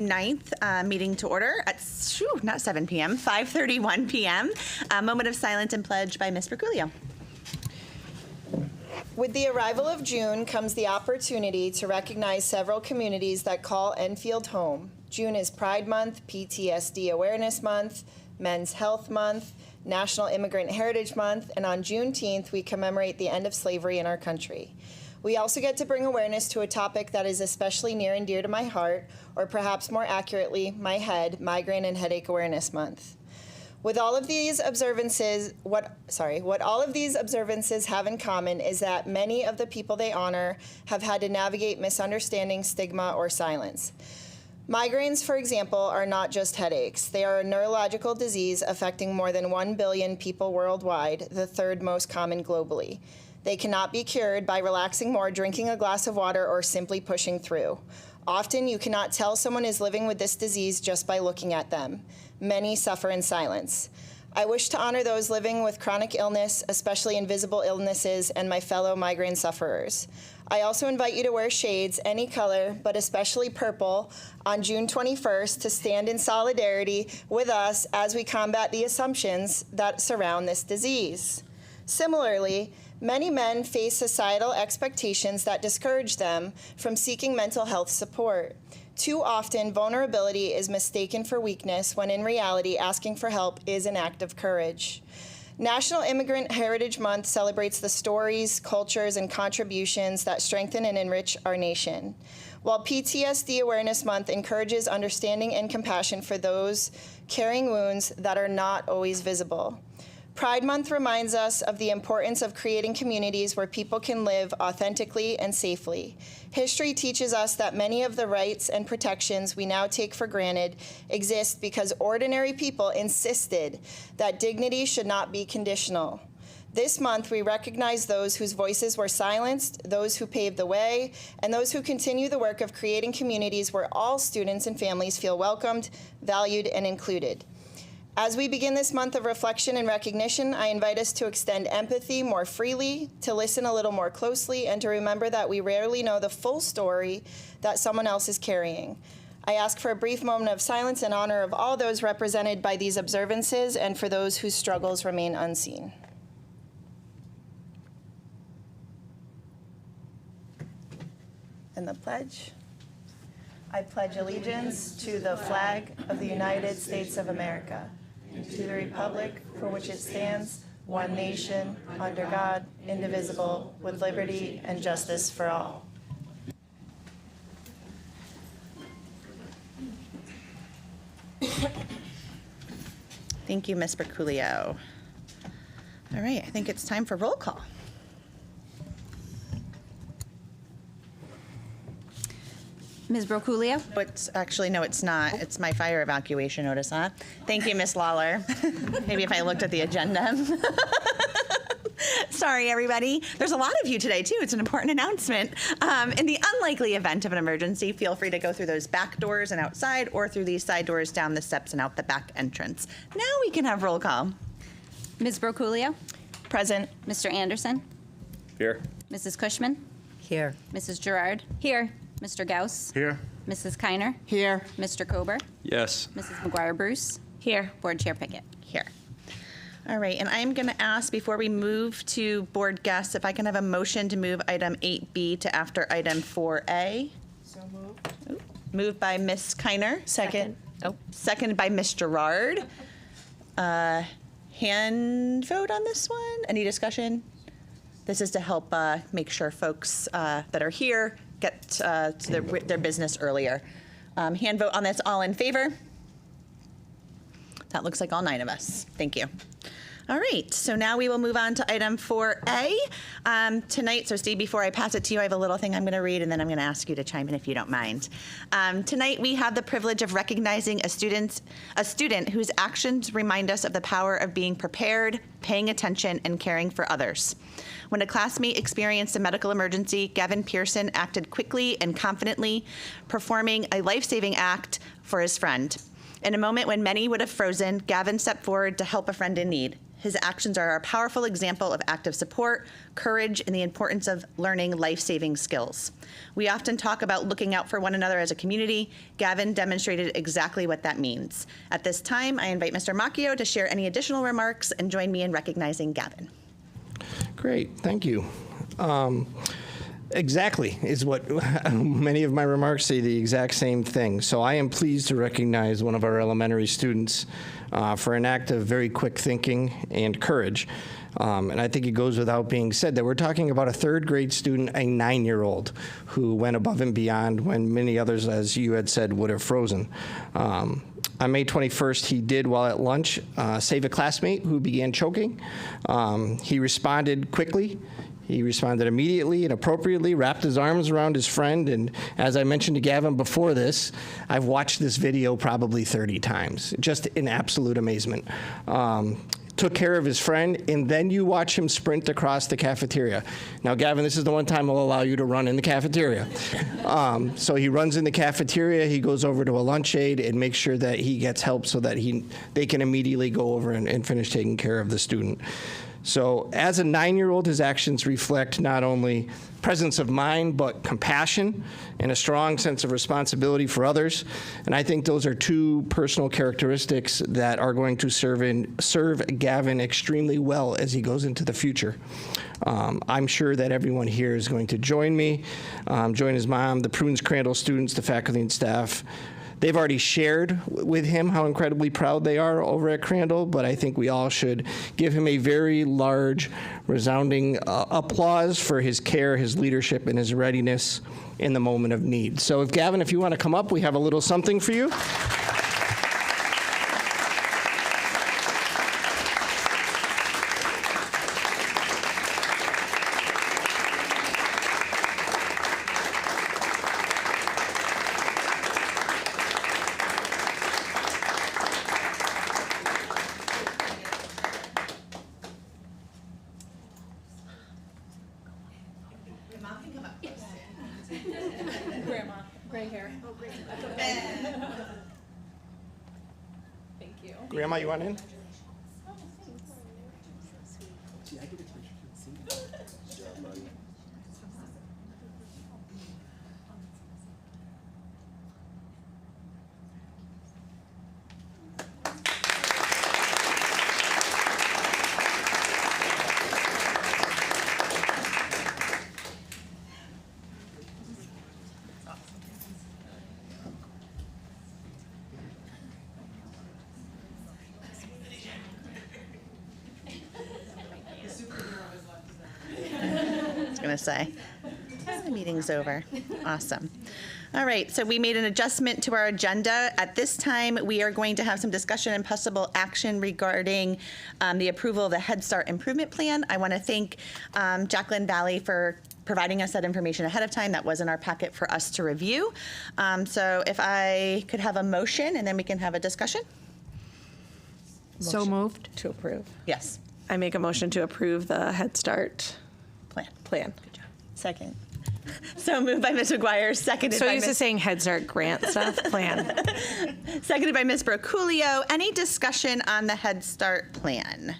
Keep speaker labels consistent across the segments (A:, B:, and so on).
A: 9th meeting to order at, not 7 p.m., 5:31 p.m. A moment of silence and pledge by Ms. Berculio.
B: With the arrival of June comes the opportunity to recognize several communities that call Enfield home. June is Pride Month, PTSD Awareness Month, Men's Health Month, National Immigrant Heritage Month, and on Juneteenth, we commemorate the end of slavery in our country. We also get to bring awareness to a topic that is especially near and dear to my heart, or perhaps more accurately, my head, Migraine and Headache Awareness Month. With all of these observances, what all of these observances have in common is that many of the people they honor have had to navigate misunderstanding, stigma, or silence. Migraines, for example, are not just headaches. They are a neurological disease affecting more than 1 billion people worldwide, the third most common globally. They cannot be cured by relaxing more, drinking a glass of water, or simply pushing through. Often, you cannot tell someone is living with this disease just by looking at them. Many suffer in silence. I wish to honor those living with chronic illness, especially invisible illnesses, and my fellow migraine sufferers. I also invite you to wear shades, any color, but especially purple, on June 21st to stand in solidarity with us as we combat the assumptions that surround this disease. Similarly, many men face societal expectations that discourage them from seeking mental health support. Too often, vulnerability is mistaken for weakness when in reality, asking for help is an act of courage. National Immigrant Heritage Month celebrates the stories, cultures, and contributions that strengthen and enrich our nation, while PTSD Awareness Month encourages understanding and compassion for those carrying wounds that are not always visible. Pride Month reminds us of the importance of creating communities where people can live authentically and safely. History teaches us that many of the rights and protections we now take for granted exist because ordinary people insisted that dignity should not be conditional. This month, we recognize those whose voices were silenced, those who paved the way, and those who continue the work of creating communities where all students and families feel welcomed, valued, and included. As we begin this month of reflection and recognition, I invite us to extend empathy more freely, to listen a little more closely, and to remember that we rarely know the full story that someone else is carrying. I ask for a brief moment of silence in honor of all those represented by these observances and for those whose struggles remain unseen. And the pledge. I pledge allegiance to the flag of the United States of America, and to the republic for which it stands, one nation, under God, indivisible, with liberty and justice for all.
A: Thank you, Ms. Berculio. All right, I think it's time for roll call.
C: Ms. Berculio?
A: But actually, no, it's not. It's my fire evacuation notice, huh? Thank you, Ms. Lawler. Maybe if I looked at the agenda. Sorry, everybody. There's a lot of you today, too. It's an important announcement. In the unlikely event of an emergency, feel free to go through those back doors and outside, or through these side doors, down the steps, and out the back entrance. Now we can have roll call.
C: Ms. Berculio?
B: Present.
C: Mr. Anderson?
D: Here.
C: Mrs. Cushman?
E: Here.
C: Mrs. Gerard? Here. Mr. Gauss?
D: Here.
C: Mrs. Kiner?
E: Here.
C: Mr. Kober?
D: Yes.
C: Mrs. McGuire Bruce?
A: Here.
C: Board Chair Pickett?
A: Here. All right, and I'm going to ask, before we move to board guests, if I can have a motion to move item 8B to after item 4A.
B: So moved.
A: Moved by Ms. Kiner.
B: Second.
A: Seconded by Ms. Gerard. Hand vote on this one? Any discussion? This is to help make sure folks that are here get to their business earlier. Hand vote on this. All in favor? That looks like all 9 of us. Thank you. All right, so now we will move on to item 4A. Tonight, so Steve, before I pass it to you, I have a little thing I'm going to read, and then I'm going to ask you to chime in if you don't mind. Tonight, we have the privilege of recognizing a student whose actions remind us of the power of being prepared, paying attention, and caring for others. When a classmate experienced a medical emergency, Gavin Pearson acted quickly and confidently, performing a life-saving act for his friend. In a moment when many would have frozen, Gavin stepped forward to help a friend in need. His actions are a powerful example of active support, courage, and the importance of learning life-saving skills. We often talk about looking out for one another as a community. Gavin demonstrated exactly what that means. At this time, I invite Mr. Macchio to share any additional remarks and join me in recognizing Gavin.
D: Great, thank you. Exactly is what many of my remarks say, the exact same thing. So I am pleased to recognize one of our elementary students for an act of very quick thinking and courage. And I think it goes without being said that we're talking about a third grade student, a 9-year-old, who went above and beyond when many others, as you had said, would have frozen. On May 21st, he did, while at lunch, save a classmate who began choking. He responded quickly. He responded immediately and appropriately, wrapped his arms around his friend, and as I mentioned to Gavin before this, I've watched this video probably 30 times, just in absolute amazement. Took care of his friend, and then you watch him sprint across the cafeteria. Now, Gavin, this is the one time I'll allow you to run in the cafeteria. So he runs in the cafeteria, he goes over to a lunch aide and makes sure that he gets help so that they can immediately go over and finish taking care of the student. So as a 9-year-old, his actions reflect not only presence of mind, but compassion and a strong sense of responsibility for others. And I think those are two personal characteristics that are going to serve Gavin extremely well as he goes into the future. I'm sure that everyone here is going to join me, join his mom, the Prunes Crandall students, the faculty and staff. They've already shared with him how incredibly proud they are over at Crandall, but I think we all should give him a very large, resounding applause for his care, his leadership, and his readiness in the moment of need. So Gavin, if you want to come up, we have a little something for you. Grandma, you want in?
A: Going to say. The meeting's over. Awesome. All right, so we made an adjustment to our agenda. At this time, we are going to have some discussion and possible action regarding the approval of the Head Start Improvement Plan. I want to thank Jacqueline Valley for providing us that information ahead of time. That was in our packet for us to review. So if I could have a motion, and then we can have a discussion.
E: So moved.
A: To approve. Yes.
E: I make a motion to approve the Head Start
A: Plan.
E: plan.
A: Second. So moved by Ms. McGuire, seconded
E: So
A: by
E: used to
A: Ms.
E: saying Head Start grant stuff, plan.
A: Seconded by Ms. Broculio. Any discussion on the Head Start plan?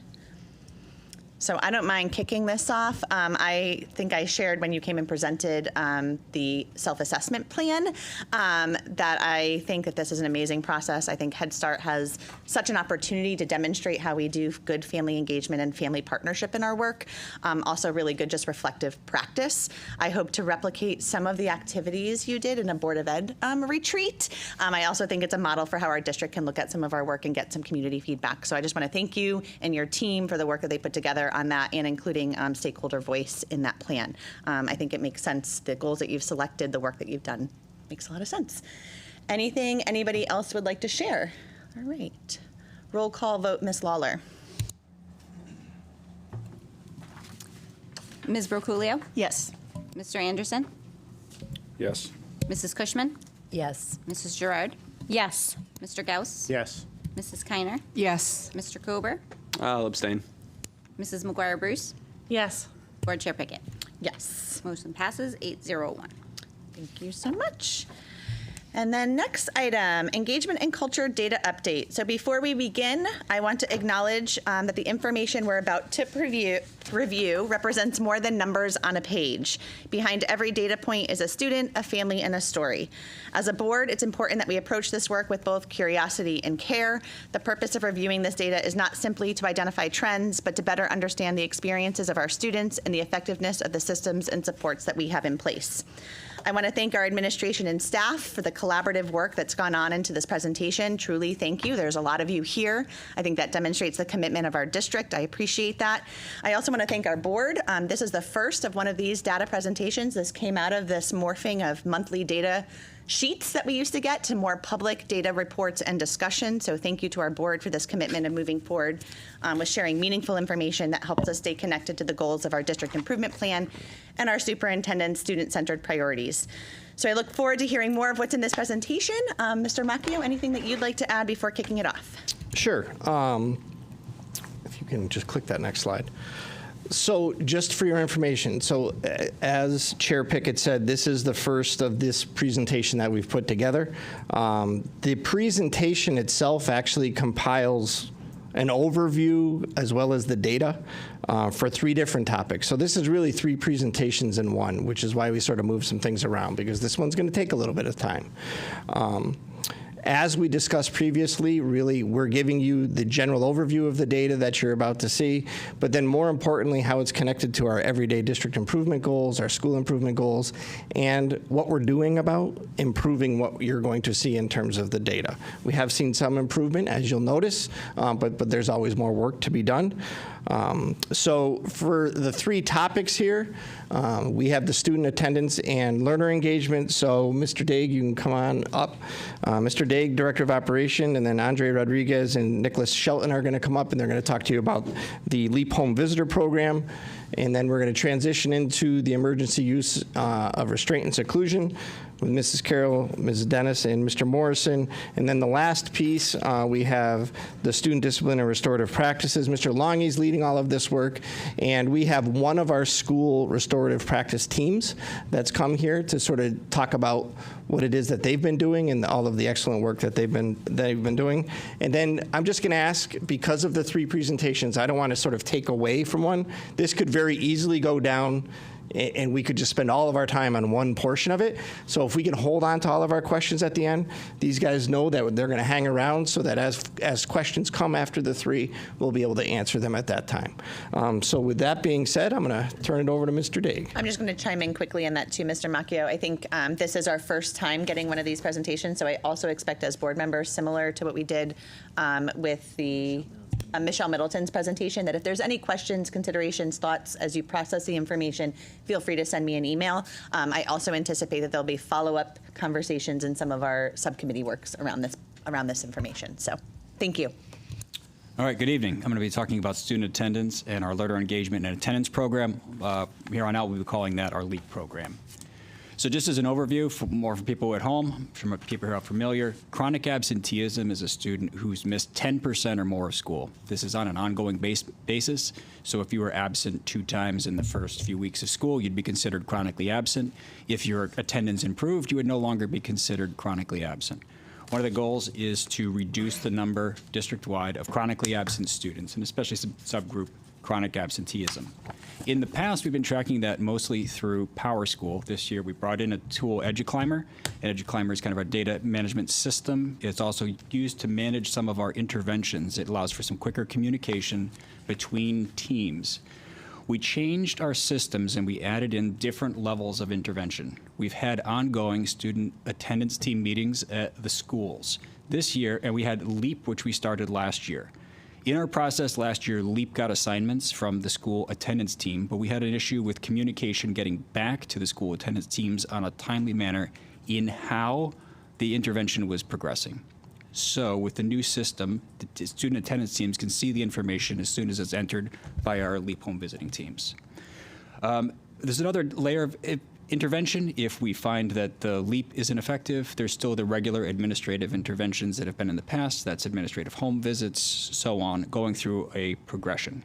A: So I don't mind kicking this off. I think I shared when you came and presented the self-assessment plan that I think that this is an amazing process. I think Head Start has such an opportunity to demonstrate how we do good family engagement and family partnership in our work. Also really good just reflective practice. I hope to replicate some of the activities you did in a Board of Ed retreat. I also think it's a model for how our district can look at some of our work and get some community feedback. So I just want to thank you and your team for the work that they put together on that and including stakeholder voice in that plan. I think it makes sense. The goals that you've selected, the work that you've done makes a lot of sense. Anything anybody else would like to share? All right. Roll call vote, Ms. Lawler.
C: Ms. Broculio?
A: Yes.
C: Mr. Anderson?
F: Yes.
C: Mrs. Cushman?
G: Yes.
C: Mrs. Gerard?
G: Yes.
C: Mr. Gauss?
F: Yes.
C: Mrs. Kiner?
E: Yes.
C: Mr. Kober?
F: I'll abstain.
C: Mrs. McGuire Bruce?
E: Yes.
C: Board Chair Pickett?
A: Yes.
C: Motion passes 801.
A: Thank you so much. And then next item, engagement and culture data update. So before we begin, I want to acknowledge that the information we're about to review represents more than numbers on a page. Behind every data point is a student, a family, and a story. As a board, it's important that we approach this work with both curiosity and care. The purpose of reviewing this data is not simply to identify trends, but to better understand the experiences of our students and the effectiveness of the systems and supports that we have in place. I want to thank our administration and staff for the collaborative work that's gone on into this presentation. Truly, thank you. There's a lot of you here. I think that demonstrates the commitment of our district. I appreciate that. I also want to thank our board. This is the first of one of these data presentations. This came out of this morphing of monthly data sheets that we used to get to more public data reports and discussion. So thank you to our board for this commitment of moving forward with sharing meaningful information that helps us stay connected to the goals of our district improvement plan and our superintendent's student-centered priorities. So I look forward to hearing more of what's in this presentation. Mr. Macchio, anything that you'd like to add before kicking it off?
D: Sure. If you can just click that next slide. So just for your information, so as Chair Pickett said, this is the first of this presentation that we've put together. The presentation itself actually compiles an overview as well as the data for 3 different topics. So this is really 3 presentations in one, which is why we sort of move some things around, because this one's going to take a little bit of time. As we discussed previously, really, we're giving you the general overview of the data that you're about to see, but then more importantly, how it's connected to our everyday district improvement goals, our school improvement goals, and what we're doing about improving what you're going to see in terms of the data. We have seen some improvement, as you'll notice, but there's always more work to be done. So for the 3 topics here, we have the student attendance and learner engagement. So Mr. Daig, you can come on up. Mr. Daig, Director of Operation, and then Andre Rodriguez and Nicholas Shelton are going to come up, and they're going to talk to you about the LEAP Home Visitor Program. And then we're going to transition into the emergency use of restraint and seclusion with Mrs. Carroll, Mrs. Dennis, and Mr. Morrison. And then the last piece, we have the student discipline and restorative practices. Mr. Longy's leading all of this work. And we have one of our school restorative practice teams that's come here to sort of talk about what it is that they've been doing and all of the excellent work that they've been doing. And then I'm just going to ask, because of the 3 presentations, I don't want to sort of take away from one. This could very easily go down and we could just spend all of our time on one portion of it. So if we can hold on to all of our questions at the end, these guys know that they're going to hang around so that as questions come after the 3, we'll be able to answer them at that time. So with that being said, I'm going to turn it over to Mr. Daig.
A: I'm just going to chime in quickly on that too, Mr. Macchio. I think this is our first time getting one of these presentations, so I also expect as board members, similar to what we did with the Michelle Middleton's presentation, that if there's any questions, considerations, thoughts as you process the information, feel free to send me an email. I also anticipate that there'll be follow-up conversations in some of our subcommittee works around this information. So thank you.
G: All right, good evening. I'm going to be talking about student attendance and our learner engagement and attendance program. Here on out, we'll be calling that our LEAP program. So just as an overview, for people at home, I'm sure people who are familiar, chronic absenteeism is a student who's missed 10% or more of school. This is on an ongoing basis. So if you were absent 2 times in the first few weeks of school, you'd be considered chronically absent. If your attendance improved, you would no longer be considered chronically absent. One of the goals is to reduce the number district-wide of chronically absent students, and especially subgroup chronic absenteeism. In the past, we've been tracking that mostly through PowerSchool. This year, we brought in a tool, EduClimber, and EduClimber is kind of our data management system. It's also used to manage some of our interventions. It allows for some quicker communication between teams. We changed our systems and we added in different levels of intervention. We've had ongoing student attendance team meetings at the schools this year, and we had LEAP, which we started last year. In our process last year, LEAP got assignments from the school attendance team, but we had an issue with communication getting back to the school attendance teams on a timely manner in how the intervention was progressing. So with the new system, the student attendance teams can see the information as soon as it's entered by our LEAP home visiting teams. There's another layer of intervention. If we find that the LEAP isn't effective, there's still the regular administrative interventions that have been in the past. That's administrative home visits, so on, going through a progression.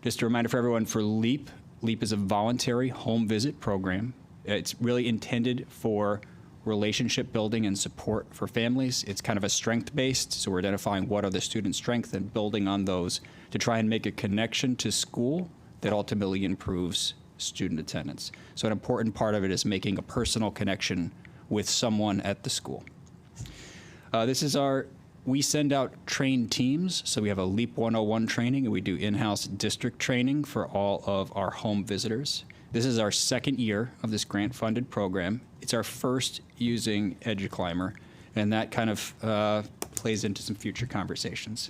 G: Just a reminder for everyone, for LEAP, LEAP is a voluntary home visit program. It's really intended for relationship building and support for families. It's kind of a strength-based, so we're identifying what are the students' strengths and building on those to try and make a connection to school that ultimately improves student attendance. So an important part of it is making a personal connection with someone at the school. We send out trained teams, so we have a LEAP 101 training, and we do in-house district training for all of our home visitors. This is our second year of this grant-funded program. It's our first using EduClimber, and that kind of plays into some future conversations.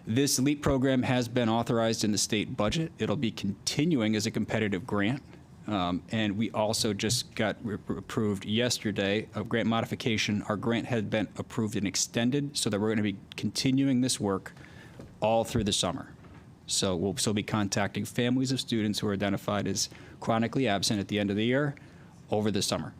G: This LEAP program has been authorized in the state budget. It'll be continuing as a competitive grant. And we also just got approved yesterday a grant modification. Our grant had been approved and extended so that we're going to be continuing this work all through the summer. So we'll still be contacting families of students who are identified as chronically absent at the end of the year over the summer.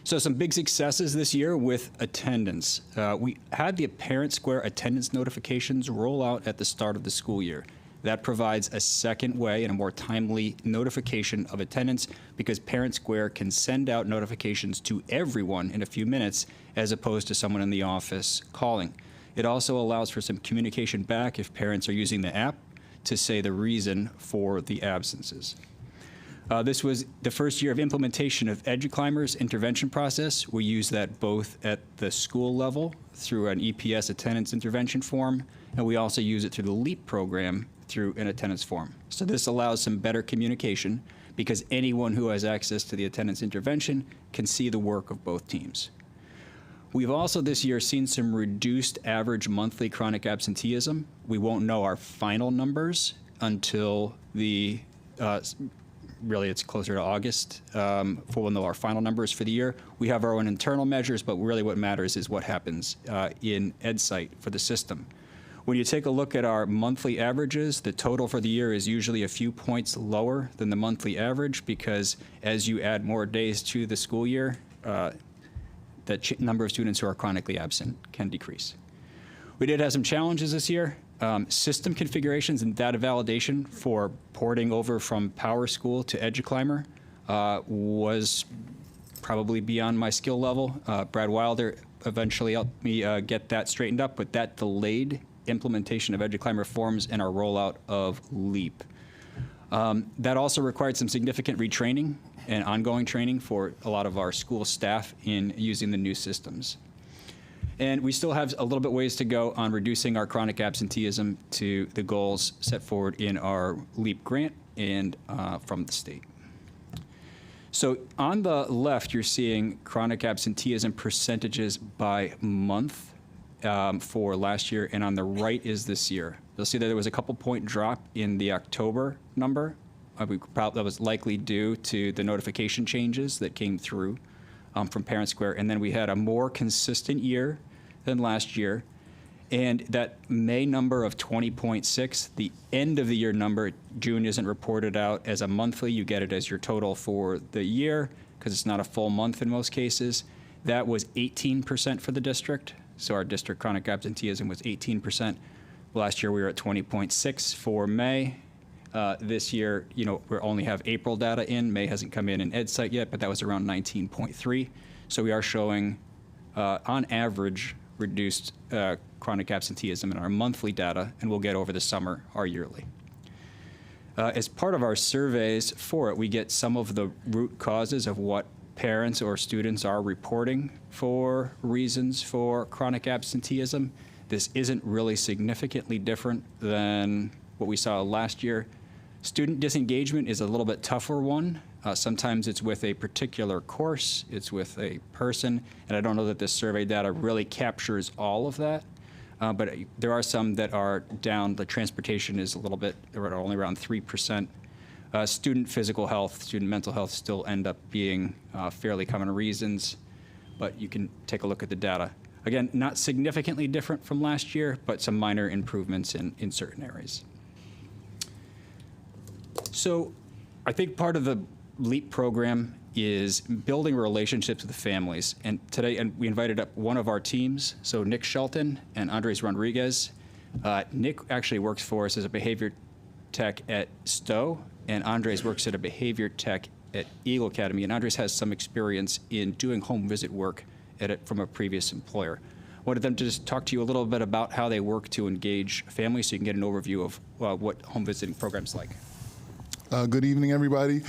G: So some big successes this year with attendance. We had the Parent Square attendance notifications roll out at the start of the school year. That provides a second way and a more timely notification of attendance because Parent Square can send out notifications to everyone in a few minutes as opposed to someone in the office calling. It also allows for some communication back if parents are using the app to say the reason for the absences. This was the first year of implementation of EduClimber's intervention process. We use that both at the school level through an EPS attendance intervention form, and we also use it through the LEAP program through an attendance form. So this allows some better communication because anyone who has access to the attendance intervention can see the work of both teams. We've also this year seen some reduced average monthly chronic absenteeism. We won't know our final numbers until really it's closer to August for we'll know our final numbers for the year. We have our own internal measures, but really what matters is what happens in EdSite for the system. When you take a look at our monthly averages, the total for the year is usually a few points lower than the monthly average because as you add more days to the school year, the number of students who are chronically absent can decrease. We did have some challenges this year. System configurations and data validation for porting over from PowerSchool to EduClimber was probably beyond my skill level. Brad Wilder eventually helped me get that straightened up, but that delayed implementation of EduClimber forms and our rollout of LEAP. That also required some significant retraining and ongoing training for a lot of our school staff in using the new systems. And we still have a little bit ways to go on reducing our chronic absenteeism to the goals set forward in our LEAP grant and from the state. So on the left, you're seeing chronic absenteeism percentages by month for last year, and on the right is this year. You'll see that there was a couple point drop in the October number. That was likely due to the notification changes that came through from Parent Square, and then we had a more consistent year than last year. And that May number of 20.6, the end of the year number, June isn't reported out as a monthly. You get it as your total for the year because it's not a full month in most cases. That was 18% for the district. So our district chronic absenteeism was 18%. Last year we were at 20.6 for May. This year, we only have April data in. May hasn't come in EdSite yet, but that was around 19.3. So we are showing, on average, reduced chronic absenteeism in our monthly data, and we'll get over the summer our yearly. As part of our surveys for it, we get some of the root causes of what parents or students are reporting for reasons for chronic absenteeism. This isn't really significantly different than what we saw last year. Student disengagement is a little bit tougher one. Sometimes it's with a particular course, it's with a person, and I don't know that this survey data really captures all of that, but there are some that are down. The transportation is a little bit, only around 3%. Student physical health, student mental health still end up being fairly common reasons, but you can take a look at the data. Again, not significantly different from last year, but some minor improvements in certain areas. So I think part of the LEAP program is building relationships with the families. And we invited up one of our teams, so Nick Shelton and Andres Rodriguez. Nick actually works for us as a behavior tech at Stowe, and Andres works at a behavior tech at Eagle Academy, and Andres has some experience in doing home visit work from a previous employer. I wanted them to just talk to you a little bit about how they work to engage families so you can get an overview of what home visiting programs like.
H: Good evening, everybody.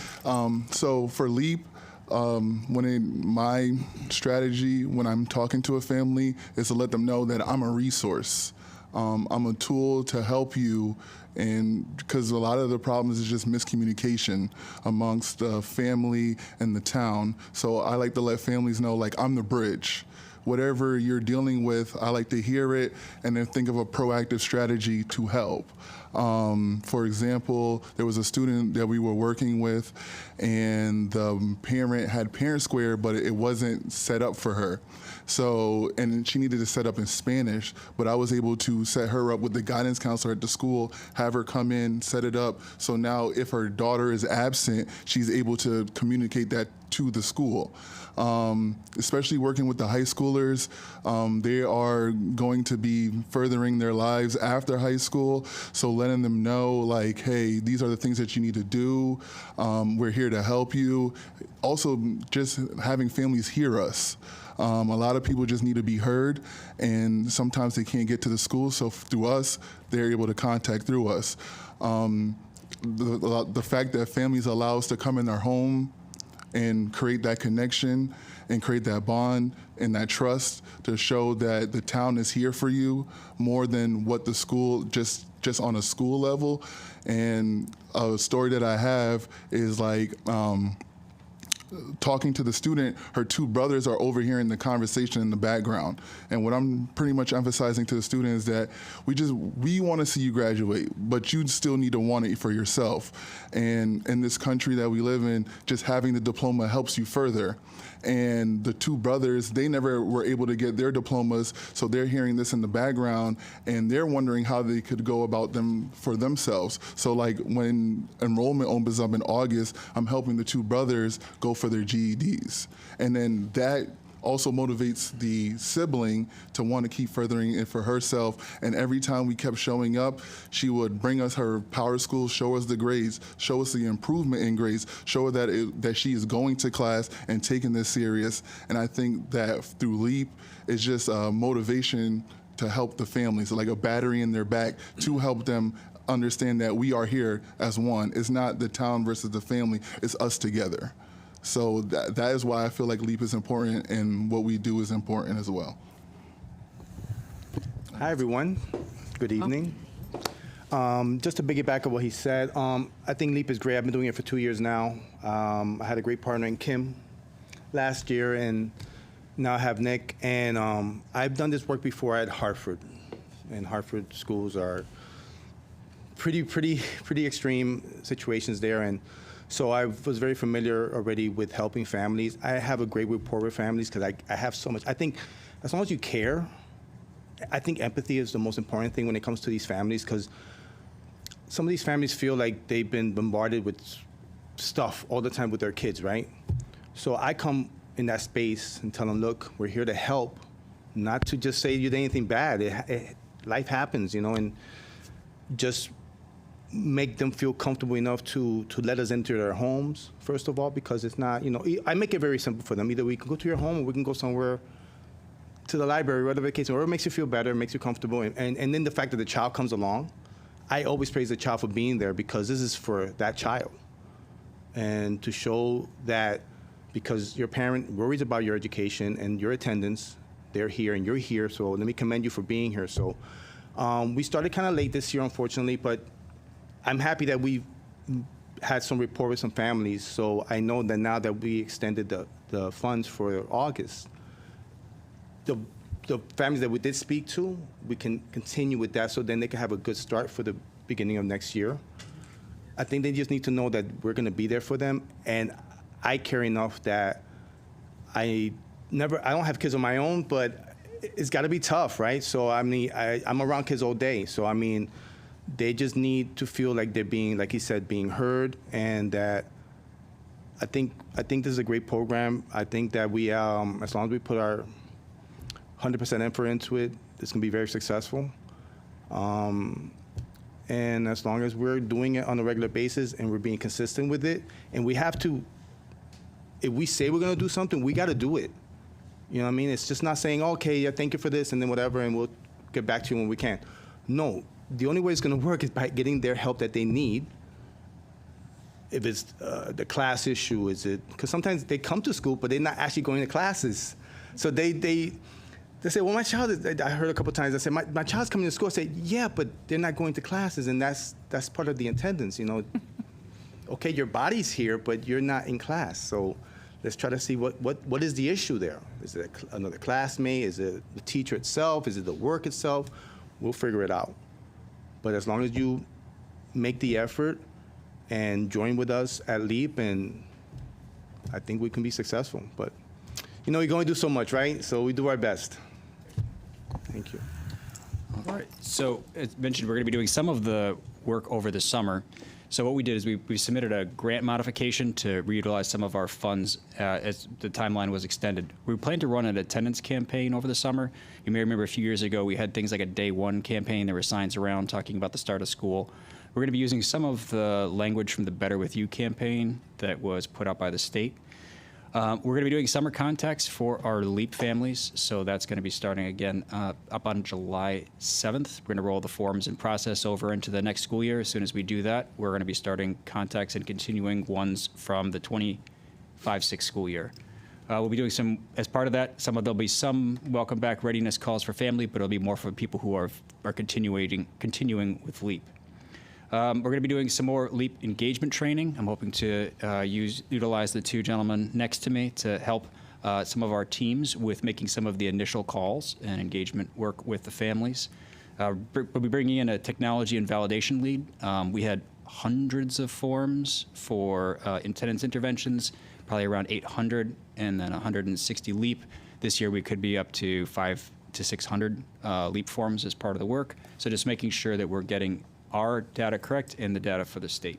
H: So for LEAP, my strategy when I'm talking to a family is to let them know that I'm a resource. I'm a tool to help you, and because a lot of the problems is just miscommunication amongst the family and the town. So I like to let families know, like, I'm the bridge. Whatever you're dealing with, I like to hear it and then think of a proactive strategy to help. For example, there was a student that we were working with, and the parent had Parent Square, but it wasn't set up for her. So, and she needed to set up in Spanish, but I was able to set her up with the guidance counselor at the school, have her come in, set it up. So now if her daughter is absent, she's able to communicate that to the school. Especially working with the high schoolers, they are going to be furthering their lives after high school. So letting them know, like, hey, these are the things that you need to do. We're here to help you. Also, just having families hear us. A lot of people just need to be heard, and sometimes they can't get to the school. So through us, they're able to contact through us. The fact that families allow us to come in their home and create that connection and create that bond and that trust to show that the town is here for you more than what the school, just on a school level. And a story that I have is like, talking to the student, her two brothers are overhearing the conversation in the background. And what I'm pretty much emphasizing to the student is that we want to see you graduate, but you still need to want it for yourself. And in this country that we live in, just having the diploma helps you further. And the two brothers, they never were able to get their diplomas, so they're hearing this in the background, and they're wondering how they could go about them for themselves. So like when enrollment opens up in August, I'm helping the two brothers go for their GEDs. And then that also motivates the sibling to want to keep furthering it for herself. And every time we kept showing up, she would bring us her Power School, show us the grades, show us the improvement in grades, show her that she is going to class and taking this serious. And I think that through LEAP, it's just a motivation to help the families, like a battery in their back to help them understand that we are here as one. It's not the town versus the family, it's us together. So that is why I feel like LEAP is important, and what we do is important as well.
I: Hi, everyone. Good evening. Just to piggyback on what he said, I think LEAP is great. I've been doing it for 2 years now. I had a great partner in Kim last year, and now I have Nick. And I've done this work before at Hartford, and Hartford schools are pretty extreme situations there. And so I was very familiar already with helping families. I have a great rapport with families because I have so much. I think as long as you care, I think empathy is the most important thing when it comes to these families, because some of these families feel like they've been bombarded with stuff all the time with their kids, right? So I come in that space and tell them, look, we're here to help, not to just say you did anything bad. Life happens, you know, and just make them feel comfortable enough to let us into their homes, first of all, because it's not, you know, I make it very simple for them. Either we can go to your home or we can go somewhere to the library, whatever the case, whatever makes you feel better, makes you comfortable. And then the fact that the child comes along, I always praise the child for being there, because this is for that child. And to show that because your parent worries about your education and your attendance, they're here and you're here, so let me commend you for being here. So we started kind of late this year, unfortunately, but I'm happy that we've had some rapport with some families. So I know that now that we extended the funds for August, the families that we did speak to, we can continue with that, so then they can have a good start for the beginning of next year. I think they just need to know that we're going to be there for them. And I care enough that I don't have kids of my own, but it's got to be tough, right? So I mean, I'm around kids all day. So I mean, they just need to feel like they're being, like he said, being heard, and that I think this is a great program. I think that we, as long as we put our 100% effort into it, it's going to be very successful. And as long as we're doing it on a regular basis and we're being consistent with it, and we have to if we say we're going to do something, we got to do it. You know what I mean? It's just not saying, okay, yeah, thank you for this, and then whatever, and we'll get back to you when we can. No, the only way it's going to work is by getting their help that they need. If it's the class issue, is it, because sometimes they come to school, but they're not actually going to classes. So they say, well, my child is, I heard a couple times, I said, my child's coming to school. I say, yeah, but they're not going to classes, and that's part of the attendance, you know. Okay, your body's here, but you're not in class. So let's try to see what is the issue there. Is it another classmate? Is it the teacher itself? Is it the work itself? We'll figure it out. But as long as you make the effort and join with us at LEAP, and I think we can be successful. But, you know, you can only do so much, right? So we do our best. Thank you.
G: All right. So as mentioned, we're going to be doing some of the work over the summer. So what we did is we submitted a grant modification to reutilize some of our funds as the timeline was extended. We plan to run an attendance campaign over the summer. You may remember a few years ago we had things like a Day One campaign. There were signs around talking about the start of school. We're going to be using some of the language from the Better With You campaign that was put out by the state. We're going to be doing summer contacts for our LEAP families, so that's going to be starting again up on July 7th. We're going to roll the forms and process over into the next school year. As soon as we do that, we're going to be starting contacts and continuing ones from the 25-6 school year. We'll be doing some, as part of that, there'll be some welcome back readiness calls for family, but it'll be more for people who are continuing with LEAP. We're going to be doing some more LEAP engagement training. I'm hoping to utilize the two gentlemen next to me to help some of our teams with making some of the initial calls and engagement work with the families. We'll be bringing in a technology and validation lead. We had hundreds of forms for attendance interventions, probably around 800, and then 160 LEAP. This year we could be up to 500 to 600 LEAP forms as part of the work. So just making sure that we're getting our data correct and the data for the state.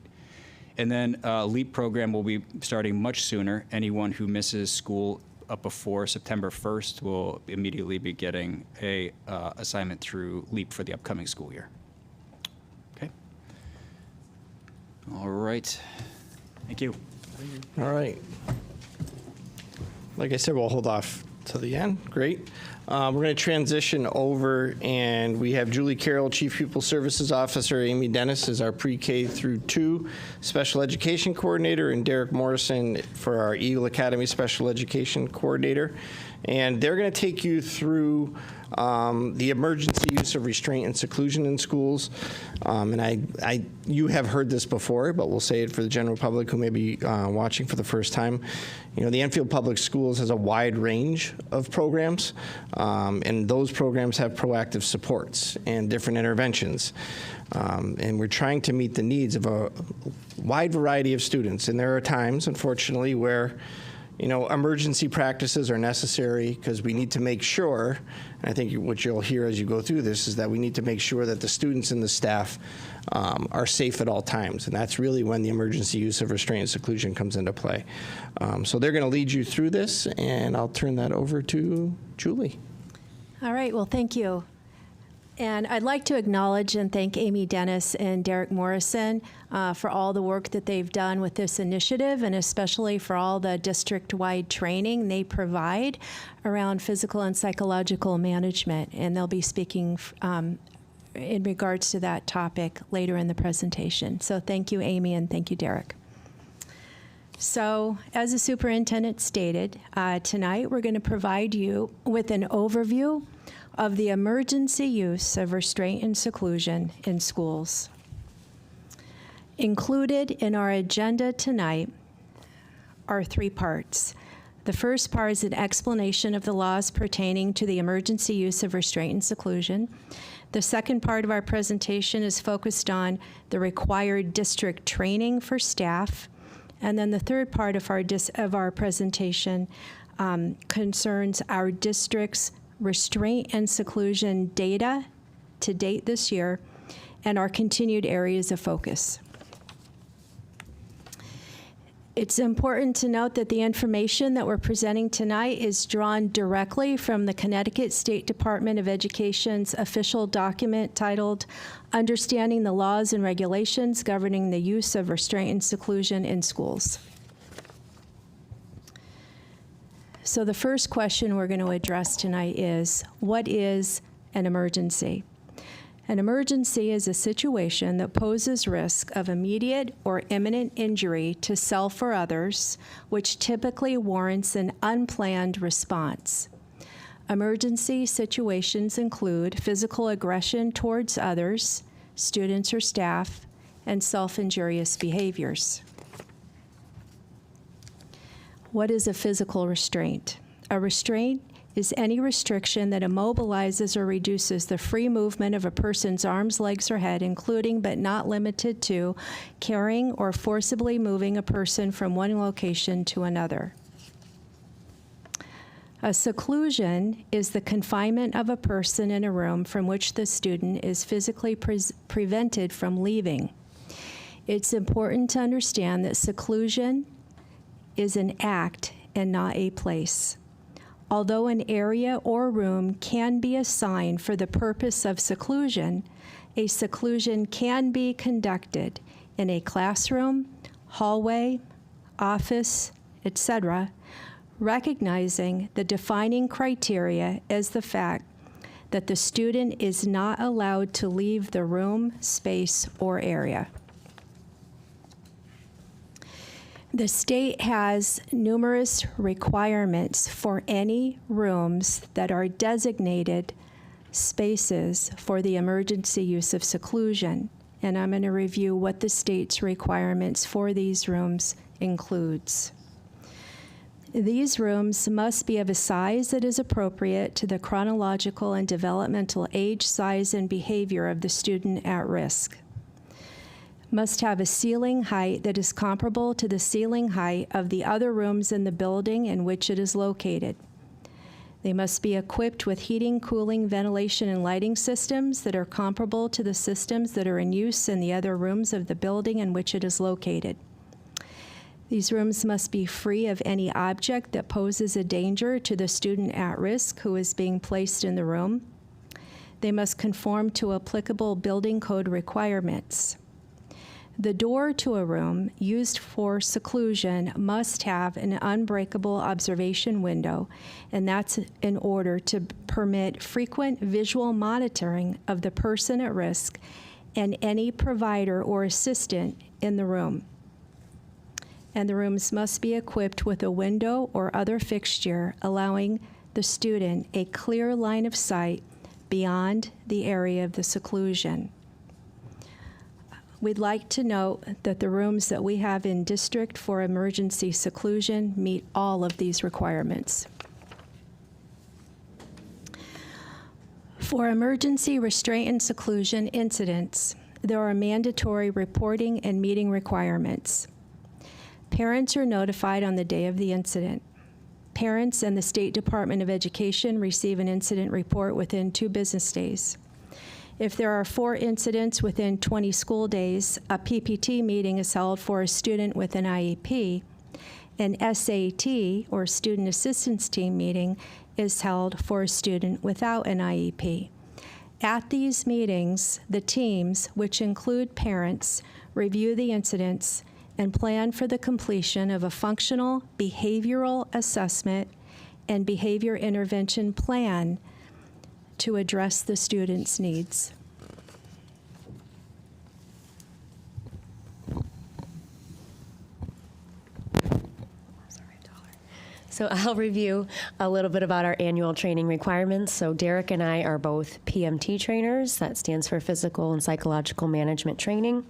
G: And then LEAP program will be starting much sooner. Anyone who misses school up before September 1st will immediately be getting a assignment through LEAP for the upcoming school year. Okay. All right. Thank you.
D: All right. Like I said, we'll hold off to the end. Great. We're going to transition over, and we have Julie Carroll, Chief Pupil Services Officer. Amy Dennis is our Pre-K through 2 Special Education Coordinator, and Derek Morrison for our Eagle Academy Special Education Coordinator. And they're going to take you through the emergency use of restraint and seclusion in schools. And you have heard this before, but we'll say it for the general public who may be watching for the first time. You know, the Enfield Public Schools has a wide range of programs, and those programs have proactive supports and different interventions. And we're trying to meet the needs of a wide variety of students. And there are times, unfortunately, where you know, emergency practices are necessary because we need to make sure, and I think what you'll hear as you go through this is that we need to make sure that the students and the staff are safe at all times. And that's really when the emergency use of restraint and seclusion comes into play. So they're going to lead you through this, and I'll turn that over to Julie.
J: All right, well, thank you. And I'd like to acknowledge and thank Amy Dennis and Derek Morrison for all the work that they've done with this initiative, and especially for all the district-wide training they provide around physical and psychological management. And they'll be speaking in regards to that topic later in the presentation. So thank you, Amy, and thank you, Derek. So, as the superintendent stated, tonight we're going to provide you with an overview of the emergency use of restraint and seclusion in schools. Included in our agenda tonight are 3 parts. The first part is an explanation of the laws pertaining to the emergency use of restraint and seclusion. The second part of our presentation is focused on the required district training for staff. And then the third part of our presentation concerns our district's restraint and seclusion data to date this year and our continued areas of focus. It's important to note that the information that we're presenting tonight is drawn directly from the Connecticut State Department of Education's official document titled Understanding the Laws and Regulations Governing the Use of Restraint and Seclusion in Schools. So the first question we're going to address tonight is, what is an emergency? An emergency is a situation that poses risk of immediate or imminent injury to self or others, which typically warrants an unplanned response. Emergency situations include physical aggression towards others, students or staff, and self-injurious behaviors. What is a physical restraint? A restraint is any restriction that immobilizes or reduces the free movement of a person's arms, legs, or head, including but not limited to carrying or forcibly moving a person from one location to another. A seclusion is the confinement of a person in a room from which the student is physically prevented from leaving. It's important to understand that seclusion is an act and not a place. Although an area or room can be assigned for the purpose of seclusion, a seclusion can be conducted in a classroom, hallway, office, etc., recognizing the defining criteria as the fact that the student is not allowed to leave the room, space, or area. The state has numerous requirements for any rooms that are designated spaces for the emergency use of seclusion, and I'm going to review what the state's requirements for these rooms includes. These rooms must be of a size that is appropriate to the chronological and developmental age, size, and behavior of the student at risk. Must have a ceiling height that is comparable to the ceiling height of the other rooms in the building in which it is located. They must be equipped with heating, cooling, ventilation, and lighting systems that are comparable to the systems that are in use in the other rooms of the building in which it is located. These rooms must be free of any object that poses a danger to the student at risk who is being placed in the room. They must conform to applicable building code requirements. The door to a room used for seclusion must have an unbreakable observation window, and that's in order to permit frequent visual monitoring of the person at risk and any provider or assistant in the room. And the rooms must be equipped with a window or other fixture allowing the student a clear line of sight beyond the area of the seclusion. We'd like to note that the rooms that we have in district for emergency seclusion meet all of these requirements. For emergency restraint and seclusion incidents, there are mandatory reporting and meeting requirements. Parents are notified on the day of the incident. Parents and the State Department of Education receive an incident report within 2 business days. If there are 4 incidents within 20 school days, a PPT meeting is held for a student with an IEP. An SAT, or Student Assistance Team meeting, is held for a student without an IEP. At these meetings, the teams, which include parents, review the incidents and plan for the completion of a functional behavioral assessment and behavior intervention plan to address the student's needs.
K: So I'll review a little bit about our annual training requirements. So Derek and I are both PMT trainers. That stands for Physical and Psychological Management Training.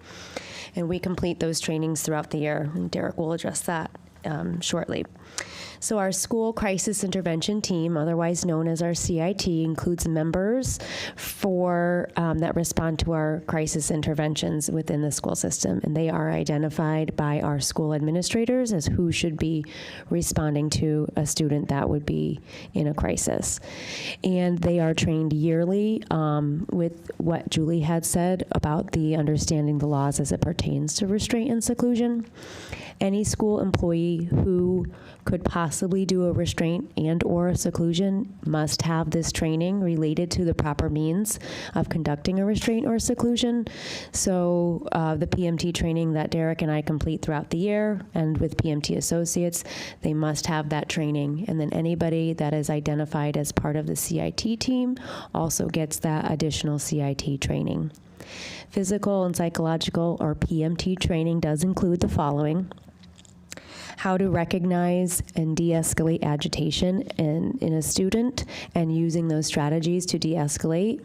K: And we complete those trainings throughout the year. And Derek will address that shortly. So our school crisis intervention team, otherwise known as our CIT, includes members that respond to our crisis interventions within the school system, and they are identified by our school administrators as who should be responding to a student that would be in a crisis. And they are trained yearly with what Julie had said about the understanding the laws as it pertains to restraint and seclusion. Any school employee who could possibly do a restraint and or a seclusion must have this training related to the proper means of conducting a restraint or seclusion. So the PMT training that Derek and I complete throughout the year, and with PMT associates, they must have that training. And then anybody that is identified as part of the CIT team also gets that additional CIT training. Physical and psychological, or PMT training, does include the following: how to recognize and de-escalate agitation in a student and using those strategies to de-escalate.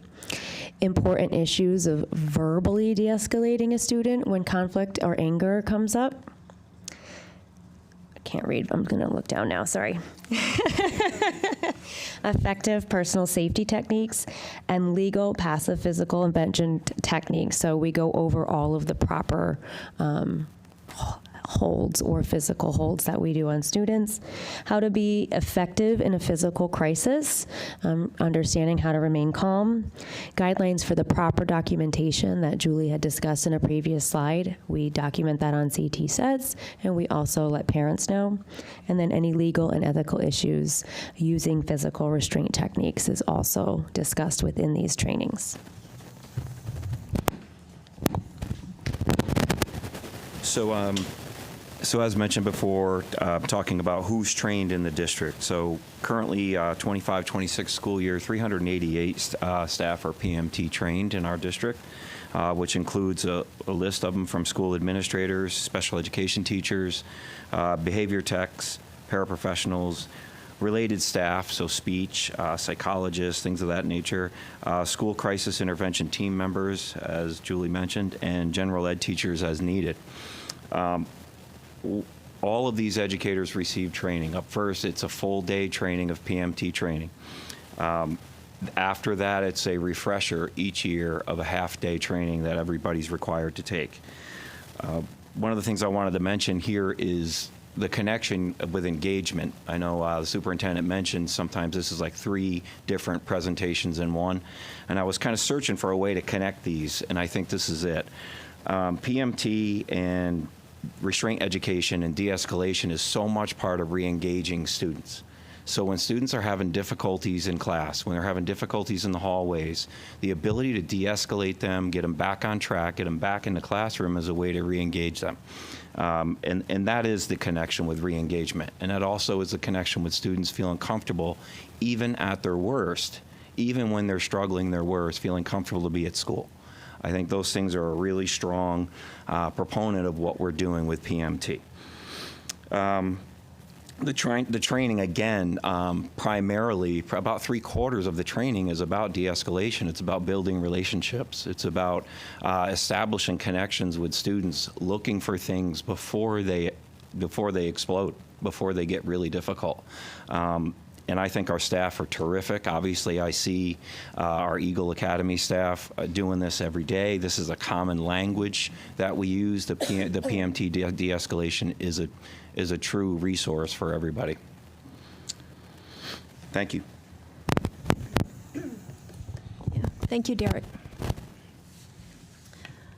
K: Important issues of verbally de-escalating a student when conflict or anger comes up. I can't read, I'm gonna look down now, sorry. Effective personal safety techniques and legal passive physical intervention techniques. So we go over all of the proper holds or physical holds that we do on students. How to be effective in a physical crisis, understanding how to remain calm. Guidelines for the proper documentation that Julie had discussed in a previous slide. We document that on CT sets, and we also let parents know. And then any legal and ethical issues using physical restraint techniques is also discussed within these trainings.
L: So as mentioned before, talking about who's trained in the district. So currently, 25-26 school year, 388 staff are PMT trained in our district, which includes a list of them from school administrators, special education teachers, behavior techs, paraprofessionals, related staff, so speech, psychologists, things of that nature, school crisis intervention team members, as Julie mentioned, and general ed teachers as needed. All of these educators receive training. Up first, it's a full day training of PMT training. After that, it's a refresher each year of a half-day training that everybody's required to take. One of the things I wanted to mention here is the connection with engagement. I know the superintendent mentioned sometimes this is like 3 different presentations in one, and I was kind of searching for a way to connect these, and I think this is it. PMT and restraint education and de-escalation is so much part of re-engaging students. So when students are having difficulties in class, when they're having difficulties in the hallways, the ability to de-escalate them, get them back on track, get them back in the classroom is a way to re-engage them. And that is the connection with re-engagement. And that also is the connection with students feeling comfortable even at their worst, even when they're struggling their worst, feeling comfortable to be at school. I think those things are a really strong proponent of what we're doing with PMT. The training, again, primarily, about 3/4 of the training is about de-escalation. It's about building relationships. It's about establishing connections with students, looking for things before they explode, before they get really difficult. And I think our staff are terrific. Obviously, I see our Eagle Academy staff doing this every day. This is a common language that we use. The PMT de-escalation is a true resource for everybody. Thank you.
J: Thank you, Derek.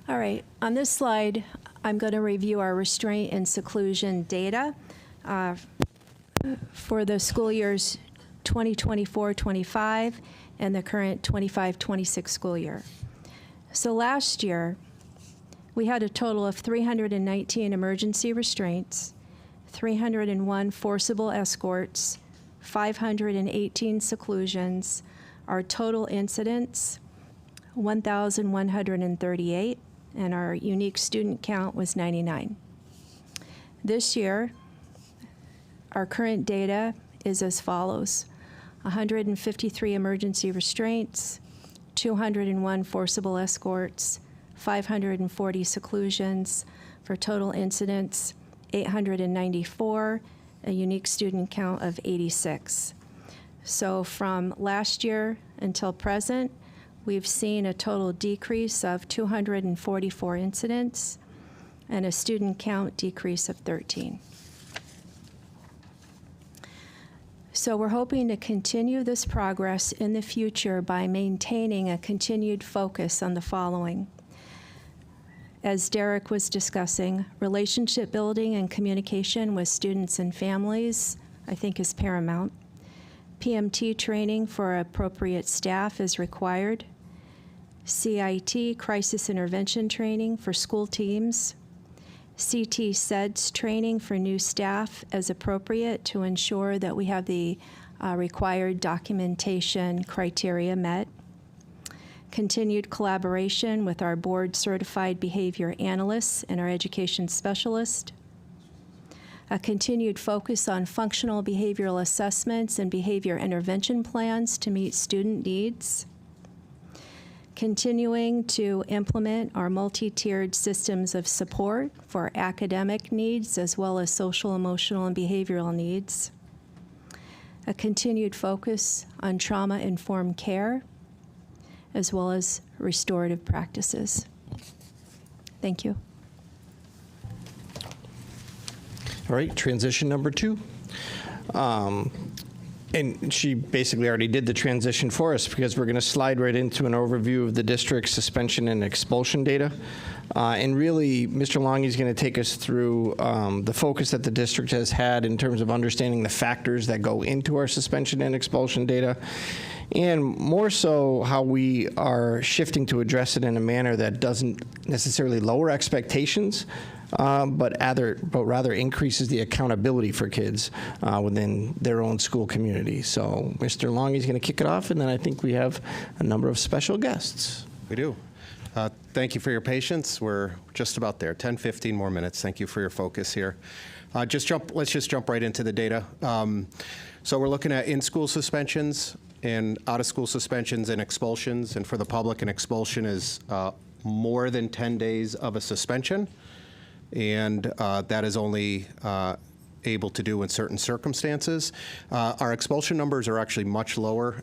J: All right, on this slide, I'm going to review our restraint and seclusion data for the school years 2024-25 and the current 25-26 school year. So last year, we had a total of 319 emergency restraints, 301 forcible escorts, 518 seclusions. Our total incidents, 1,138, and our unique student count was 99. This year, our current data is as follows: 153 emergency restraints, 201 forcible escorts, 540 seclusions, for total incidents 894, a unique student count of 86. So from last year until present, we've seen a total decrease of 244 incidents and a student count decrease of 13. So we're hoping to continue this progress in the future by maintaining a continued focus on the following: As Derek was discussing, relationship building and communication with students and families, I think, is paramount. PMT training for appropriate staff is required. CIT, crisis intervention training for school teams. CT SEDS training for new staff as appropriate to ensure that we have the required documentation criteria met. Continued collaboration with our board-certified behavior analysts and our education specialist. A continued focus on functional behavioral assessments and behavior intervention plans to meet student needs. Continuing to implement our multi-tiered systems of support for academic needs as well as social, emotional, and behavioral needs. A continued focus on trauma-informed care, as well as restorative practices. Thank you.
D: All right, transition number 2. And she basically already did the transition for us because we're going to slide right into an overview of the district's suspension and expulsion data. And really, Mr. Longy is going to take us through the focus that the district has had in terms of understanding the factors that go into our suspension and expulsion data, and more so how we are shifting to address it in a manner that doesn't necessarily lower expectations, but rather increases the accountability for kids within their own school community. So Mr. Longy is going to kick it off, and then I think we have a number of special guests.
M: We do. Thank you for your patience. We're just about there. 10, 15 more minutes. Thank you for your focus here. Let's just jump right into the data. So we're looking at in-school suspensions and out-of-school suspensions and expulsions. And for the public, an expulsion is more than 10 days of a suspension. And that is only able to do in certain circumstances. Our expulsion numbers are actually much lower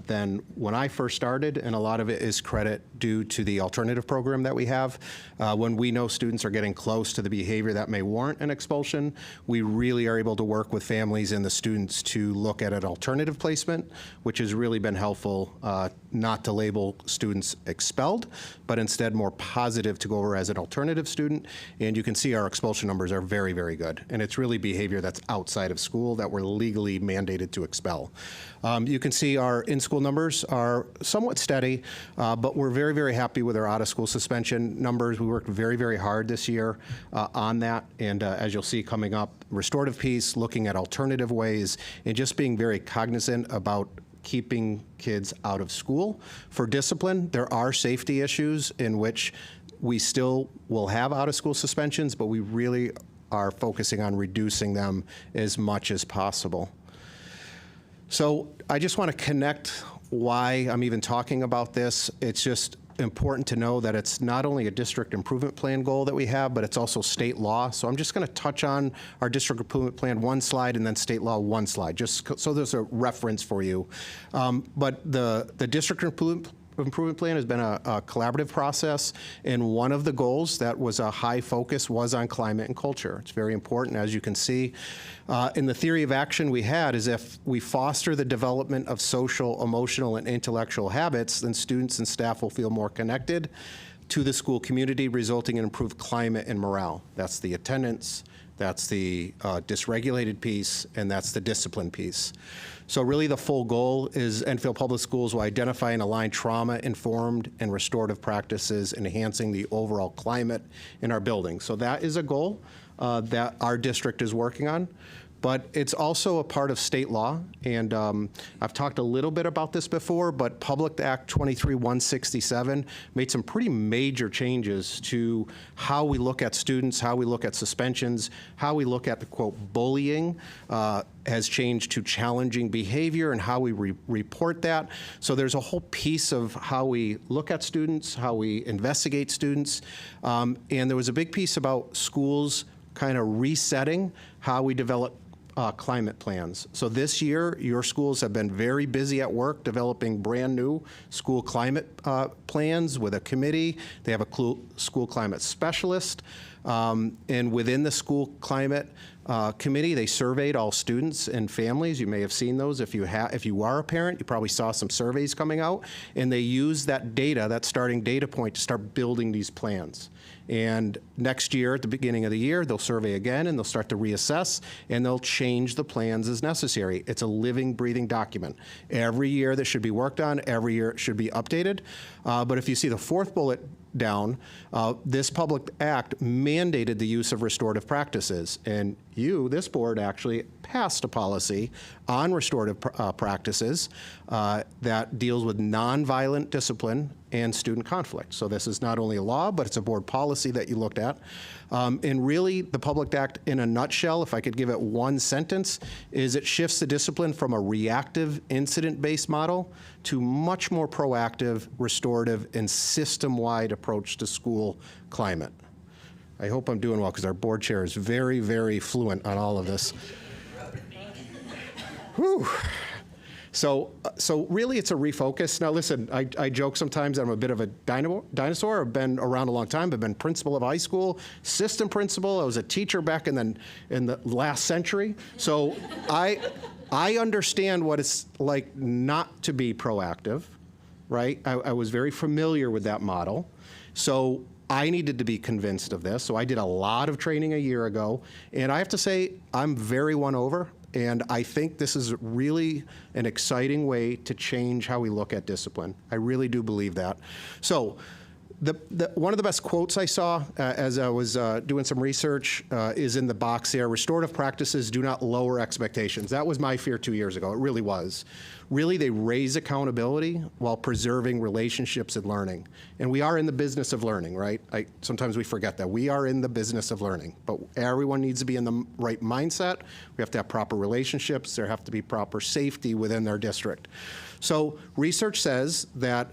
M: than when I first started, and a lot of it is credit due to the alternative program that we have. When we know students are getting close to the behavior that may warrant an expulsion, we really are able to work with families and the students to look at an alternative placement, which has really been helpful, not to label students expelled, but instead more positive to go over as an alternative student. And you can see our expulsion numbers are very, very good. And it's really behavior that's outside of school that we're legally mandated to expel. You can see our in-school numbers are somewhat steady, but we're very, very happy with our out-of-school suspension numbers. We worked very, very hard this year on that. And as you'll see coming up, restorative piece, looking at alternative ways, and just being very cognizant about keeping kids out of school. For discipline, there are safety issues in which we still will have out-of-school suspensions, but we really are focusing on reducing them as much as possible. So I just want to connect why I'm even talking about this. It's just important to know that it's not only a district improvement plan goal that we have, but it's also state law. So I'm just going to touch on our district improvement plan one slide and then state law one slide, just so there's a reference for you. But the district improvement plan has been a collaborative process, and one of the goals that was a high focus was on climate and culture. It's very important, as you can see. In the theory of action we had is if we foster the development of social, emotional, and intellectual habits, then students and staff will feel more connected to the school community, resulting in improved climate and morale. That's the attendance, that's the dysregulated piece, and that's the discipline piece. So really the full goal is Enfield Public Schools will identify and align trauma-informed and restorative practices, enhancing the overall climate in our buildings. So that is a goal that our district is working on. But it's also a part of state law, and I've talked a little bit about this before, but Public Act 23-167 made some pretty major changes to how we look at students, how we look at suspensions, how we look at the, quote, bullying has changed to challenging behavior and how we report that. So there's a whole piece of how we look at students, how we investigate students, and there was a big piece about schools kind of resetting how we develop climate plans. So this year, your schools have been very busy at work developing brand new school climate plans with a committee. They have a school climate specialist. And within the school climate committee, they surveyed all students and families. You may have seen those. If you are a parent, you probably saw some surveys coming out. And they used that data, that starting data point, to start building these plans. And next year, at the beginning of the year, they'll survey again, and they'll start to reassess, and they'll change the plans as necessary. It's a living, breathing document. Every year that should be worked on, every year it should be updated. But if you see the fourth bullet down, this public act mandated the use of restorative practices. And this board, actually passed a policy on restorative practices that deals with nonviolent discipline and student conflict. So this is not only a law, but it's a board policy that you looked at. And really, the Public Act, in a nutshell, if I could give it one sentence, is it shifts the discipline from a reactive, incident-based model to much more proactive, restorative, and system-wide approach to school climate. I hope I'm doing well, because our board chair is very, very fluent on all of this. Whew. So really, it's a refocus. Now, listen, I joke sometimes that I'm a bit of a dinosaur. I've been around a long time. I've been principal of high school, assistant principal. I was a teacher back in the last century. So I understand what it's like not to be proactive, right? I was very familiar with that model. So I needed to be convinced of this. So I did a lot of training a year ago. And I have to say, I'm very won over. And I think this is really an exciting way to change how we look at discipline. I really do believe that. So one of the best quotes I saw as I was doing some research is in the box there: restorative practices do not lower expectations. That was my fear 2 years ago. It really was. Really, they raise accountability while preserving relationships and learning. And we are in the business of learning, right? Sometimes we forget that. We are in the business of learning. But everyone needs to be in the right mindset. We have to have proper relationships. There have to be proper safety within their district. So research says that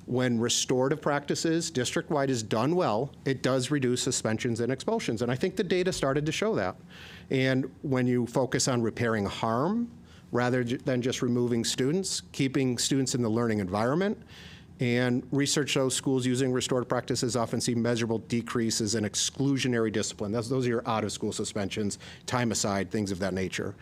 M: when restorative practices district-wide is done well, it does reduce suspensions and expulsions. And I think the data started to show that. And when you focus on repairing harm rather than just removing students, keeping students in the learning environment, and research shows schools using restorative practices often see measurable decreases in exclusionary discipline. Those are your out-of-school suspensions, time aside, things of that nature.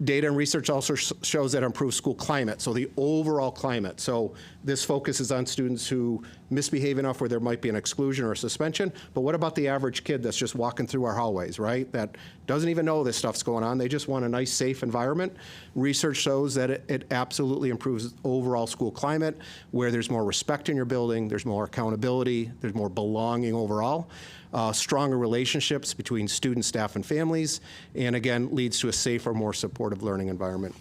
M: Data and research also shows that improves school climate, so the overall climate. So this focuses on students who misbehave enough where there might be an exclusion or a suspension, but what about the average kid that's just walking through our hallways, right? That doesn't even know this stuff's going on. They just want a nice, safe environment. Research shows that it absolutely improves overall school climate, where there's more respect in your building, there's more accountability, there's more belonging overall. Stronger relationships between students, staff, and families, and again, leads to a safer, more supportive learning environment.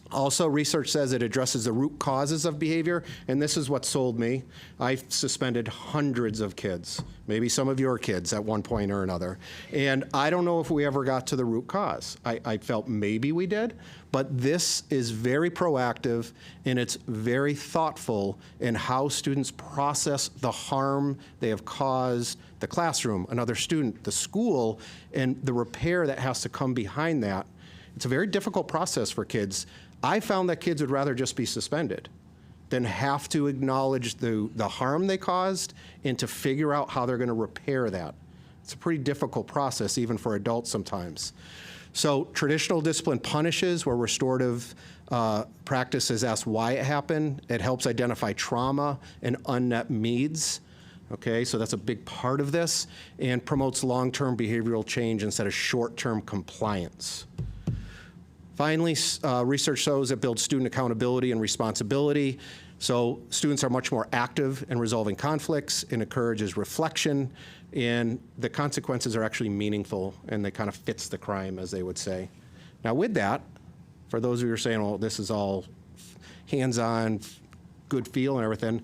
M: Also, research says it addresses the root causes of behavior, and this is what sold me. I've suspended hundreds of kids, maybe some of your kids at one point or another, and I don't know if we ever got to the root cause. I felt maybe we did, but this is very proactive, and it's very thoughtful in how students process the harm they have caused the classroom, another student, the school, and the repair that has to come behind that. It's a very difficult process for kids. I found that kids would rather just be suspended than have to acknowledge the harm they caused and to figure out how they're going to repair that. It's a pretty difficult process, even for adults sometimes. So traditional discipline punishes, where restorative practices ask why it happened. It helps identify trauma and unmet needs. Okay, so that's a big part of this, and promotes long-term behavioral change instead of short-term compliance. Finally, research shows it builds student accountability and responsibility. So students are much more active in resolving conflicts and encourages reflection, and the consequences are actually meaningful, and they kind of fits the crime, as they would say. Now with that, for those of you who are saying, well, this is all hands-on, good feel and everything,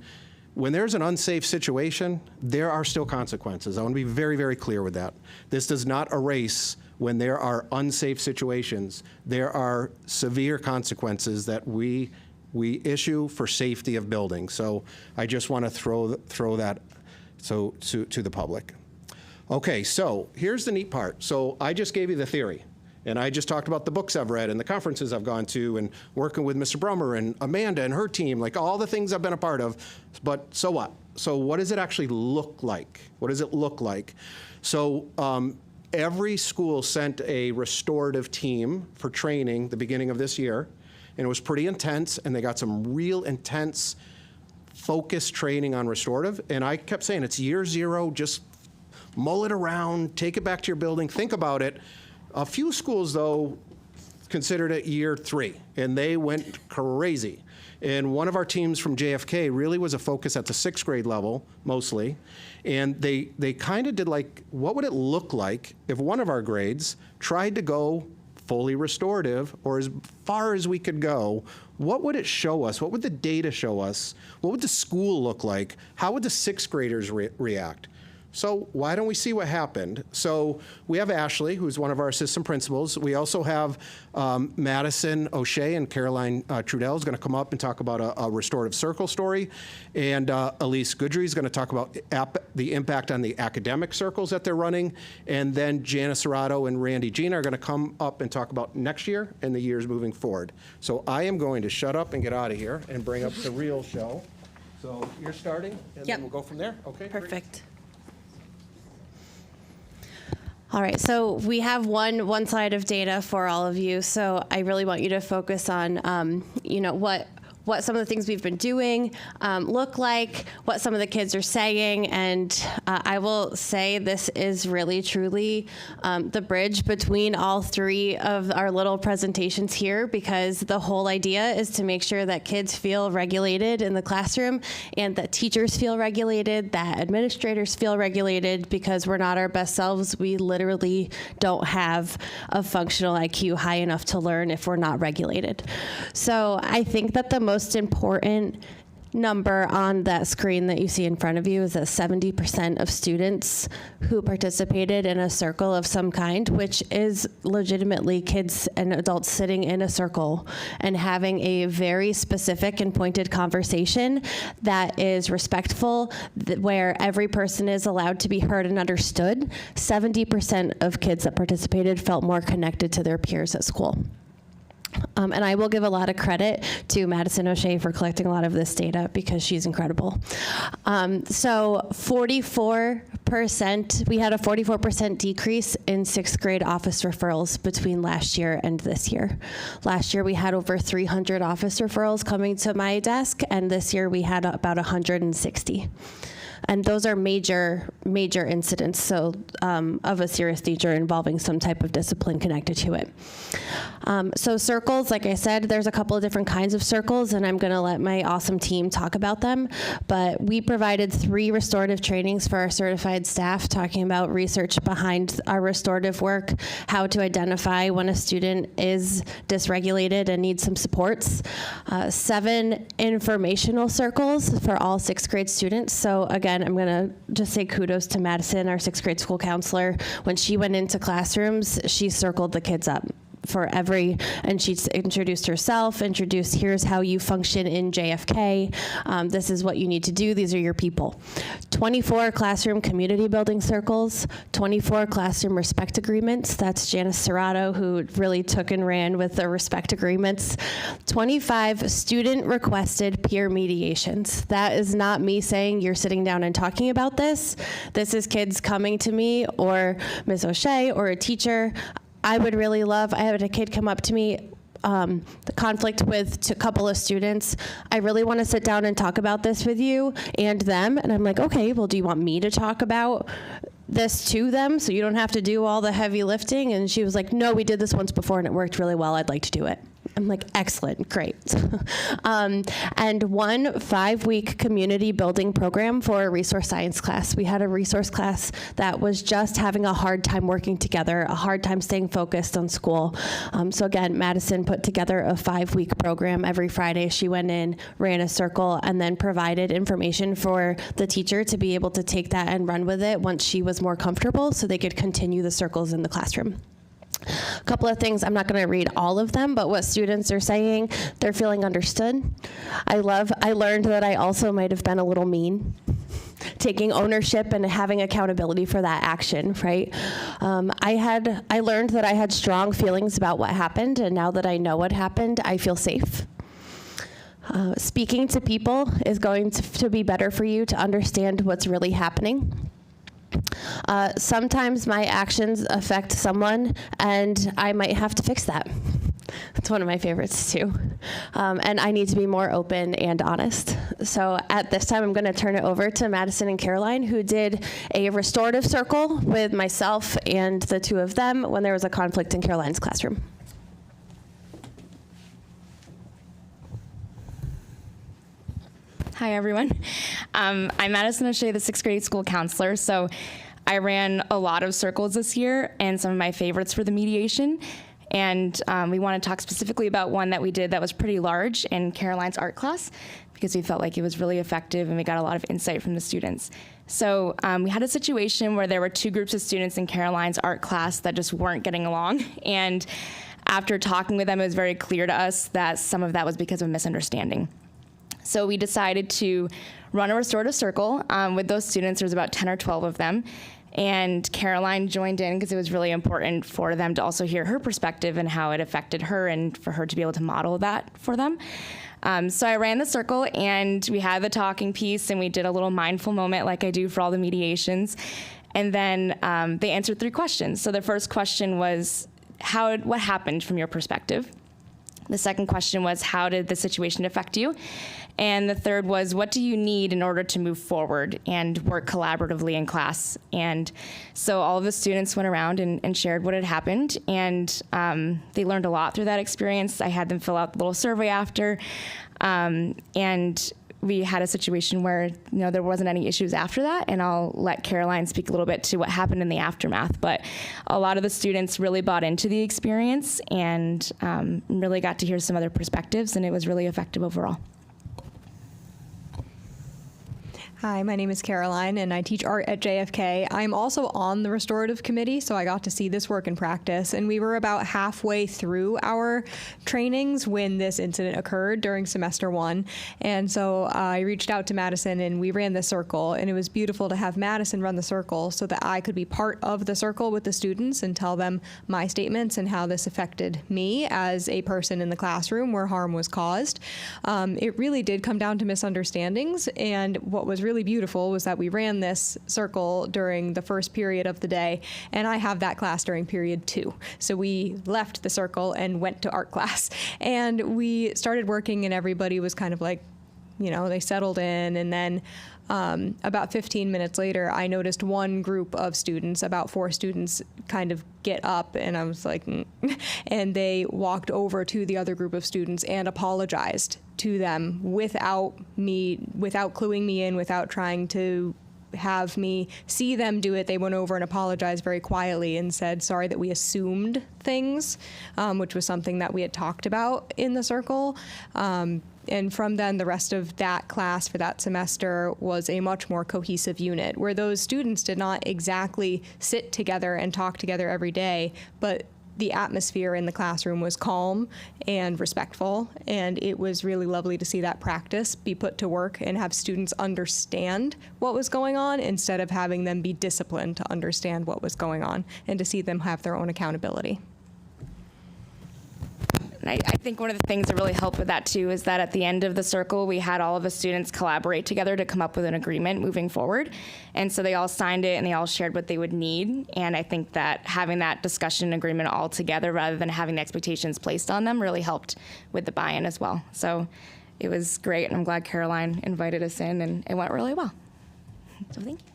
M: when there's an unsafe situation, there are still consequences. I want to be very, very clear with that. This does not erase when there are unsafe situations. There are severe consequences that we issue for safety of buildings. So I just want to throw that to the public. Okay, so here's the neat part. So I just gave you the theory. And I just talked about the books I've read and the conferences I've gone to and working with Mr. Brummer and Amanda and her team, like all the things I've been a part of. But so what? So what does it actually look like? What does it look like? So every school sent a restorative team for training the beginning of this year. And it was pretty intense, and they got some real intense, focused training on restorative. And I kept saying, it's year zero, just mull it around, take it back to your building, think about it. A few schools, though, considered it year 3, and they went crazy. And one of our teams from JFK really was a focus at the 6th grade level, mostly. And they kind of did like, what would it look like if one of our grades tried to go fully restorative, or as far as we could go? What would it show us? What would the data show us? What would the school look like? How would the 6th graders react? So why don't we see what happened? So we have Ashley, who's one of our assistant principals. We also have Madison O'Shea and Caroline Trudell is going to come up and talk about a restorative circle story. And Elise Goodry is going to talk about the impact on the academic circles that they're running. And then Janice Serrato and Randy Gina are going to come up and talk about next year and the years moving forward. So I am going to shut up and get out of here and bring up the real show. So you're starting, and then we'll go from there? Okay.
E: Perfect. All right, so we have one slide of data for all of you. So I really want you to focus on, what some of the things we've been doing look like, what some of the kids are saying, and I will say this is really, truly the bridge between all 3 of our little presentations here, because the whole idea is to make sure that kids feel regulated in the classroom and that teachers feel regulated, that administrators feel regulated, because we're not our best selves. We literally don't have a functional IQ high enough to learn if we're not regulated. So I think that the most important number on that screen that you see in front of you is that 70% of students who participated in a circle of some kind, which is legitimately kids and adults sitting in a circle and having a very specific and pointed conversation that is respectful, where every person is allowed to be heard and understood. 70% of kids that participated felt more connected to their peers at school. And I will give a lot of credit to Madison O'Shea for collecting a lot of this data, because she's incredible. So 44%, we had a 44% decrease in 6th grade office referrals between last year and this year. Last year we had over 300 office referrals coming to my desk, and this year we had about 160. And those are major incidents, so of a serious nature involving some type of discipline connected to it. So circles, like I said, there's a couple of different kinds of circles, and I'm going to let my awesome team talk about them. But we provided 3 restorative trainings for our certified staff, talking about research behind our restorative work, how to identify when a student is dysregulated and needs some supports. 7 informational circles for all 6th grade students. So again, I'm going to just say kudos to Madison, our 6th grade school counselor. When she went into classrooms, she circled the kids up and she introduced herself, introduced, here's how you function in JFK. This is what you need to do. These are your people. 24 classroom community building circles, 24 classroom respect agreements. That's Janice Serrato, who really took and ran with the respect agreements. 25 student requested peer mediations. That is not me saying you're sitting down and talking about this. This is kids coming to me or Ms. O'Shea or a teacher. I would really love, I had a kid come up to me, the conflict with a couple of students. I really want to sit down and talk about this with you and them. And I'm like, okay, well, do you want me to talk about this to them so you don't have to do all the heavy lifting? And she was like, no, we did this once before and it worked really well. I'd like to do it. I'm like, excellent, great. And 1 5-week community building program for a resource science class. We had a resource class that was just having a hard time working together, a hard time staying focused on school. So again, Madison put together a 5-week program. Every Friday she went in, ran a circle, and then provided information for the teacher to be able to take that and run with it once she was more comfortable so they could continue the circles in the classroom. A couple of things, I'm not going to read all of them, but what students are saying, they're feeling understood. I learned that I also might have been a little mean. taking ownership and having accountability for that action, right? I learned that I had strong feelings about what happened, and now that I know what happened, I feel safe. Speaking to people is going to be better for you to understand what's really happening. Sometimes my actions affect someone, and I might have to fix that. It's one of my favorites too. And I need to be more open and honest. So at this time, I'm going to turn it over to Madison and Caroline, who did a restorative circle with myself and the two of them when there was a conflict in Caroline's classroom.
N: Hi, everyone. I'm Madison O'Shea, the 6th grade school counselor. So I ran a lot of circles this year, and some of my favorites were the mediation. And we want to talk specifically about one that we did that was pretty large in Caroline's art class, because we felt like it was really effective and we got a lot of insight from the students. So we had a situation where there were 2 groups of students in Caroline's art class that just weren't getting along. And after talking with them, it was very clear to us that some of that was because of misunderstanding. So we decided to run a restorative circle with those students. There was about 10 or 12 of them. And Caroline joined in because it was really important for them to also hear her perspective and how it affected her, and for her to be able to model that for them. So I ran the circle, and we had the talking piece, and we did a little mindful moment like I do for all the mediations. And then they answered 3 questions. So the first question was, what happened from your perspective? The second question was, how did the situation affect you? And the third was, what do you need in order to move forward and work collaboratively in class? And so all of the students went around and shared what had happened, and they learned a lot through that experience. I had them fill out the little survey after, and we had a situation where there wasn't any issues after that, and I'll let Caroline speak a little bit to what happened in the aftermath. But a lot of the students really bought into the experience and really got to hear some other perspectives, and it was really effective overall.
O: Hi, my name is Caroline, and I teach art at JFK. I'm also on the restorative committee, so I got to see this work in practice. And we were about halfway through our trainings when this incident occurred during semester 1. And so I reached out to Madison, and we ran the circle. And it was beautiful to have Madison run the circle so that I could be part of the circle with the students and tell them my statements and how this affected me as a person in the classroom where harm was caused. It really did come down to misunderstandings, and what was really beautiful was that we ran this circle during the first period of the day, and I have that class during period 2. So we left the circle and went to art class, and we started working, and everybody was kind of like, they settled in. And then about 15 minutes later, I noticed one group of students, about 4 students, kind of get up, and I was like, and they walked over to the other group of students and apologized to them without cluing me in, without trying to have me see them do it. They went over and apologized very quietly and said, sorry that we assumed things, which was something that we had talked about in the circle. And from then, the rest of that class for that semester was a much more cohesive unit, where those students did not exactly sit together and talk together every day, but the atmosphere in the classroom was calm and respectful, and it was really lovely to see that practice be put to work and have students understand what was going on instead of having them be disciplined to understand what was going on, and to see them have their own accountability.
N: And I think one of the things that really helped with that too is that at the end of the circle, we had all of the students collaborate together to come up with an agreement moving forward. And so they all signed it and they all shared what they would need. And I think that having that discussion agreement all together rather than having the expectations placed on them really helped with the buy-in as well. So it was great, and I'm glad Caroline invited us in, and it went really well. So thank you.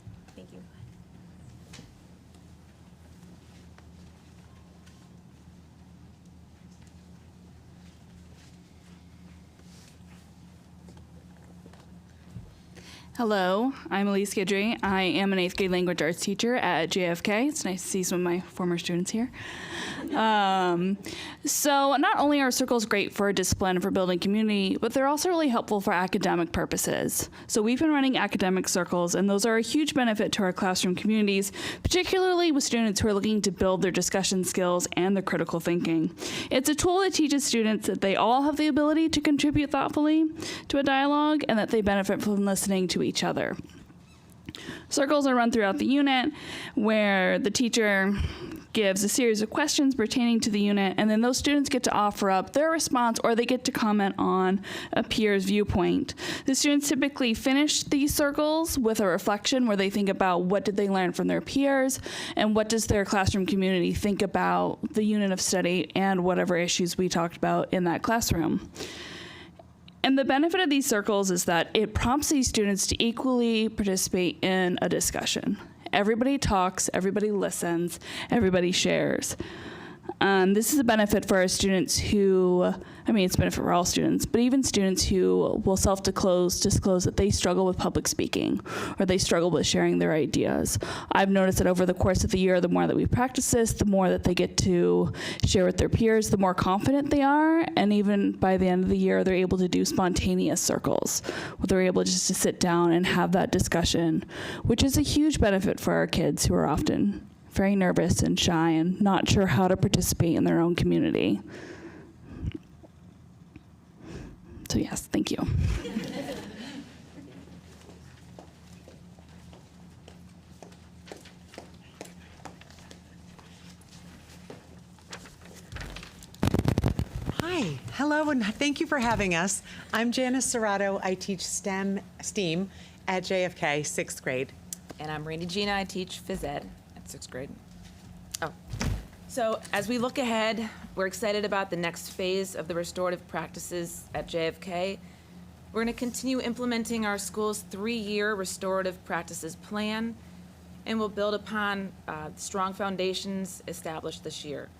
P: Hello, I'm Elise Guidry. I am an 8th grade language arts teacher at JFK. It's nice to see some of my former students here. So not only are circles great for discipline and for building community, but they're also really helpful for academic purposes. So we've been running academic circles, and those are a huge benefit to our classroom communities, particularly with students who are looking to build their discussion skills and their critical thinking. It's a tool that teaches students that they all have the ability to contribute thoughtfully to a dialogue, and that they benefit from listening to each other. Circles are run throughout the unit where the teacher gives a series of questions pertaining to the unit, and then those students get to offer up their response or they get to comment on a peer's viewpoint. The students typically finish these circles with a reflection where they think about what did they learn from their peers and what does their classroom community think about the unit of study and whatever issues we talked about in that classroom. And the benefit of these circles is that it prompts these students to equally participate in a discussion. Everybody talks, everybody listens, everybody shares. This is a benefit for our students who, it's a benefit for all students, but even students who will disclose that they struggle with public speaking or they struggle with sharing their ideas. I've noticed that over the course of the year, the more that we practice this, the more that they get to share with their peers, the more confident they are, and even by the end of the year, they're able to do spontaneous circles, where they're able just to sit down and have that discussion, which is a huge benefit for our kids who are often very nervous and shy and not sure how to participate in their own community. So yes, thank you.
Q: Hi, hello, and thank you for having us. I'm Janice Serrato. I teach STEM at JFK, 6th grade.
R: And I'm Randy Gina. I teach phys ed at 6th grade. So as we look ahead, we're excited about the next phase of the restorative practices at JFK. We're going to continue implementing our school's 3-year restorative practices plan, and we'll build upon strong foundations established this year.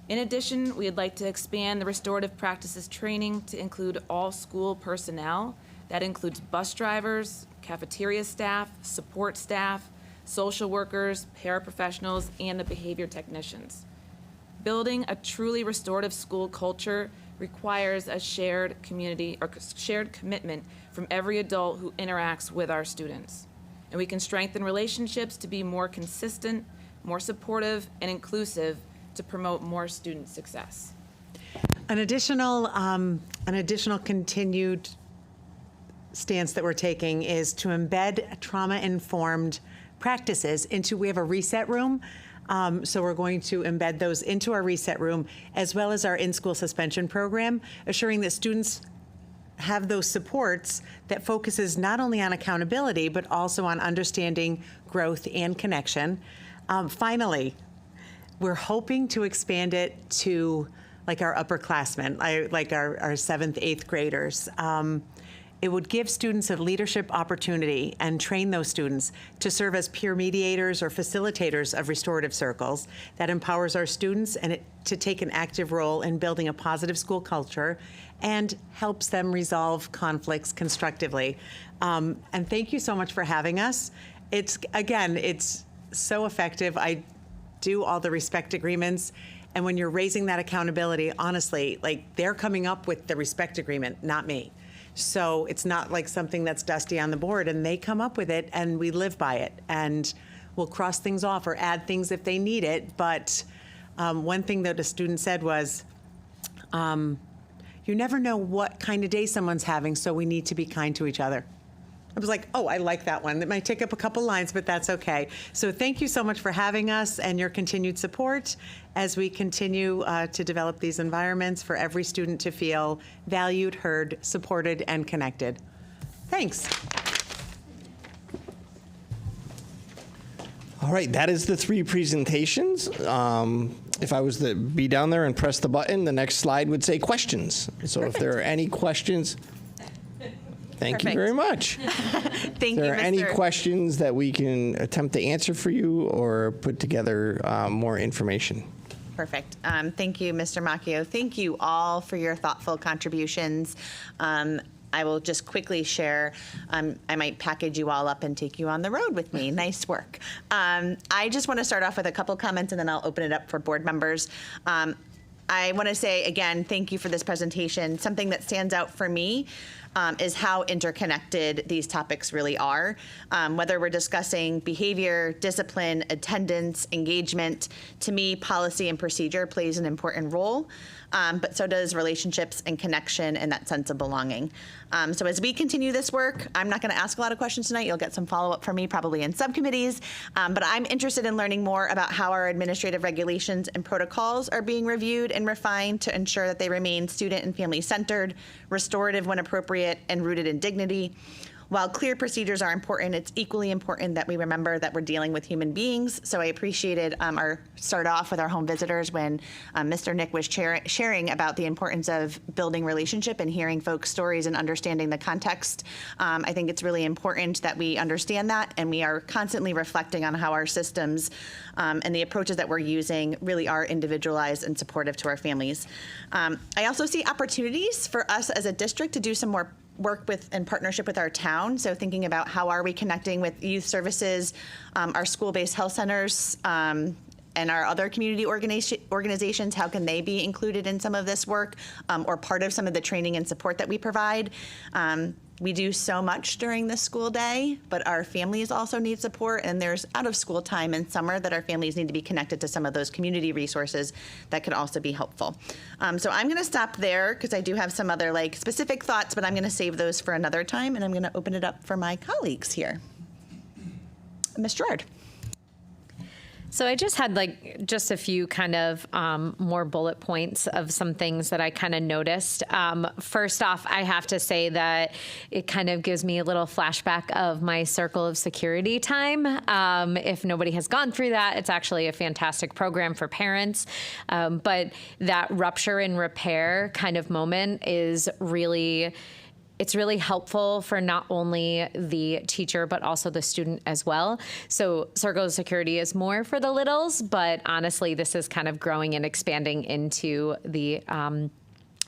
R: In addition, we'd like to expand the restorative practices training to include all school personnel. That includes bus drivers, cafeteria staff, support staff, social workers, paraprofessionals, and the behavior technicians. Building a truly restorative school culture requires a shared community or shared commitment from every adult who interacts with our students. And we can strengthen relationships to be more consistent, more supportive, and inclusive to promote more student success.
Q: An additional continued stance that we're taking is to embed trauma-informed practices we have a reset room. So we're going to embed those into our reset room, as well as our in-school suspension program, assuring that students have those supports that focuses not only on accountability, but also on understanding, growth, and connection. Finally, we're hoping to expand it to like our upperclassmen, like our 7th, 8th graders. It would give students a leadership opportunity and train those students to serve as peer mediators or facilitators of restorative circles. That empowers our students to take an active role in building a positive school culture and helps them resolve conflicts constructively. And thank you so much for having us. It's so effective. I do all the respect agreements. And when you're raising that accountability, honestly, they're coming up with the respect agreement, not me. So it's not like something that's dusty on the board, and they come up with it and we live by it. And we'll cross things off or add things if they need it. But one thing that a student said was, you never know what kind of day someone's having, so we need to be kind to each other. I was like, oh, I like that one. It might take up a couple lines, but that's okay. So thank you so much for having us and your continued support as we continue to develop these environments for every student to feel valued, heard, supported, and connected. Thanks.
D: All right, that is the 3 presentations. If I was to be down there and press the button, the next slide would say questions. So if there are any questions, thank you very much.
A: Thank you,
D: Are there any questions that we can attempt to answer for you or put together more information?
A: Perfect. Thank you, Mr. Macchio. Thank you all for your thoughtful contributions. I will just quickly share, I might package you all up and take you on the road with me. Nice work. I just want to start off with a couple comments, and then I'll open it up for board members. I want to say, again, thank you for this presentation. Something that stands out for me is how interconnected these topics really are. Whether we're discussing behavior, discipline, attendance, engagement, to me, policy and procedure plays an important role, but so does relationships and connection and that sense of belonging. So as we continue this work, I'm not going to ask a lot of questions tonight. You'll get some follow-up from me probably in subcommittees, but I'm interested in learning more about how our administrative regulations and protocols are being reviewed and refined to ensure that they remain student and family-centered, restorative when appropriate, and rooted in dignity. While clear procedures are important, it's equally important that we remember that we're dealing with human beings. So I appreciated our start off with our home visitors when Mr. Nick was sharing about the importance of building relationship and hearing folks' stories and understanding the context. I think it's really important that we understand that, and we are constantly reflecting on how our systems and the approaches that we're using really are individualized and supportive to our families. I also see opportunities for us as a district to do some more work with in partnership with our town. So thinking about how are we connecting with youth services, our school-based health centers, and our other community organizations, how can they be included in some of this work or part of some of the training and support that we provide? We do so much during the school day, but our families also need support, and there's out of school time in summer that our families need to be connected to some of those community resources that could also be helpful. So I'm going to stop there because I do have some other specific thoughts, but I'm going to save those for another time, and I'm going to open it up for my colleagues here. Ms. Gerard.
S: So I just had just a few kind of more bullet points of some things that I kind of noticed. First off, I have to say that it kind of gives me a little flashback of my Circle of Security time. If nobody has gone through that, it's actually a fantastic program for parents. But that rupture and repair kind of moment is really... It's really helpful for not only the teacher, but also the student as well. So Circle of Security is more for the littles, but honestly, this is kind of growing and expanding into the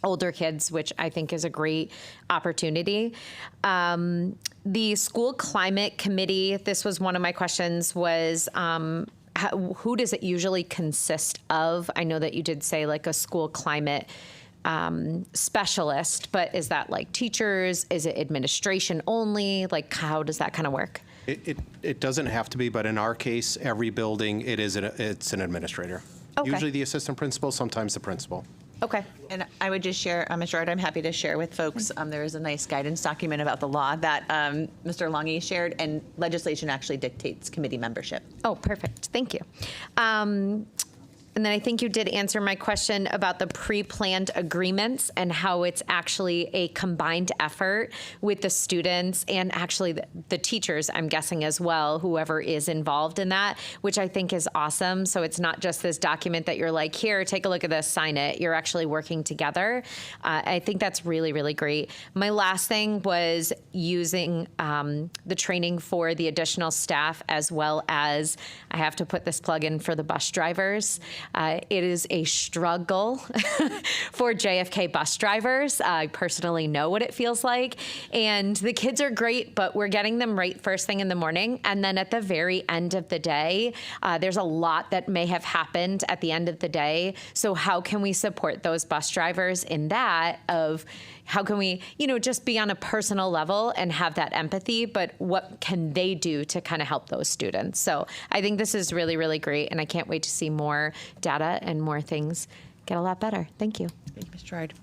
S: older kids, which I think is a great opportunity. The School Climate Committee, this was one of my questions, was who does it usually consist of? I know that you did say a school climate specialist, but is that teachers? Is it administration only? How does that kind of work?
M: It doesn't have to be, but in our case, every building, it's an administrator.
S: Okay.
M: Usually the assistant principal, sometimes the principal.
S: Okay.
A: And I would just share, Ms. Gerard, I'm happy to share with folks, there is a nice guidance document about the law that Mr. Longy shared, and legislation actually dictates committee membership.
S: Oh, perfect. Thank you. And then I think you did answer my question about the pre-planned agreements and how it's actually a combined effort with the students and actually the teachers, I'm guessing as well, whoever is involved in that, which I think is awesome. So it's not just this document that you're here, take a look at this, sign it. You're actually working together. I think that's really, really great. My last thing was using the training for the additional staff, as well as I have to put this plug in for the bus drivers. It is a struggle for JFK bus drivers. I personally know what it feels like. And the kids are great, but we're getting them right first thing in the morning. And then at the very end of the day, there's a lot that may have happened at the end of the day. So how can we support those bus drivers in that of how can we, just be on a personal level and have that empathy, but what can they do to kind of help those students? So I think this is really, really great, and I can't wait to see more data and more things get a lot better. Thank you.
A: Thank you, Ms. Gerard.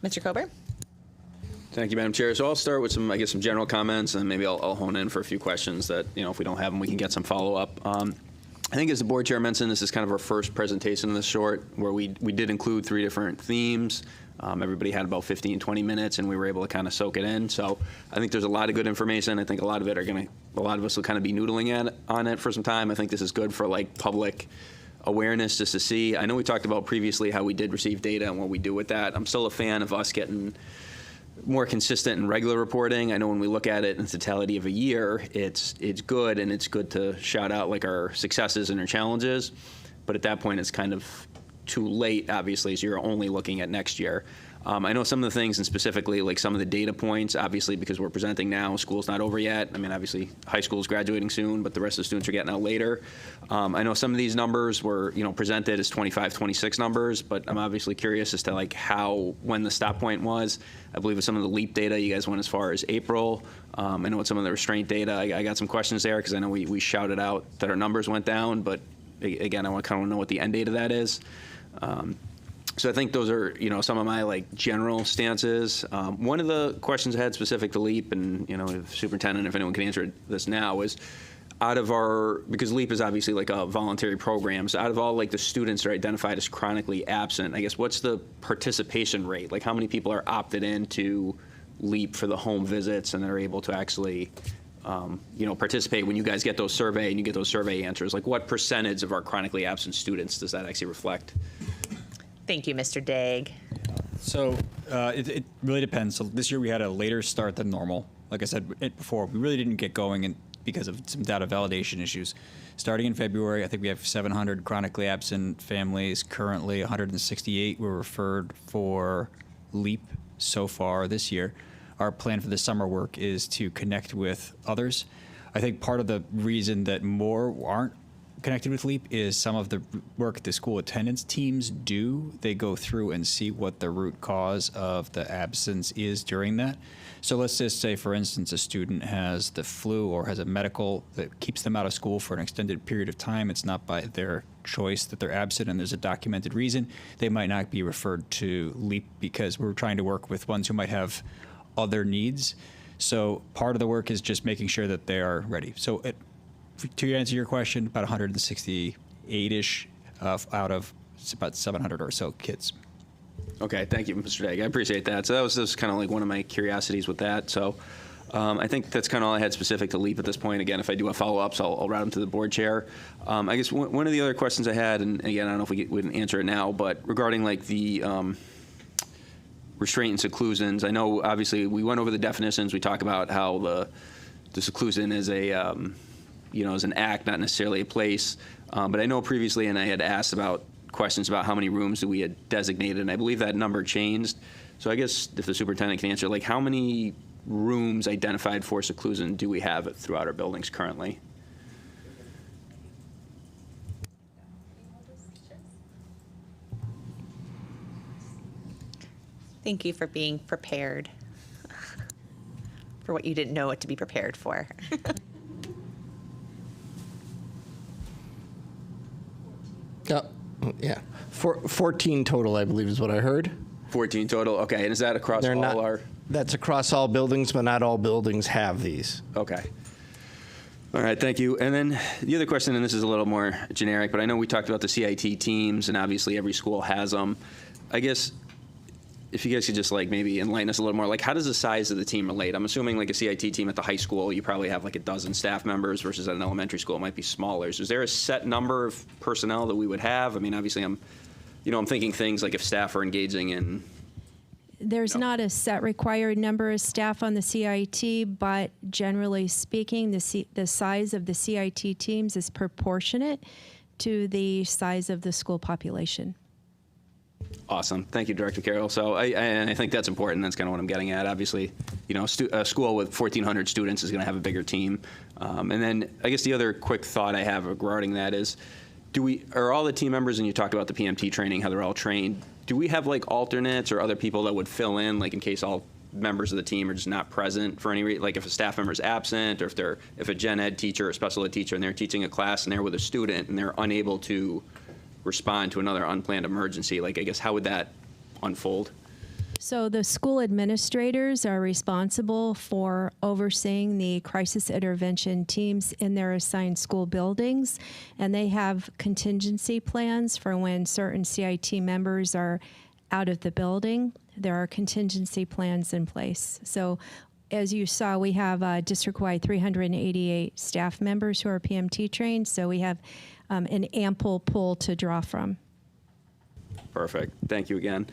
A: Mr. Coburn?
F: Thank you, Madam Chair. So I'll start with some general comments, and maybe I'll hone in for a few questions that, if we don't have them, we can get some follow-up. I think as the board chair mentioned, this is kind of our first presentation in this short, where we did include 3 different themes. Everybody had about 15, 20 minutes, and we were able to kind of soak it in. So I think there's a lot of good information. I think a lot of us will kind of be noodling on it for some time. I think this is good for public awareness just to see. I know we talked about previously how we did receive data and what we do with that. I'm still a fan of us getting more consistent and regular reporting. I know when we look at it in the totality of a year, it's good, and it's good to shout out our successes and our challenges. But at that point, it's kind of too late, obviously, so you're only looking at next year. I know some of the things, and specifically like some of the data points, obviously because we're presenting now, school's not over yet. I mean, obviously high school's graduating soon, but the rest of the students are getting out later. I know some of these numbers were, presented as 25, 26 numbers, but I'm obviously curious as to like when the stop point was. I believe with some of the LEAP data, you guys went as far as April. I know with some of the restraint data, I got some questions there because I know we shouted out that our numbers went down, but again, I want to kind of know what the end date of that is. So I think those are, some of my like general stances. One of the questions I had specific to LEAP, and the superintendent, if anyone can answer this now, is because LEAP is obviously like a voluntary program, so out of all like the students that are identified as chronically absent, I guess what's the participation rate? Like how many people are opted into LEAP for the home visits and they're able to actually participate when you guys get those survey and you get those survey answers? Like what percentage of our chronically absent students does that actually reflect?
A: Thank you, Mr. Daigle.
G: So it really depends. So this year we had a later start than normal. Like I said before, we really didn't get going because of some data validation issues. Starting in February, I think we have 700 chronically absent families. Currently, 168 were referred for LEAP so far this year. Our plan for the summer work is to connect with others. I think part of the reason that more aren't connected with LEAP is some of the work the school attendance teams do. They go through and see what the root cause of the absence is during that. So let's just say, for instance, a student has the flu or has a medical that keeps them out of school for an extended period of time. It's not by their choice that they're absent and there's a documented reason. They might not be referred to LEAP because we're trying to work with ones who might have other needs. So part of the work is just making sure that they are ready. So to answer your question, about 168-ish out of about 700 or so kids.
F: Okay, thank you, Mr. Daigle. I appreciate that. So that was just kind of like one of my curiosities with that. So I think that's kind of all I had specific to LEAP at this point. Again, if I do have follow-ups, I'll route them to the board chair. I guess one of the other questions I had, and again, I don't know if we can answer it now, but regarding like the restraint and seclusions, I know obviously we went over the definitions. We talk about how the seclusion is is an act, not necessarily a place. But I know previously, and I had asked about questions about how many rooms that we had designated, and I believe that number changed. So I guess if the superintendent can answer, like how many rooms identified for seclusion do we have throughout our buildings currently?
A: Thank you for being prepared for what you didn't know what to be prepared for.
D: Yeah, 14 total, I believe, is what I heard.
F: 14 total. Okay, and is that across our?
D: That's across all buildings, but not all buildings have these.
F: Okay. All right, thank you. And then the other question, and this is a little more generic, but I know we talked about the CIT teams, and obviously every school has them. I guess if you guys could just like maybe enlighten us a little more, like how does the size of the team relate? I'm assuming like a CIT team at the high school, you probably have like a dozen staff members versus at an elementary school, it might be smaller. So is there a set number of personnel that we would have? I mean, obviously I'm thinking things like if staff are engaging in.
J: There's not a set required number of staff on the CIT, but generally speaking, the size of the CIT teams is proportionate to the size of the school population.
F: Awesome. Thank you, Director Carroll. So I think that's important. That's kind of what I'm getting at. Obviously, a school with 1,400 students is going to have a bigger team. And then I guess the other quick thought I have regarding that is, are all the team members, and you talked about the PMT training, how they're all trained, do we have like alternates or other people that would fill in, like in case all members of the team are just not present for any reason, like if a staff member is absent or if a gen ed teacher or special ed teacher and they're teaching a class and they're with a student and they're unable to respond to another unplanned emergency, like I guess how would that unfold?
J: So the school administrators are responsible for overseeing the crisis intervention teams in their assigned school buildings, and they have contingency plans for when certain CIT members are out of the building. There are contingency plans in place. So as you saw, we have district-wide 388 staff members who are PMT trained, so we have an ample pool to draw from.
F: Perfect. Thank you again.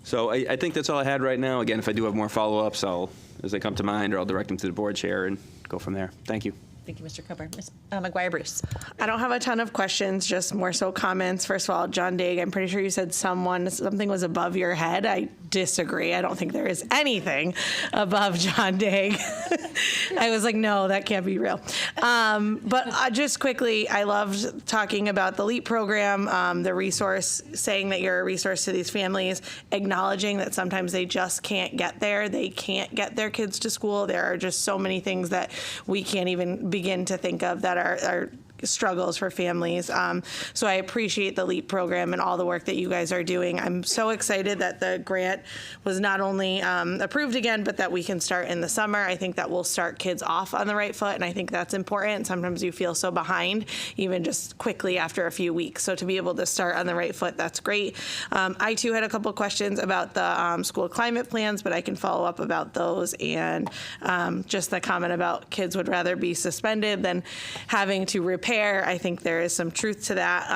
F: So I think that's all I had right now. Again, if I do have more follow-ups, as they come to mind, or I'll direct them to the board chair and go from there. Thank you.
A: Thank you, Mr. Coburn. Ms. McGuire Bruce.
T: I don't have a ton of questions, just more so comments. First of all, John Daig, I'm pretty sure you said something was above your head. I disagree. I don't think there is anything above John Daig. I was like, no, that can't be real. But just quickly, I loved talking about the LEAP program, the resource, saying that you're a resource to these families, acknowledging that sometimes they just can't get there. They can't get their kids to school. There are just so many things that we can't even begin to think of that are struggles for families. So I appreciate the LEAP program and all the work that you guys are doing. I'm so excited that the grant was not only approved again, but that we can start in the summer. I think that will start kids off on the right foot, and I think that's important. Sometimes you feel so behind, even just quickly after a few weeks. So to be able to start on the right foot, that's great. I too had a couple questions about the school climate plans, but I can follow up about those, and just the comment about kids would rather be suspended than having to repair. I think there is some truth to that.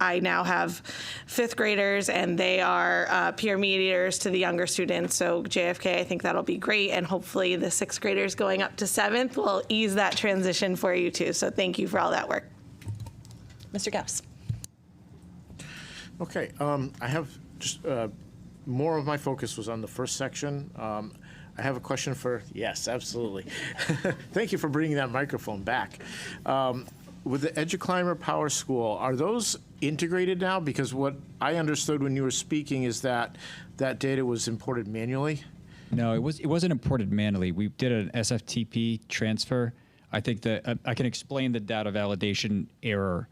T: I now have 5th graders, and they are peer mediators to the younger students. So JFK, I think that'll be great, and hopefully the 6th graders going up to 7th will ease that transition for you too. So thank you for all that work.
A: Mr. Gauss.
U: Okay, I have just more of my focus was on the first section. I have a question for, yes, absolutely. Thank you for bringing that microphone back. With the EduClimber Power School, are those integrated now? Because what I understood when you were speaking is that that data was imported manually.
G: No, it wasn't imported manually. We did an SFTP transfer. I think that I can explain the data validation error.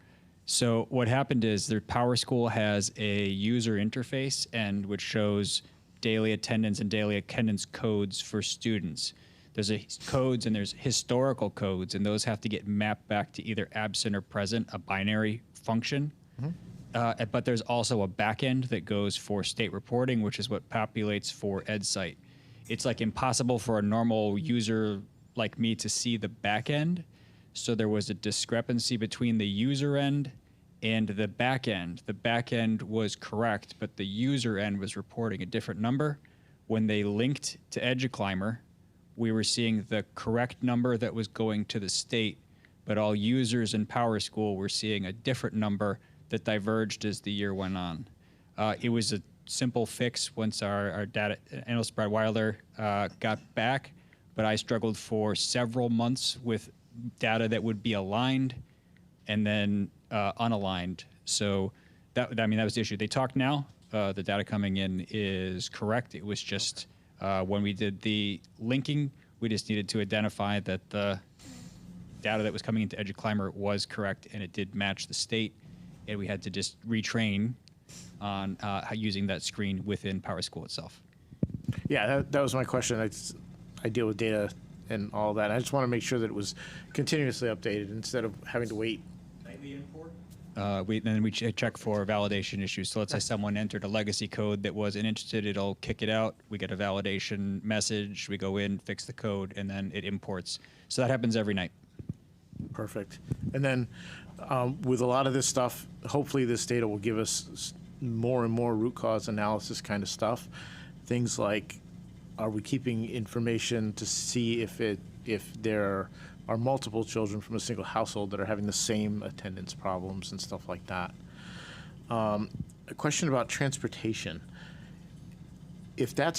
G: So what happened is their Power School has a user interface and which shows daily attendance and daily attendance codes for students. There's codes and there's historical codes, and those have to get mapped back to either absent or present, a binary function. But there's also a backend that goes for state reporting, which is what populates for EdSite. It's like impossible for a normal user like me to see the backend. So there was a discrepancy between the user end and the backend. The backend was correct, but the user end was reporting a different number. When they linked to EduClimber, we were seeing the correct number that was going to the state, but all users in Power School were seeing a different number that diverged as the year went on. It was a simple fix once our data analyst, Brad Weiler, got back, but I struggled for several months with data that would be aligned and then unaligned. So that was the issue. They talk now. The data coming in is correct. It was just when we did the linking, we just needed to identify that the data that was coming into EduClimber was correct and it did match the state, and we had to just retrain on using that screen within Power School itself.
U: Yeah, that was my question. I deal with data and all that. I just want to make sure that it was continuously updated instead of having to wait.
G: Nightly import? Then we check for validation issues. So let's say someone entered a legacy code that wasn't interested, it'll kick it out. We get a validation message, we go in, fix the code, and then it imports. So that happens every night.
U: Perfect. And then with a lot of this stuff, hopefully this data will give us more and more root cause analysis kind of stuff. Things like, are we keeping information to see if there are multiple children from a single household that are having the same attendance problems and stuff like that. A question about transportation. If that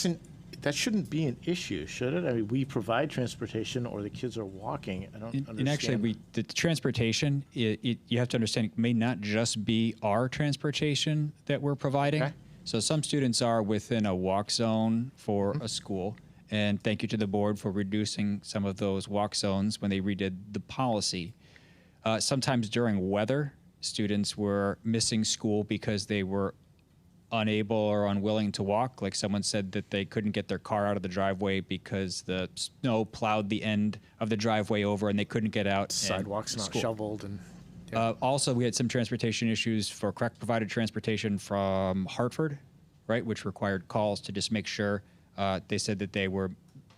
U: shouldn't be an issue, should it? I mean, we provide transportation, or the kids are walking. I don't understand.
G: And actually, the transportation, you have to understand, it may not just be our transportation that we're providing.
U: Okay.
G: So some students are within a walk zone for a school. And thank you to the board for reducing some of those walk zones when they redid the policy. Sometimes during weather, students were missing school because they were unable or unwilling to walk. Like someone said that they couldn't get their car out of the driveway because the snow plowed the end of the driveway over and they couldn't get out.
U: Sidewalks not shoveled. And
G: also, we had some transportation issues for correct provided transportation from Hartford, right, which required calls to just make sure. They said that they were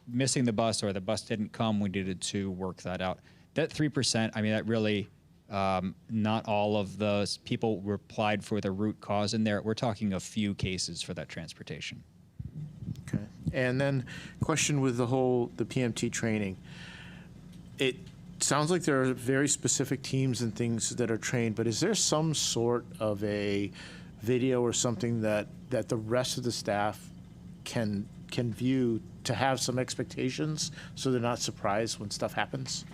G: missing the bus or the bus didn't come. We needed to work that out. That 3%, I mean, that really, not all of those people replied for the root cause in there. We're talking a few cases for that transportation.
U: Okay. And then question with the PMT training. sounds like there are very specific teams and things that are trained, but is there some sort of a video or something that the rest of the staff can view to have some expectations so they're not surprised when stuff happens?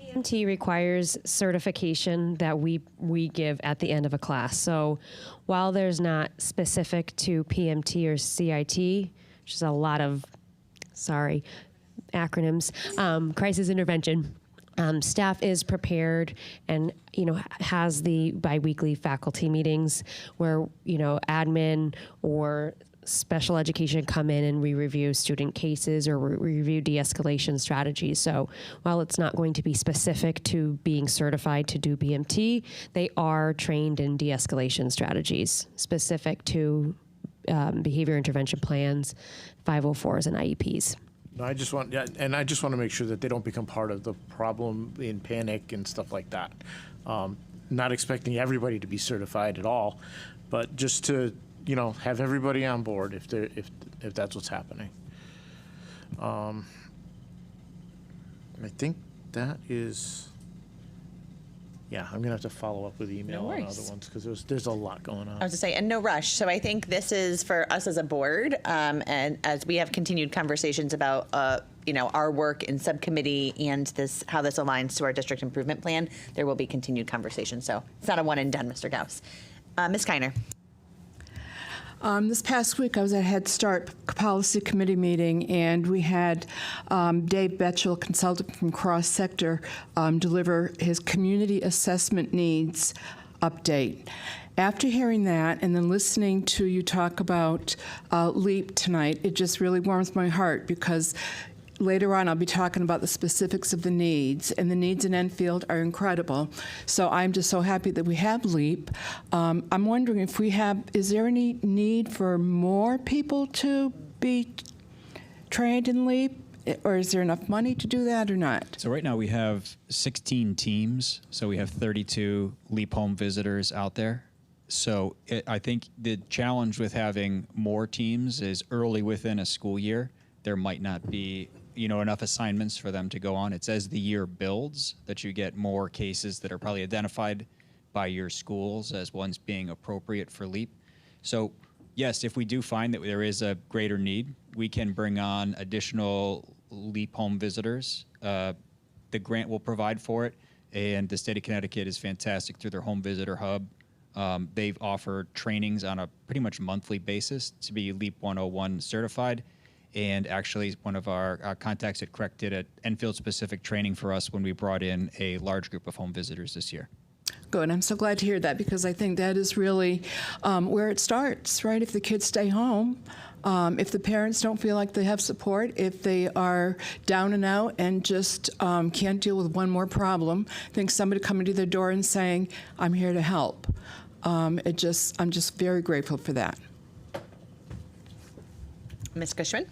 K: PMT requires certification that we give at the end of a class. So while there's not specific to PMT or CIT, which is a lot of, acronyms, crisis intervention, staff is prepared and, has the biweekly faculty meetings where, admin or special education come in and we review student cases or review de-escalation strategies. So while it's not going to be specific to being certified to do PMT, they are trained in de-escalation strategies specific to behavior intervention plans, 504s, and IEPs.
U: No, I just want to make sure that they don't become part of the problem in panic and stuff like that. Not expecting everybody to be certified at all, but just to have everybody on board if that's what's happening. I think that is. Yeah, I'm gonna have to follow up with email on other ones because there's a lot going on.
A: I was to say, and no rush. So I think this is for us as a board, and as we have continued conversations about, our work in subcommittee and how this aligns to our district improvement plan, there will be continued conversation. So it's not a one and done, Mr. Gauss. Ms. Kiner.
B: This past week, I was at Head Start Policy Committee meeting, and we had Dave Betchell, consultant from Cross Sector, deliver his community assessment needs update. After hearing that and then listening to you talk about LEAP tonight, it just really warms my heart because later on, I'll be talking about the specifics of the needs, and the needs in Enfield are incredible. So I'm just so happy that we have LEAP. I'm wondering is there any need for more people to be trained in LEAP, or is there enough money to do that or not?
G: So right now we have 16 teams, so we have 32 LEAP home visitors out there. So I think the challenge with having more teams is early within a school year, there might not be enough assignments for them to go on. It's as the year builds that you get more cases that are probably identified by your schools as ones being appropriate for LEAP. So yes, if we do find that there is a greater need, we can bring on additional LEAP home visitors. The grant will provide for it, and the state of Connecticut is fantastic through their home visitor hub. They've offered trainings on a pretty much monthly basis to be LEAP 101 certified. And actually, one of our contacts at CREC did an Enfield-specific training for us when we brought in a large group of home visitors this year.
B: Good. I'm so glad to hear that because I think that is really where it starts, right? If the kids stay home, if the parents don't feel like they have support, if they are down and out and just can't deal with one more problem, I think somebody coming to their door and saying, I'm here to help. I'm just very grateful for that.
A: Ms. Cushman.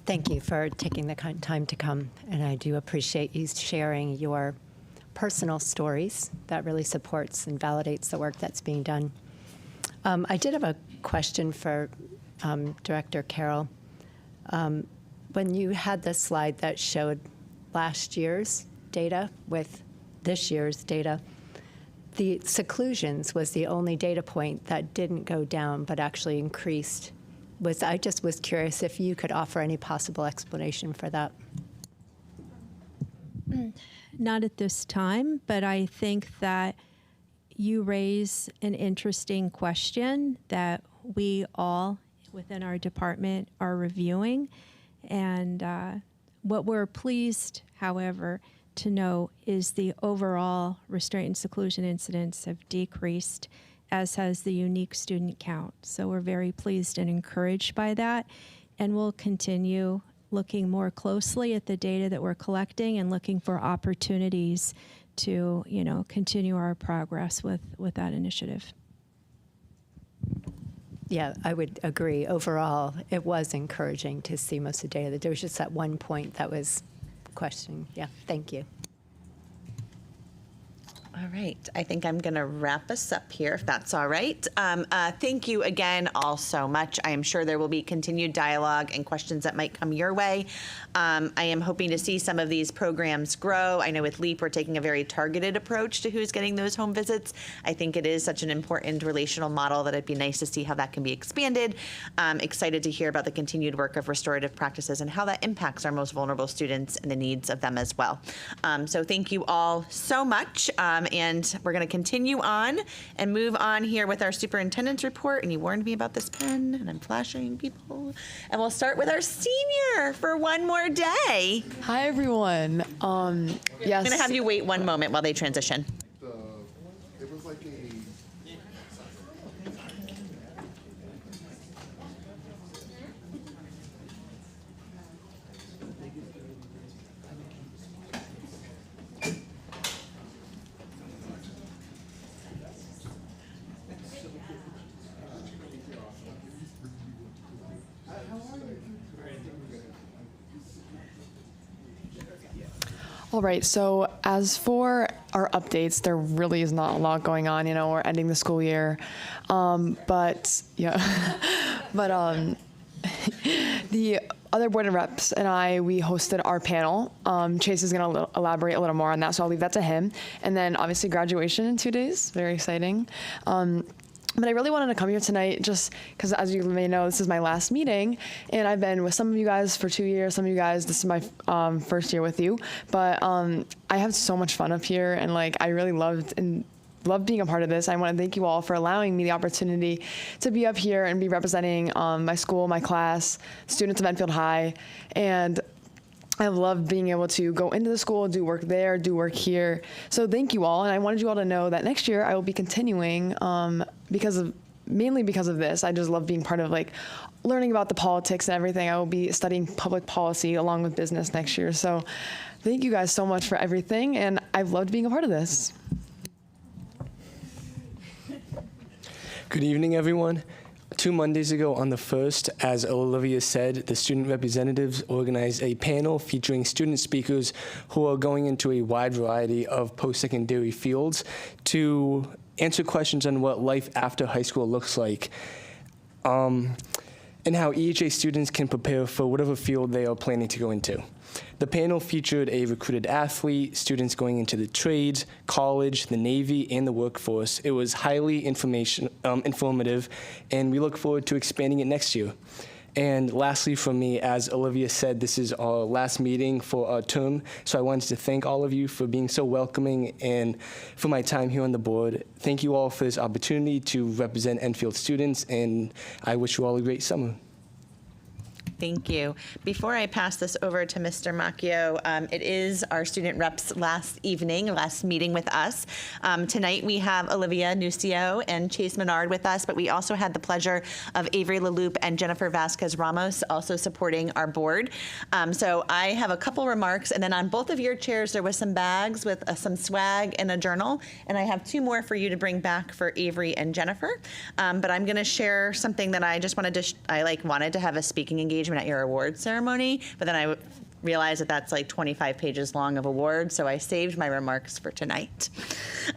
V: Thank you for taking the time to come, and I do appreciate you sharing your personal stories. That really supports and validates the work that's being done. I did have a question for Director Carroll. When you had the slide that showed last year's data with this year's data, the seclusions was the only data point that didn't go down but actually increased. I just was curious if you could offer any possible explanation for that.
J: Not at this time, but I think that you raise an interesting question that we all within our department are reviewing. And what we're pleased, however, to know is the overall restraint and seclusion incidents have decreased, as has the unique student count. So we're very pleased and encouraged by that. And we'll continue looking more closely at the data that we're collecting and looking for opportunities to, continue our progress with that initiative.
V: Yeah, I would agree. Overall, it was encouraging to see most of the data. There was just that one point that was questioning. Yeah, thank you.
A: All right, I think I'm going to wrap us up here, if that's all right. Thank you again all so much. I am sure there will be continued dialogue and questions that might come your way. I am hoping to see some of these programs grow. I know with LEAP, we're taking a very targeted approach to who's getting those home visits. I think it is such an important relational model that it'd be nice to see how that can be expanded. Excited to hear about the continued work of restorative practices and how that impacts our most vulnerable students and the needs of them as well. So thank you all so much. And we're going to continue on and move on here with our superintendent's report. And you warned me about this pen, and I'm flashing people. And we'll start with our senior for one more day.
C: Hi, everyone. Yes.
A: I'm going to have you wait one moment while they transition.
H: It was like a...
C: All right, so as for our updates, there really is not a lot going on. You know, we're ending the school year. But the other board and reps and I, we hosted our panel. Chase is going to elaborate a little more on that, so I'll leave that to him. And then obviously graduation in 2 days, very exciting. But I really wanted to come here tonight just because, as you may know, this is my last meeting, and I've been with some of you guys for 2 years, some of you guys, this is my first year with you. But I have so much fun up here, and like I really loved being a part of this. I want to thank you all for allowing me the opportunity to be up here and be representing my school, my class, students of Enfield High, and I love being able to go into the school, do work there, do work here. So thank you all, and I wanted you all to know that next year I will be continuing mainly because of this. I just love being part of like learning about the politics and everything. I will be studying public policy along with business next year. So thank you guys so much for everything, and I've loved being a part of this.
W: Good evening, everyone. 2 Mondays ago on the 1st, as Olivia said, the student representatives organized a panel featuring student speakers who are going into a wide variety of post-secondary fields to answer questions on what life after high school looks like, and how EHA students can prepare for whatever field they are planning to go into. The panel featured a recruited athlete, students going into the trades, college, the Navy, and the workforce. It was highly informative, and we look forward to expanding it next year. And lastly from me, as Olivia said, this is our last meeting for our term, so I wanted to thank all of you for being so welcoming and for my time here on the board. Thank you all for this opportunity to represent Enfield students, and I wish you all a great summer.
A: Thank you. Before I pass this over to Mr. Macchio, it is our student reps' last meeting with us. Tonight we have Olivia Nucio and Chase Menard with us, but we also had the pleasure of Avery LaLoupe and Jennifer Vasquez Ramos also supporting our board. So I have a couple remarks, and then on both of your chairs there was some bags with some swag and a journal, and I have 2 more for you to bring back for Avery and Jennifer. But I'm going to share something that I just wanted to, wanted to have a speaking engagement at your award ceremony, but then I realized that that's like 25 pages long of awards, so I saved my remarks for tonight.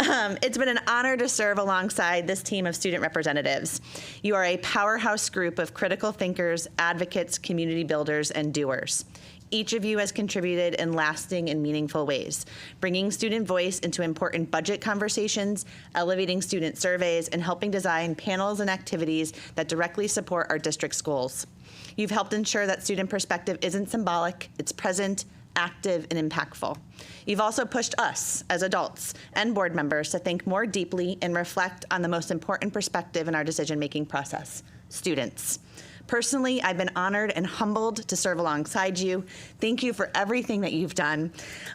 A: It's been an honor to serve alongside this team of student representatives. You are a powerhouse group of critical thinkers, advocates, community builders, and doers. Each of you has contributed in lasting and meaningful ways, bringing student voice into important budget conversations, elevating student surveys, and helping design panels and activities that directly support our district schools. You've helped ensure that student perspective isn't symbolic, it's present, active, and impactful. You've also pushed us as adults and board members to think more deeply and reflect on the most important perspective in our decision-making process, students. Personally, I've been honored and humbled to serve alongside you. Thank you for everything that you've done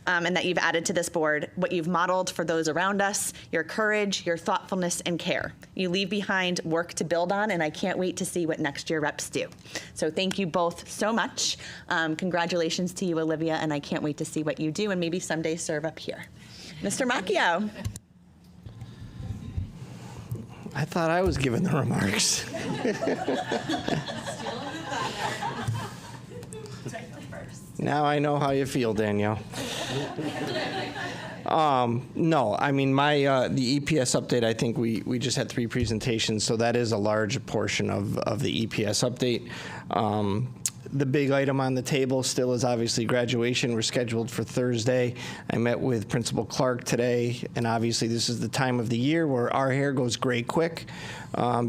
A: and that you've added to this board, what you've modeled for those around us, your courage, your thoughtfulness, and care. You leave behind work to build on, and I can't wait to see what next year reps do. So thank you both so much. Congratulations to you, Olivia, and I can't wait to see what you do and maybe someday serve up here. Mr. Macchio.
D: I thought I was giving the remarks. Now I know how you feel, Danielle. No, I mean, the EPS update, I think we just had 3 presentations, so that is a large portion of the EPS update. The big item on the table still is obviously graduation. We're scheduled for Thursday. I met with Principal Clark today, and obviously this is the time of the year where our hair goes gray quick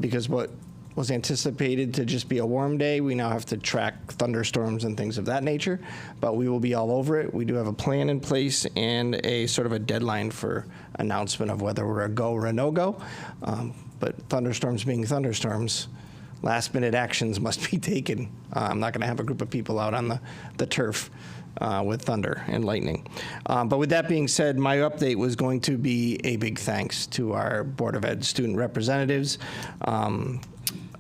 D: because what was anticipated to just be a warm day, we now have to track thunderstorms and things of that nature, but we will be all over it. We do have a plan in place and a sort of a deadline for announcement of whether we're a go or a no-go. But thunderstorms being thunderstorms, last-minute actions must be taken. I'm not going to have a group of people out on the turf with thunder and lightning. But with that being said, my update was going to be a big thanks to our Board of Ed student representatives.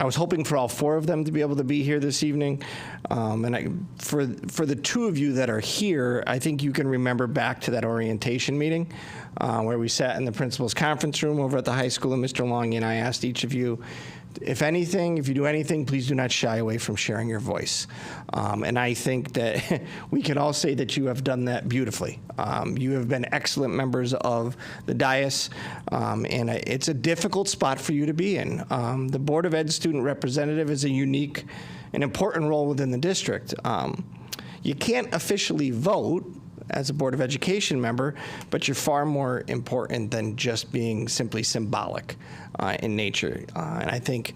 D: I was hoping for all 4 of them to be able to be here this evening. For the 2 of you that are here, I think you can remember back to that orientation meeting where we sat in the principal's conference room over at the high school, and Mr. Long and I asked each of you, if you do anything, please do not shy away from sharing your voice. And I think that we can all say that you have done that beautifully. You have been excellent members of the dais, and it's a difficult spot for you to be in. The Board of Ed student representative is a unique and important role within the district. You can't officially vote as a Board of Education member, but you're far more important than just being simply symbolic in nature. And I think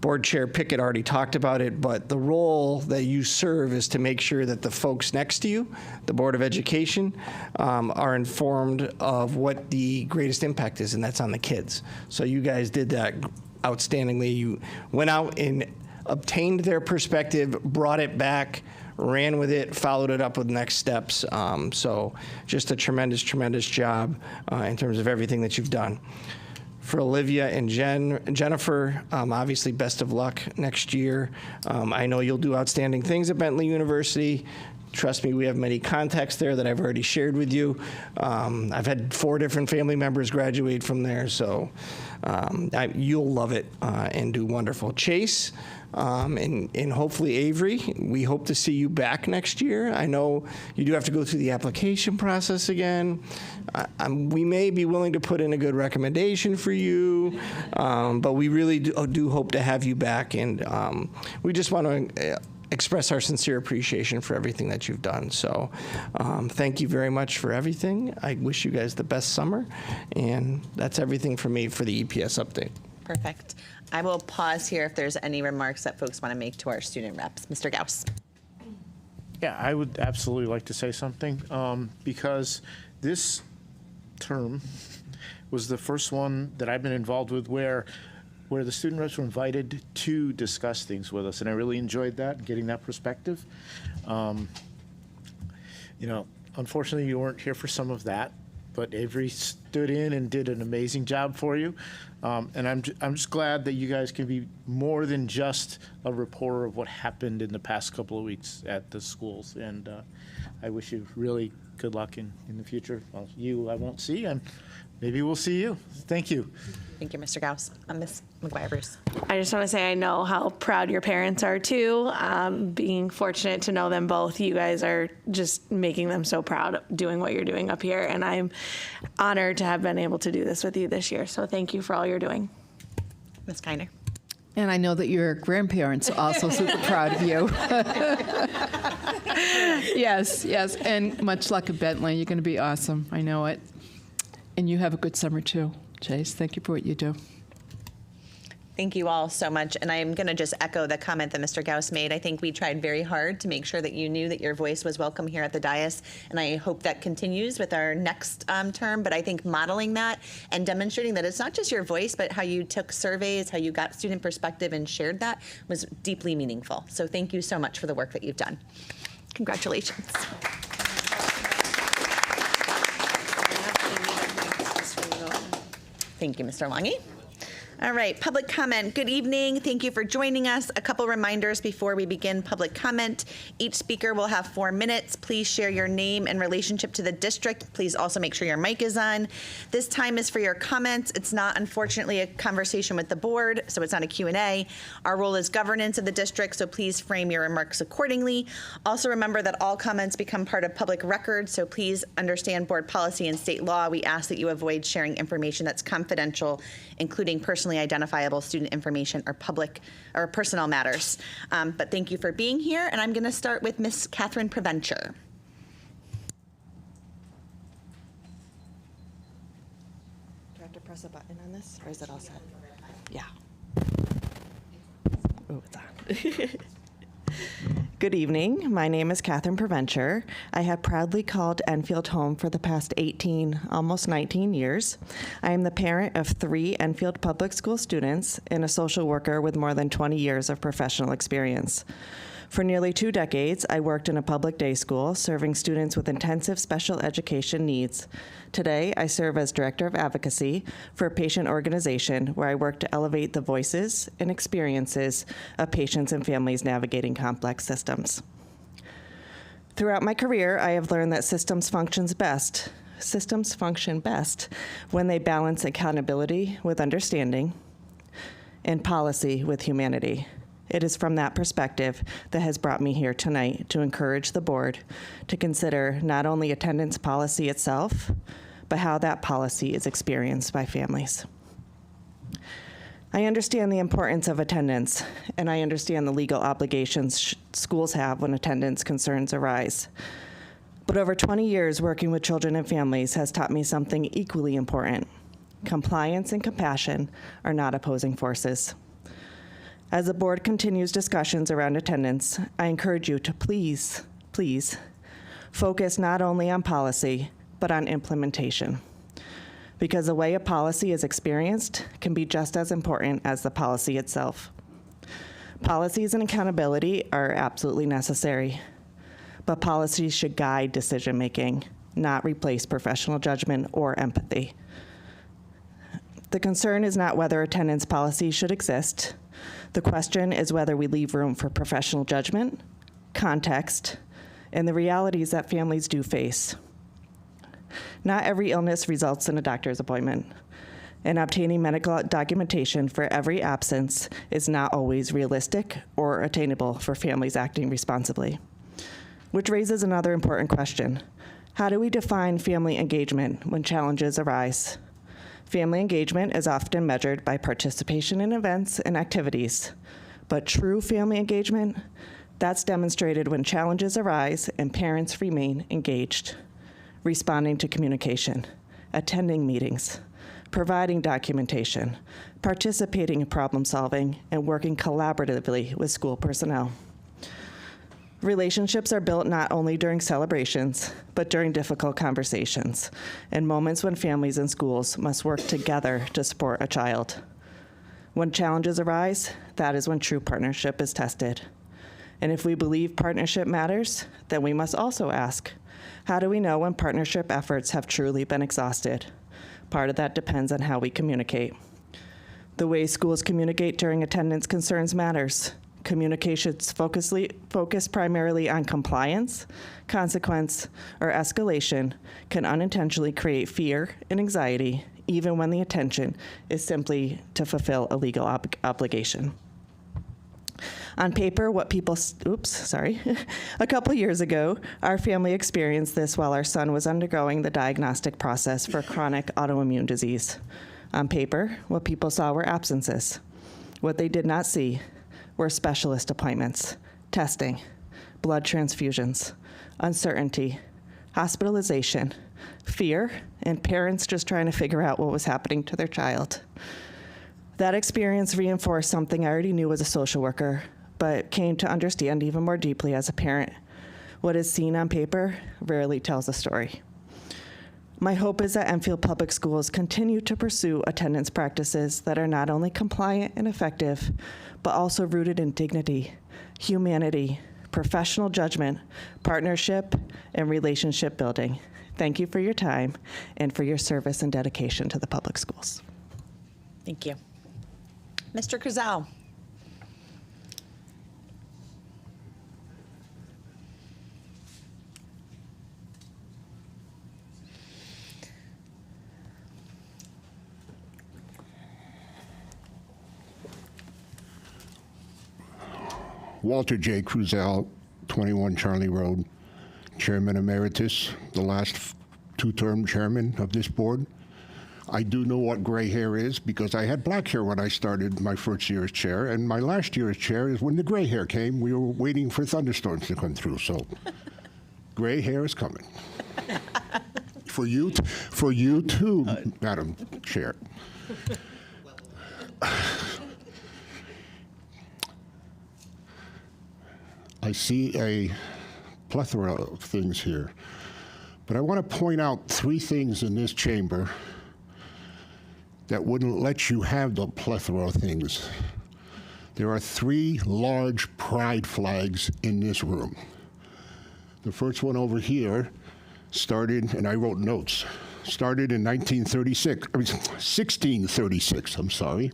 D: Board Chair Pickett already talked about it, but the role that you serve is to make sure that the folks next to you, the Board of Education, are informed of what the greatest impact is, and that's on the kids. So you guys did that outstandingly. You went out and obtained their perspective, brought it back, ran with it, followed it up with next steps. So just a tremendous, tremendous job in terms of everything that you've done. For Olivia and Jennifer, obviously best of luck next year. I know you'll do outstanding things at Bentley University. Trust me, we have many contacts there that I've already shared with you. I've had 4 different family members graduate from there, so you'll love it and do wonderful. Chase, and hopefully Avery, we hope to see you back next year. I know you do have to go through the application process again. We may be willing to put in a good recommendation for you, but we really do hope to have you back, and we just want to express our sincere appreciation for everything that you've done. So thank you very much for everything. I wish you guys the best summer, and that's everything for me for the EPS update.
A: Perfect. I will pause here if there's any remarks that folks want to make to our student reps. Mr. Gauss.
U: Yeah, I would absolutely like to say something because this term was the first one that I've been involved with where the student reps were invited to discuss things with us, and I really enjoyed that, getting that perspective. Unfortunately, you weren't here for some of that, but Avery stood in and did an amazing job for you. And I'm just glad that you guys can be more than just a reporter of what happened in the past couple of weeks at the schools. And I wish you really good luck in the future. Well, I won't see, and maybe we'll see you. Thank you.
A: Thank you, Mr. Gauss. Ms. McGuire-Bruce.
T: I just want to say I know how proud your parents are too. Being fortunate to know them both, you guys are just making them so proud doing what you're doing up here, and I'm honored to have been able to do this with you this year. So thank you for all you're doing.
A: Ms. Kiner.
B: And I know that your grandparents are also super proud of you. Yes, and much luck at Bentley. You're going to be awesome. I know it. And you have a good summer too, Chase. Thank you for what you do.
A: Thank you all so much. And I'm going to just echo the comment that Mr. Gauss made. I think we tried very hard to make sure that you knew that your voice was welcome here at the dais. And I hope that continues with our next term. But I think modeling that and demonstrating that it's not just your voice, but how you took surveys, how you got student perspective and shared that was deeply meaningful. So thank you so much for the work that you've done. Congratulations. Thank you, Mr. Lange. All right, public comment. Good evening. Thank you for joining us. A couple reminders before we begin public comment. Each speaker will have 4 minutes. Please share your name and relationship to the district. Please also make sure your mic is on. This time is for your comments. It's not, unfortunately, a conversation with the board, so it's not a Q&A. Our role is governance of the district, so please frame your remarks accordingly. Also remember that all comments become part of public record, so please understand board policy and state law. We ask that you avoid sharing information that's confidential, including personally identifiable student information or public or personnel matters. But thank you for being here, and I'm going to start with Miss Catherine Preventure. Do I have to press a button on this, or is it all set? Yeah. Oh, it's on.
E: Good evening. My name is Catherine Preventure. I have proudly called Enfield home for the past 18, almost 19 years. I am the parent of 3 Enfield Public School students and a social worker with more than 20 years of professional experience. For nearly 2 decades, I worked in a public day school serving students with intensive special education needs. Today, I serve as Director of Advocacy for a patient organization where I work to elevate the voices and experiences of patients and families navigating complex systems. Throughout my career, I have learned that systems function best when they balance accountability with understanding and policy with humanity. It is from that perspective that has brought me here tonight to encourage the board to consider not only attendance policy itself, but how that policy is experienced by families. I understand the importance of attendance, and I understand the legal obligations schools have when attendance concerns arise. But over 20 years working with children and families has taught me something equally important. Compliance and compassion are not opposing forces. As the board continues discussions around attendance, I encourage you to please focus not only on policy, but on implementation. Because the way a policy is experienced can be just as important as the policy itself. Policies and accountability are absolutely necessary, but policies should guide decision-making, not replace professional judgment or empathy. The concern is not whether attendance policy should exist. The question is whether we leave room for professional judgment, context, and the realities that families do face. Not every illness results in a doctor's appointment, and obtaining medical documentation for every absence is not always realistic or attainable for families acting responsibly. Which raises another important question. How do we define family engagement when challenges arise? Family engagement is often measured by participation in events and activities, but true family engagement, that's demonstrated when challenges arise and parents remain engaged, responding to communication, attending meetings, providing documentation, participating in problem solving, and working collaboratively with school personnel. Relationships are built not only during celebrations, but during difficult conversations and moments when families and schools must work together to support a child. When challenges arise, that is when true partnership is tested. And if we believe partnership matters, then we must also ask, how do we know when partnership efforts have truly been exhausted? Part of that depends on how we communicate. The way schools communicate during attendance concerns matters. Communications focus primarily on compliance, consequence, or escalation can unintentionally create fear and anxiety, even when the intention is simply to fulfill a legal obligation. On paper, a couple years ago, our family experienced this while our son was undergoing the diagnostic process for chronic autoimmune disease. On paper, what people saw were absences. What they did not see were specialist appointments, testing, blood transfusions, uncertainty, hospitalization, fear, and parents just trying to figure out what was happening to their child. That experience reinforced something I already knew as a social worker, but came to understand even more deeply as a parent. What is seen on paper rarely tells a story. My hope is that Enfield Public Schools continue to pursue attendance practices that are not only compliant and effective, but also rooted in dignity, humanity, professional judgment, partnership, and relationship building. Thank you for your time and for your service and dedication to the public schools.
A: Thank you. Mr. Crizell.
H: Walter J. Cruzel, 21 Charlie Road, Chairman Emeritus, the last two-term chairman of this board. I do know what gray hair is because I had black hair when I started my first year as chair, and my last year as chair is when the gray hair came. We were waiting for thunderstorms to come through, so gray hair is coming. For you too, Madam Chair. I see a plethora of things here, but I want to point out three things in this chamber that wouldn't let you have the plethora of things. There are three large pride flags in this room. The first one over here started, and I wrote notes, started in 1636, I'm sorry.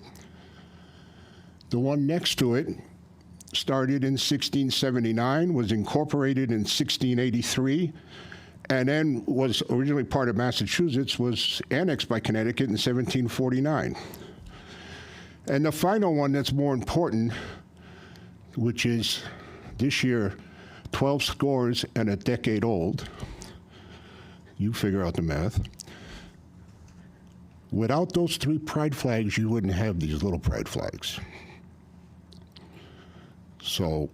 H: The one next to it started in 1679, was incorporated in 1683, and then was originally part of Massachusetts, was annexed by Connecticut in 1749. And the final one that's more important, which is this year 12 scores and a decade old, you figure out the math. Without those three pride flags, you wouldn't have these little pride flags. So,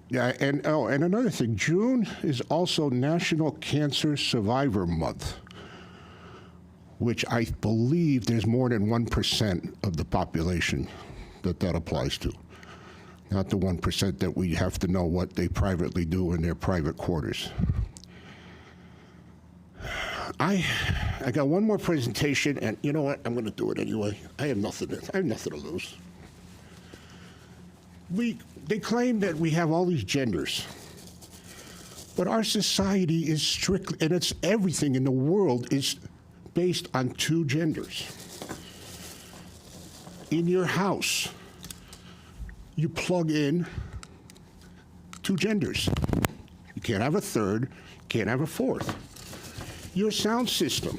H: yeah, and another thing, June is also National Cancer Survivor Month, which I believe there's more than 1% of the population that applies to. Not the 1% that we have to know what they privately do in their private quarters. I got one more presentation, and you know what? I'm going to do it anyway. I have nothing to lose. They claim that we have all these genders, but our society is strictly, and it's everything in the world is based on two genders. In your house, you plug in two genders. You can't have a third, can't have a fourth. Your sound system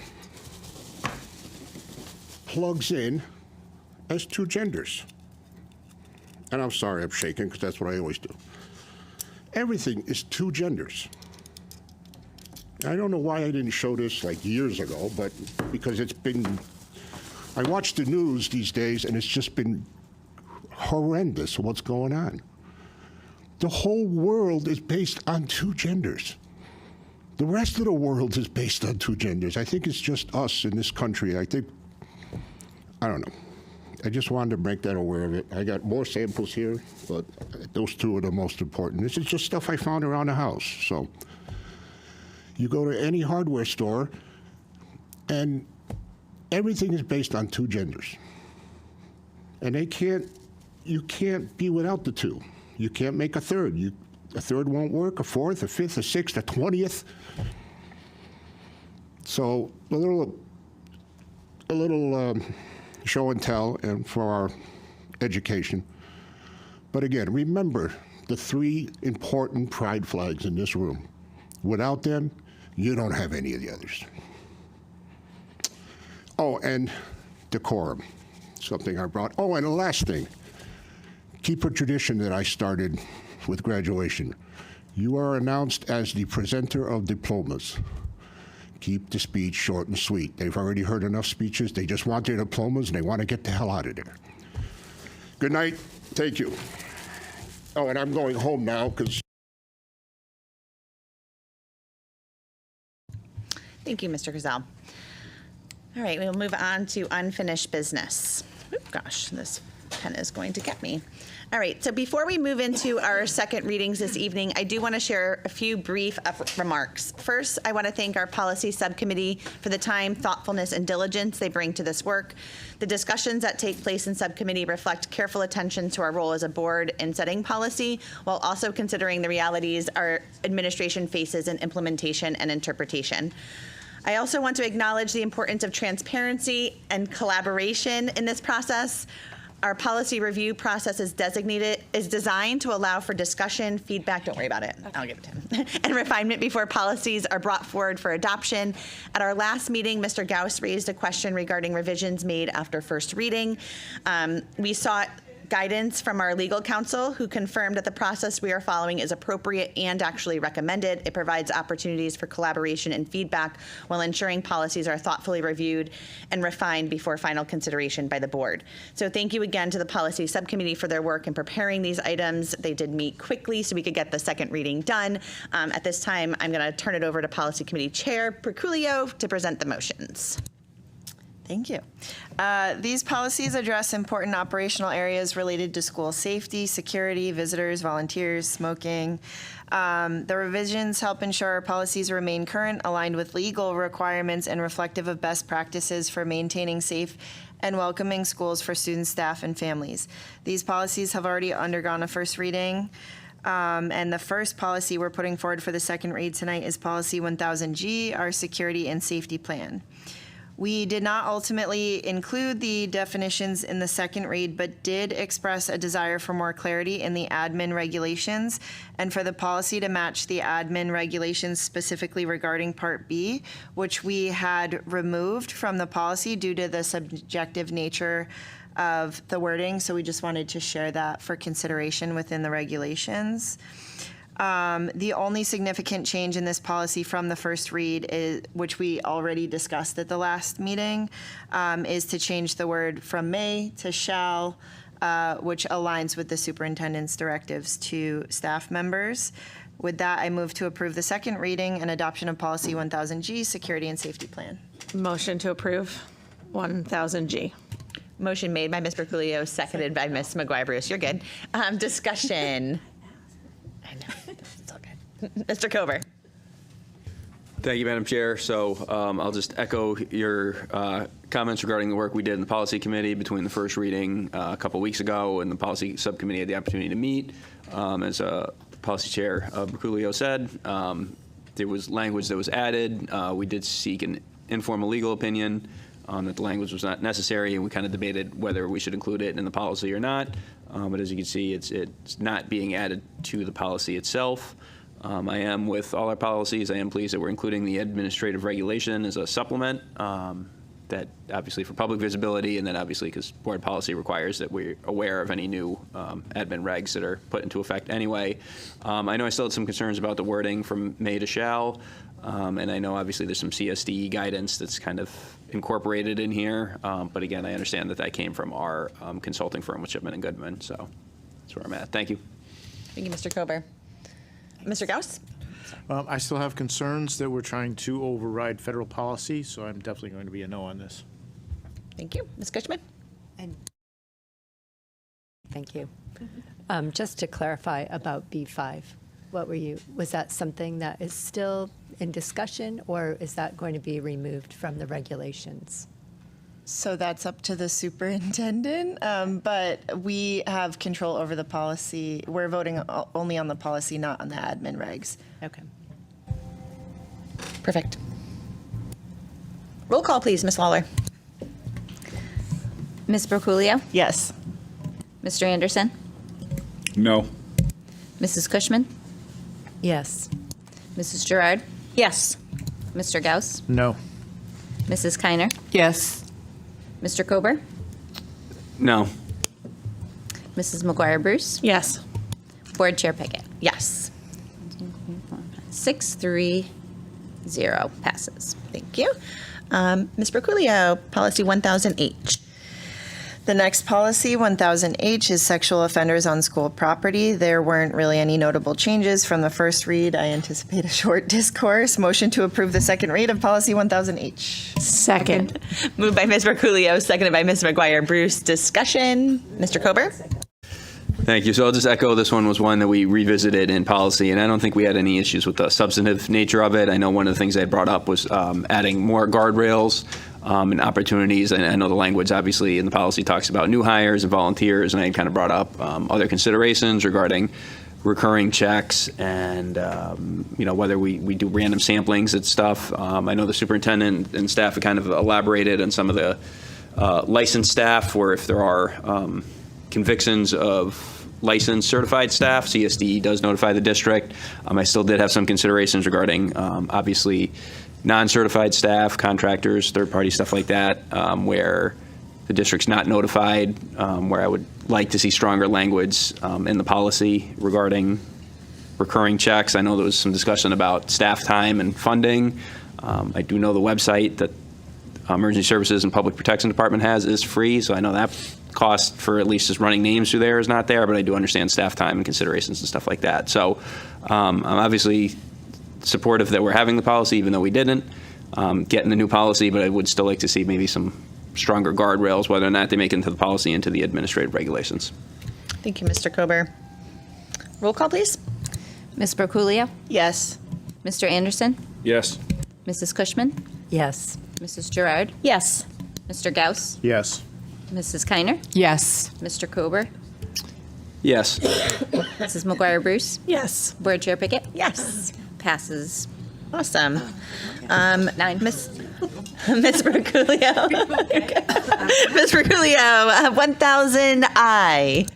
H: plugs in as two genders. And I'm sorry I'm shaking, because that's what I always do. Everything is two genders. I don't know why I didn't show this like years ago, but because it's been, I watch the news these days, and it's just been horrendous what's going on. The whole world is based on two genders. The rest of the world is based on two genders. I think it's just us in this country. I don't know. I just wanted to make that aware of it. I got more samples here, but those two are the most important. This is just stuff I found around the house. So you go to any hardware store, and everything is based on two genders. And you can't be without the two. You can't make a third. A third won't work, a fourth, a fifth, a sixth, a 20th. So a little show and tell, and for our education. But again, remember the three important pride flags in this room. Without them, you don't have any of the others. Oh, and decorum, something I brought. Oh, and the last thing, keep a tradition that I started with graduation. You are announced as the presenter of diplomas. Keep the speech short and sweet. They've already heard enough speeches. They just want their diplomas, and they want to get the hell out of there. Good night. Thank you. Oh, and I'm going home now because...
A: Thank you, Mr. Crizell. All right, we'll move on to unfinished business. Oop, gosh, this pen is going to get me. All right, so before we move into our second readings this evening, I do want to share a few brief remarks. First, I want to thank our policy subcommittee for the time, thoughtfulness, and diligence they bring to this work. The discussions that take place in subcommittee reflect careful attention to our role as a board in setting policy, while also considering the realities our administration faces in implementation and interpretation. I also want to acknowledge the importance of transparency and collaboration in this process. Our policy review process is designed to allow for discussion, feedback, don't worry about it, I'll give it to him, and refinement before policies are brought forward for adoption. At our last meeting, Mr. Gauss raised a question regarding revisions made after first reading. We sought guidance from our legal counsel, who confirmed that the process we are following is appropriate and actually recommended. It provides opportunities for collaboration and feedback while ensuring policies are thoughtfully reviewed and refined before final consideration by the board. So thank you again to the policy subcommittee for their work in preparing these items. They did meet quickly so we could get the second reading done. At this time, I'm going to turn it over to Policy Committee Chair Perculio to present the motions.
I: Thank you. These policies address important operational areas related to school safety, security, visitors, volunteers, smoking. The revisions help ensure our policies remain current, aligned with legal requirements, and reflective of best practices for maintaining safe and welcoming schools for students, staff, and families. These policies have already undergone a first reading. And the first policy we're putting forward for the second read tonight is Policy 1000G, our Security and Safety Plan. We did not ultimately include the definitions in the second read, but did express a desire for more clarity in the admin regulations and for the policy to match the admin regulations specifically regarding Part B, which we had removed from the policy due to the subjective nature of the wording. So we just wanted to share that for consideration within the regulations. The only significant change in this policy from the first read, is, which we already discussed at the last meeting, is to change the word from may to shall, which aligns with the superintendent's directives to staff members. With that, I move to approve the second reading and adoption of Policy 1000G, Security and Safety Plan.
T: Motion to approve 1000G.
A: Motion made by Ms. Perculio, seconded by Ms. McGuire-Bruce. You're good. Discussion. I know. It's all good. Mr. Cover.
F: Thank you, Madam Chair. So I'll just echo your comments regarding the work we did in the policy committee between the first reading a couple weeks ago, and the policy subcommittee had the opportunity to meet. As Policy Chair Perculio said, there was language that was added. We did seek an informal legal opinion that the language was not necessary, and we kind of debated whether we should include it in the policy or not. But as you can see, it's not being added to the policy itself. I am, with all our policies, I am pleased that we're including the administrative regulation as a supplement, that obviously for public visibility, and then obviously because board policy requires that we're aware of any new admin regs that are put into effect anyway. I know I still had some concerns about the wording from may to shall, and I know obviously there's some CSD guidance that's kind of incorporated in here, but again, I understand that that came from our consulting firm, Chipman and Goodman, so that's where I'm at. Thank you.
A: Thank you, Mr. Kober. Mr. Gauss?
U: I still have concerns that we're trying to override federal policy, so I'm definitely going to be a no on this.
A: Thank you. Ms. Cushman?
V: Thank you. Just to clarify about B5, was that something that is still in discussion, or is that going to be removed from the regulations?
W: So that's up to the superintendent, but we have control over the policy. We're voting only on the policy, not on the admin regs.
V: Okay.
A: Perfect. Roll call, please, Ms. Lawler.
L: Ms. Perculio?
W: Yes.
L: Mr. Anderson?
G: No.
L: Mrs. Cushman?
V: Yes.
L: Mrs. Gerard?
T: Yes.
L: Mr. Gauss?
U: No.
L: Mrs. Kiner?
T: Yes.
L: Mr. Kober?
F: No.
L: Mrs. McGuire-Bruce?
T: Yes.
L: Board Chair Pickett?
A: Yes.
L: 6-3-0 passes.
A: Thank you. Ms. Perculio, Policy 1000H.
W: The next policy, 1000H, is sexual offenders on school property. There weren't really any notable changes from the first read. I anticipate a short discourse. Motion to approve the second read of policy 1000H.
T: Second.
A: Moved by Ms. Perculio, seconded by Ms. McGuire-Bruce. Discussion. Mr. Kober?
F: Thank you. So I'll just echo, this one was one that we revisited in policy, and I don't think we had any issues with the substantive nature of it. I know one of the things I brought up was adding more guardrails and opportunities. And I know the language obviously in the policy talks about new hires and volunteers, and I kind of brought up other considerations regarding recurring checks and, whether we do random samplings and stuff. I know the superintendent and staff have kind of elaborated on some of the licensed staff, where if there are convictions of licensed certified staff, CSD does notify the district. I still did have some considerations regarding, obviously, non-certified staff, contractors, third-party stuff like that, where the district's not notified, where I would like to see stronger language in the policy regarding recurring checks. I know there was some discussion about staff time and funding. I do know the website that Emergency Services and Public Protection Department has is free, so I know that cost for at least just running names through there is not there, but I do understand staff time and considerations and stuff like that. So I'm obviously supportive that we're having the policy, even though we didn't get in the new policy, but I would still like to see maybe some stronger guardrails, whether or not they make it into the policy, into the administrative regulations.
A: Thank you, Mr. Kober. Roll call, please.
L: Ms. Broculio?
I: Yes.
L: Mr. Anderson?
F: Yes.
L: Mrs. Cushman?
V: Yes.
L: Mrs. Gerard?
S: Yes.
L: Mr. Gauss?
U: Yes.
L: Mrs. Kiner?
B: Yes.
L: Mr. Kober?
F: Yes.
L: Mrs. McGuire Bruce?
I: Yes.
L: Board Chair Pickett?
A: Yes.
L: Passes.
A: Awesome.
L: 9.
A: Miss Broculio. Miss Broculio, 1000 I.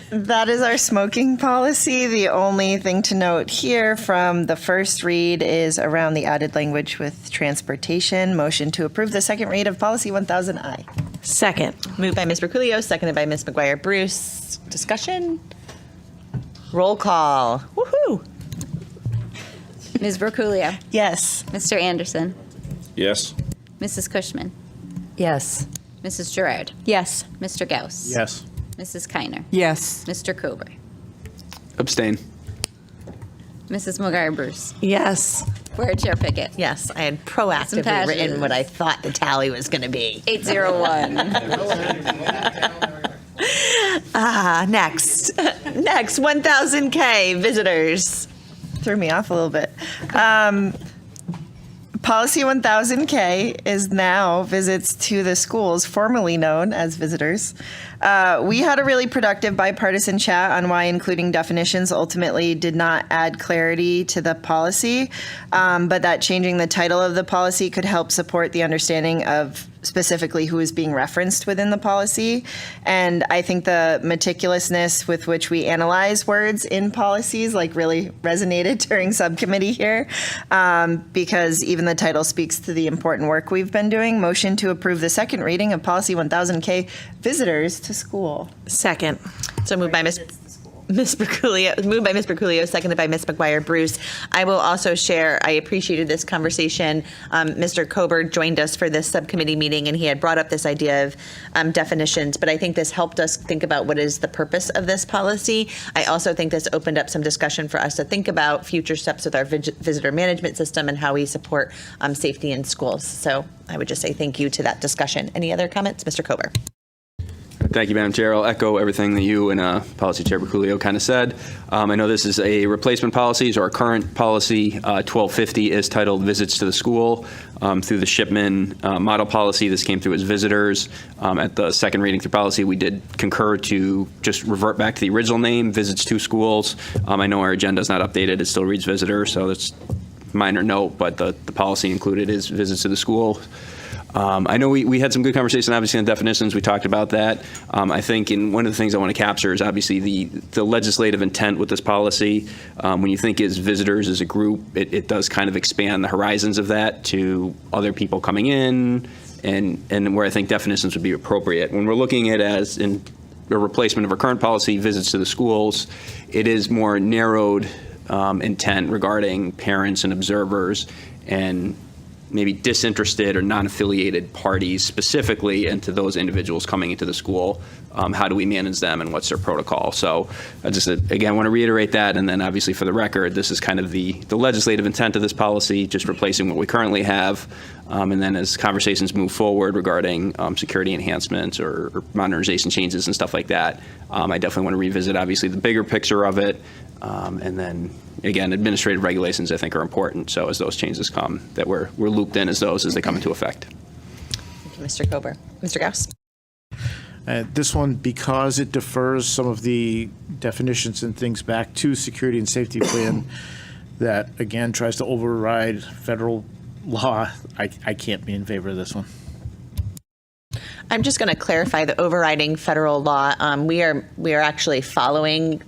I: That is our smoking policy. The only thing to note here from the first read is around the added language with transportation. Motion to approve the second read of policy 1000I.
E: Second.
A: Moved by Ms. Broculio, seconded by Ms. McGuire Bruce. Discussion? Roll call. Woohoo!
L: Ms. Broculio?
I: Yes.
L: Mr. Anderson?
F: Yes.
L: Mrs. Cushman?
V: Yes.
L: Mrs. Gerard?
S: Yes.
L: Mr. Gauss?
U: Yes.
L: Mrs. Kiner?
B: Yes.
L: Mr. Kober?
F: Abstain.
L: Mrs. McGuire Bruce?
I: Yes.
L: Board Chair Pickett?
A: Yes, I had proactively
L: passes.
A: written what I thought the tally was going to be.
L: 801.
A: Next. Next, 1000K visitors.
I: Threw me off a little bit. Policy 1000K is now visits to the schools, formerly known as visitors. We had a really productive bipartisan chat on why including definitions ultimately did not add clarity to the policy, but that changing the title of the policy could help support the understanding of specifically who is being referenced within the policy. And I think the meticulousness with which we analyze words in policies really resonated during subcommittee here, because even the title speaks to the important work we've been doing. Motion to approve the second reading of policy 1000K, visitors to school.
E: Second.
A: So moved by Ms. Broculio, seconded by Ms. McGuire Bruce. I will also share, I appreciated this conversation. Mr. Kober joined us for this subcommittee meeting, and he had brought up this idea of definitions, but I think this helped us think about what is the purpose of this policy. I also think this opened up some discussion for us to think about future steps with our visitor management system and how we support safety in schools. So I would just say thank you to that discussion. Any other comments? Mr. Kober.
F: Thank you, Madam Chair. I'll echo everything that you and Policy Chair Broculio kind of said. I know this is a replacement policy, so our current policy, 1250, is titled Visits to the School. Through the Shipman model policy, this came through as visitors. At the second reading through policy, we did concur to just revert back to the original name, Visits to Schools. I know our agenda is not updated. It still reads visitor, so that's minor note, but the policy included is Visits to the School. I know we had some good conversation, obviously, on definitions. We talked about that. I think one of the things I want to capture is obviously the legislative intent with this policy. When you think as visitors as a group, it does kind of expand the horizons of that to other people coming in, and where I think definitions would be appropriate. When we're looking at it as in a replacement of our current policy, visits to the schools, it is more narrowed intent regarding parents and observers and maybe disinterested or non-affiliated parties specifically, and to those individuals coming into the school. How do we manage them and what's their protocol? So I just, again, want to reiterate that. And then obviously for the record, this is kind of the legislative intent of this policy, just replacing what we currently have. And then as conversations move forward regarding security enhancements or modernization changes and stuff like that, I definitely want to revisit, obviously, the bigger picture of it. And then, again, administrative regulations, I think, are important. So as those changes come, that we're looped in as they come into effect.
A: Thank you, Mr. Kober. Mr. Gauss.
U: This one, because it defers some of the definitions and things back to security and safety plan that, again, tries to override federal law, I can't be in favor of this one.
A: I'm just going to clarify the overriding federal law. We are actually following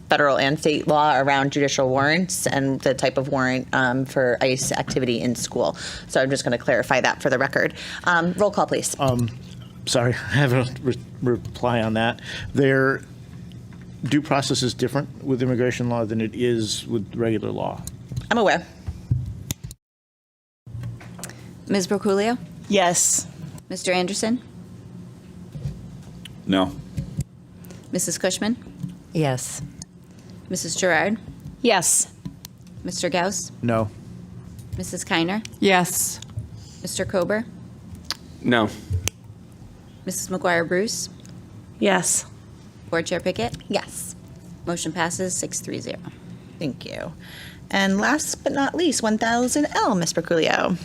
A: federal and state law around judicial warrants and the type of warrant for ICE activity in school. So I'm just going to clarify that for the record. Roll call, please.
U: Sorry, I have a reply on that. Their due process is different with immigration law than it is with regular law.
A: I'm aware.
L: Ms. Broculio?
I: Yes.
L: Mr. Anderson?
N: No.
L: Mrs. Cushman?
V: Yes.
L: Mrs. Gerard?
S: Yes.
L: Mr. Gauss?
U: No.
L: Mrs. Kiner?
B: Yes.
L: Mr. Kober?
F: No.
L: Mrs. McGuire Bruce?
T: Yes.
L: Board Chair Pickett?
A: Yes.
L: Motion passes 6-3-0.
A: Thank you. And last but not least, 1000L, Ms. Broculio.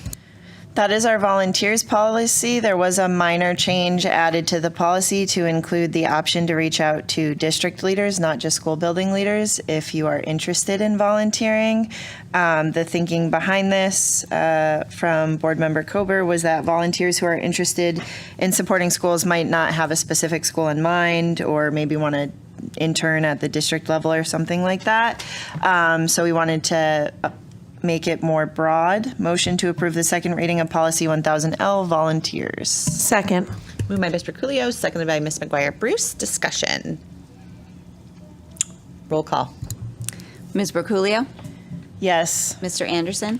I: That is our volunteers policy. There was a minor change added to the policy to include the option to reach out to district leaders, not just school building leaders, if you are interested in volunteering. The thinking behind this from Board Member Kober was that volunteers who are interested in supporting schools might not have a specific school in mind, or maybe want to intern at the district level or something like that. So we wanted to make it more broad. Motion to approve the second reading of policy 1000L, volunteers.
T: Second.
A: Moved by Mr. Coolio, seconded by Ms. McGuire Bruce. Discussion. Roll call.
L: Ms. Broculio?
I: Yes.
L: Mr. Anderson?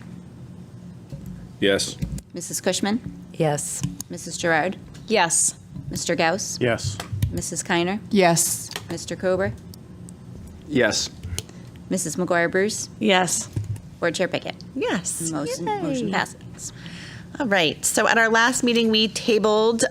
N: Yes.
L: Mrs. Cushman?
V: Yes.
L: Mrs. Gerard?
S: Yes.
L: Mr. Gauss?
U: Yes.
L: Mrs. Kiner?
B: Yes.
L: Mr. Kober?
F: Yes.
L: Mrs. McGuire Bruce?
T: Yes.
L: Board Chair Pickett?
A: Yes.
L: Motion
A: Yay.
L: passes.
A: All right. So at our last meeting, we tabled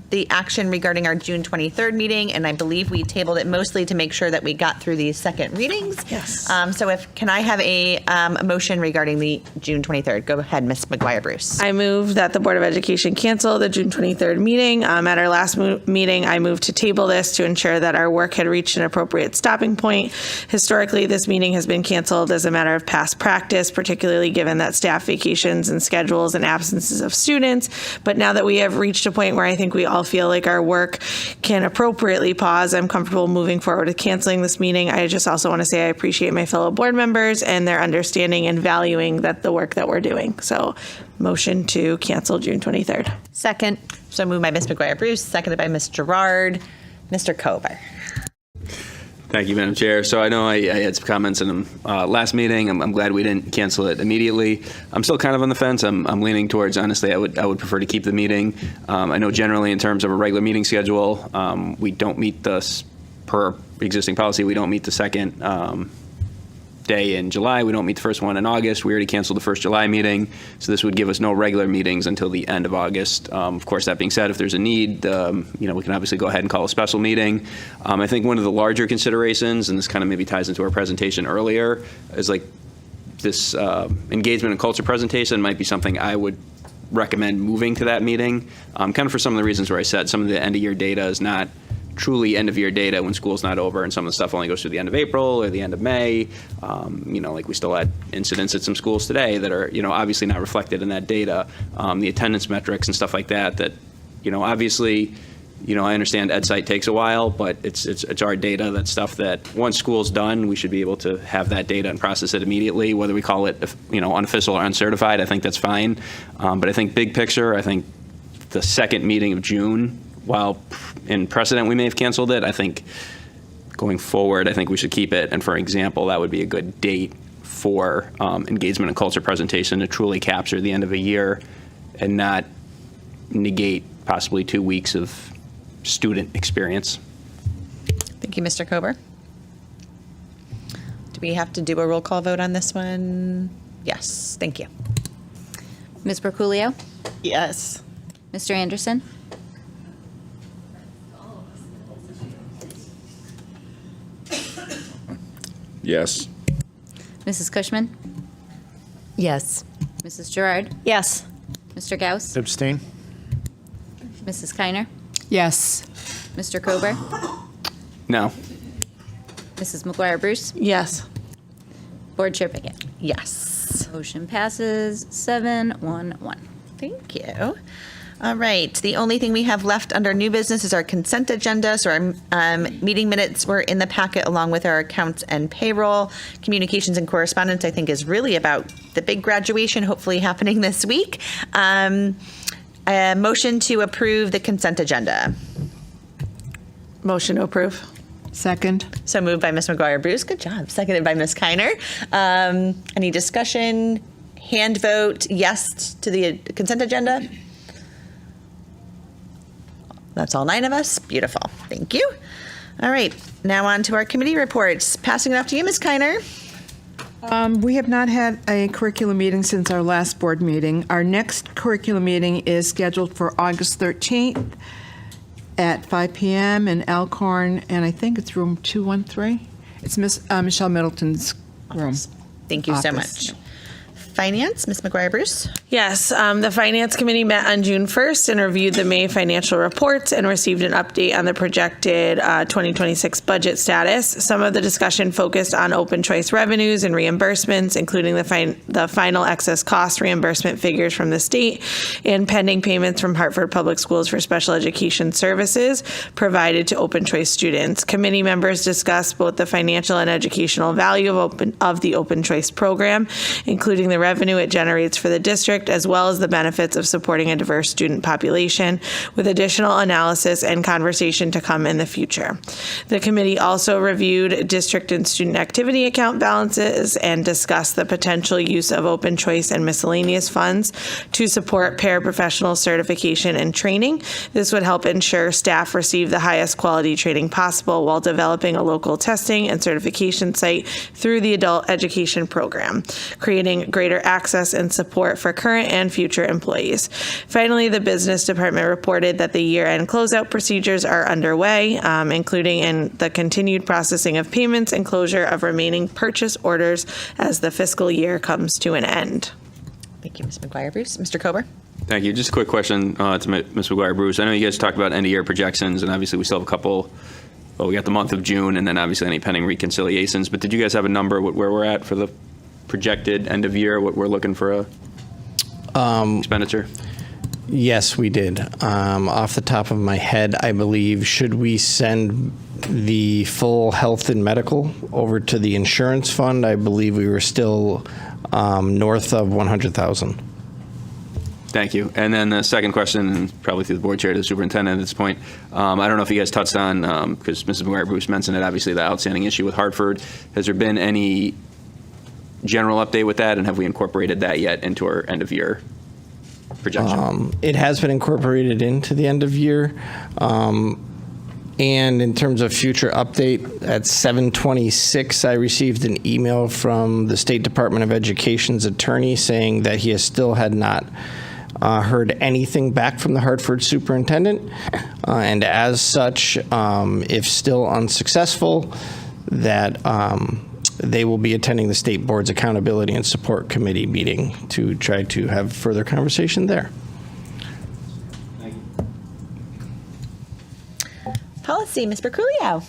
A: the action regarding our June 23rd meeting, and I believe we tabled it mostly to make sure that we got through these second readings.
T: Yes.
A: So can I have a motion regarding the June 23rd? Go ahead, Ms. McGuire Bruce.
T: I move that the Board of Education cancel the June 23rd meeting. At our last meeting, I moved to table this to ensure that our work had reached an appropriate stopping point. Historically, this meeting has been canceled as a matter of past practice, particularly given that staff vacations and schedules and absences of students. But now that we have reached a point where I think we all feel like our work can appropriately pause, I'm comfortable moving forward with canceling this meeting. I just also want to say I appreciate my fellow board members and their understanding and valuing that the work that we're doing. So motion to cancel June 23rd.
S: Second.
A: So moved by Ms. McGuire Bruce, seconded by Ms. Gerard. Mr. Kober.
F: Thank you, Madam Chair. So I know I had some comments in the last meeting. I'm glad we didn't cancel it immediately. I'm still kind of on the fence. I'm leaning towards, honestly, I would prefer to keep the meeting. I know generally in terms of a regular meeting schedule, we don't meet per existing policy, we don't meet the second day in July. We don't meet the first one in August. We already canceled the first July meeting, so this would give us no regular meetings until the end of August. Of course, that being said, if there's a need, we can obviously go ahead and call a special meeting. I think one of the larger considerations, and this kind of maybe ties into our presentation earlier, is like this engagement and culture presentation might be something I would recommend moving to that meeting, kind of for some of the reasons where I said some of the end-of-year data is not truly end-of-year data when school's not over, and some of the stuff only goes through the end of April or the end of May. Like we still had incidents at some schools today that are, obviously not reflected in that data. The attendance metrics and stuff like that, obviously, I understand EdSite takes a while, but it's our data. That's stuff that once school's done, we should be able to have that data and process it immediately, whether we call it, unofficial or uncertified. I think that's fine. But I think big picture, I think the second meeting of June, while in precedent we may have canceled it, I think going forward, I think we should keep it. And for example, that would be a good date for engagement and culture presentation to truly capture the end of a year and not negate possibly 2 weeks of student experience.
A: Thank you, Mr. Kober. Do we have to do a roll call vote on this one? Yes, thank you.
L: Ms. Broculio?
I: Yes.
L: Mr. Anderson?
N: Yes.
L: Mrs. Cushman?
V: Yes.
L: Mrs. Gerard?
S: Yes.
L: Mr. Gauss?
U: Abstain?
L: Mrs. Kiner?
B: Yes.
L: Mr. Kober,
F: No.
L: Mrs. McGuire Bruce,
T: Yes.
L: Board Chair Pickett.
A: Yes.
L: Motion passes 7-1-1.
A: Thank you. All right. The only thing we have left under new business is our consent agenda. So our meeting minutes were in the packet along with our accounts and payroll. Communications and correspondence, I think, is really about the big graduation, hopefully happening this week. A motion to approve the consent agenda.
T: Motion to approve.
B: Second.
A: So moved by Ms. McGuire Bruce. Good job. Seconded by Ms. Kiner. Any discussion? Hand vote yes to the consent agenda? That's all 9 of us. Beautiful. Thank you. All right. Now on to our committee reports. Passing it off to you, Ms. Kiner.
B: We have not had a curriculum meeting since our last board meeting. Our next curriculum meeting is scheduled for August 13th at 5 p.m. in Elkhorn, and I think it's room 213. It's Michelle Middleton's room.
A: Thank you so
B: Office.
A: much. Finance, Ms. McGuire Bruce.
T: Yes, the Finance Committee met on June 1st and reviewed the May financial reports and received an update on the projected 2026 budget status. Some of the discussion focused on open choice revenues and reimbursements, including the final excess cost reimbursement figures from the state and pending payments from Hartford Public Schools for special education services provided to open choice students. Committee members discussed both the financial and educational value of the open choice program, including the revenue it generates for the district, as well as the benefits of supporting a diverse student population, with additional analysis and conversation to come in the future. The committee also reviewed district and student activity account balances and discussed the potential use of open choice and miscellaneous funds to support paraprofessional certification and training. This would help ensure staff receive the highest quality training possible while developing a local testing and certification site through the adult education program, creating greater access and support for current and future employees. Finally, the business department reported that the year-end closeout procedures are underway, including in the continued processing of payments and closure of remaining purchase orders as the fiscal year comes to an end.
A: Thank you, Ms. McGuire Bruce. Mr. Kober.
F: Thank you. Just a quick question to Ms. McGuire Bruce. I know you guys talked about end-of-year projections, and obviously we still have a couple. Well, we got the month of June, and then obviously any pending reconciliations. But did you guys have a number where we're at for the projected end of year? What we're looking for a expenditure?
D: Yes, we did. Off the top of my head, I believe, should we send the full health and medical over to the insurance fund, I believe we were still north of 100,000.
F: Thank you. And then the second question, probably through the board chair to the superintendent at this point. I don't know if you guys touched on, because Mrs. McGuire Bruce mentioned it, obviously the outstanding issue with Hartford. Has there been any general update with that, and have we incorporated that yet into our end of year projection?
D: It has been incorporated into the end of year. And in terms of future update, at 7:26, I received an email from the State Department of Education's attorney saying that he still had not heard anything back from the Hartford superintendent. And as such, if still unsuccessful, that they will be attending the State Board's Accountability and Support Committee meeting to try to have further conversation there.
A: Policy, Ms. Berculio.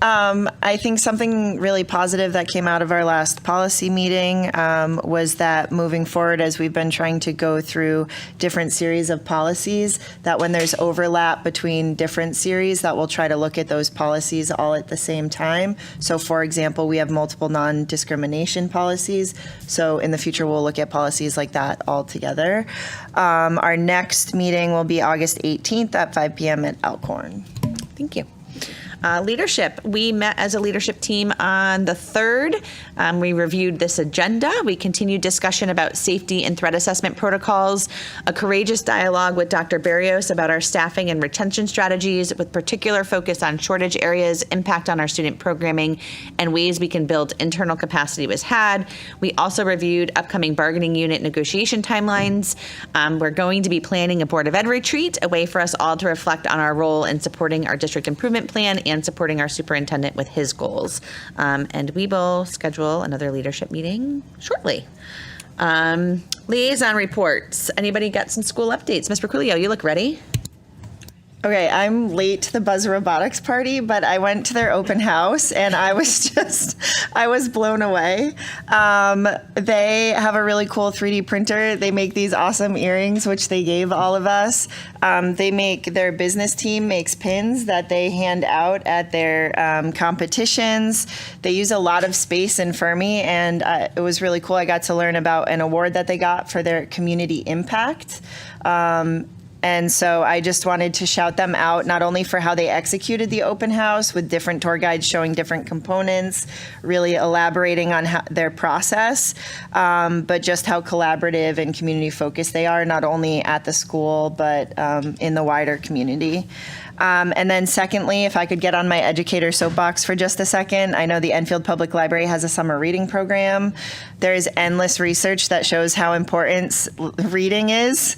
I: I think something really positive that came out of our last policy meeting was that moving forward, as we've been trying to go through different series of policies, that when there's overlap between different series, that we'll try to look at those policies all at the same time. So for example, we have multiple non-discrimination policies. So in the future, we'll look at policies like that all together. Our next meeting will be August 18th at 5 p.m. at Elkhorn.
A: Thank you. Leadership. We met as a leadership team on the 3rd. We reviewed this agenda. We continued discussion about safety and threat assessment protocols, a courageous dialogue with Dr. Berrios about our staffing and retention strategies, with particular focus on shortage areas, impact on our student programming, and ways we can build internal capacity was had. We also reviewed upcoming bargaining unit negotiation timelines. We're going to be planning a Board of Ed retreat, a way for us all to reflect on our role in supporting our district improvement plan and supporting our superintendent with his goals. And we will schedule another leadership meeting shortly. Liaison reports. Anybody got some school updates? Ms. Berculio, you look ready.
I: Okay, I'm late to the Buzz Robotics party, but I went to their open house and I was blown away. They have a really cool 3D printer. They make these awesome earrings, which they gave all of us. Their business team makes pins that they hand out at their competitions. They use a lot of space in Fermi, and it was really cool. I got to learn about an award that they got for their community impact. And so I just wanted to shout them out, not only for how they executed the open house with different tour guides showing different components, really elaborating on their process, but just how collaborative and community focused they are, not only at the school, but in the wider community. And then secondly, if I could get on my educator soapbox for just a second, I know the Enfield Public Library has a summer reading program. There is endless research that shows how important reading is,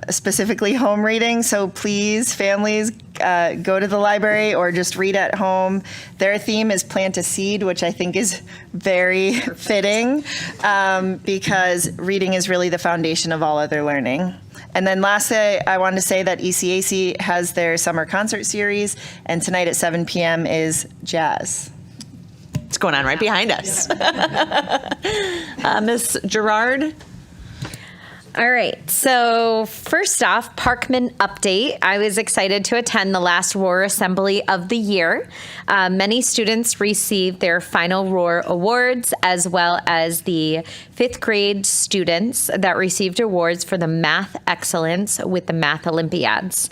I: specifically home reading. So please, families, go to the library or just read at home. Their theme is Plant a Seed, which I think is very fitting because reading is really the foundation of all other learning. And then lastly, I wanted to say that ECAC has their summer concert series, and tonight at 7 p.m. is jazz.
E: It's going on right behind us. Ms. Gerard?
S: All right, so first off, Parkman update. I was excited to attend the last Roar Assembly of the year. Many students received their final Roar awards, as well as the 5th grade students that received awards for the math excellence with the Math Olympiads.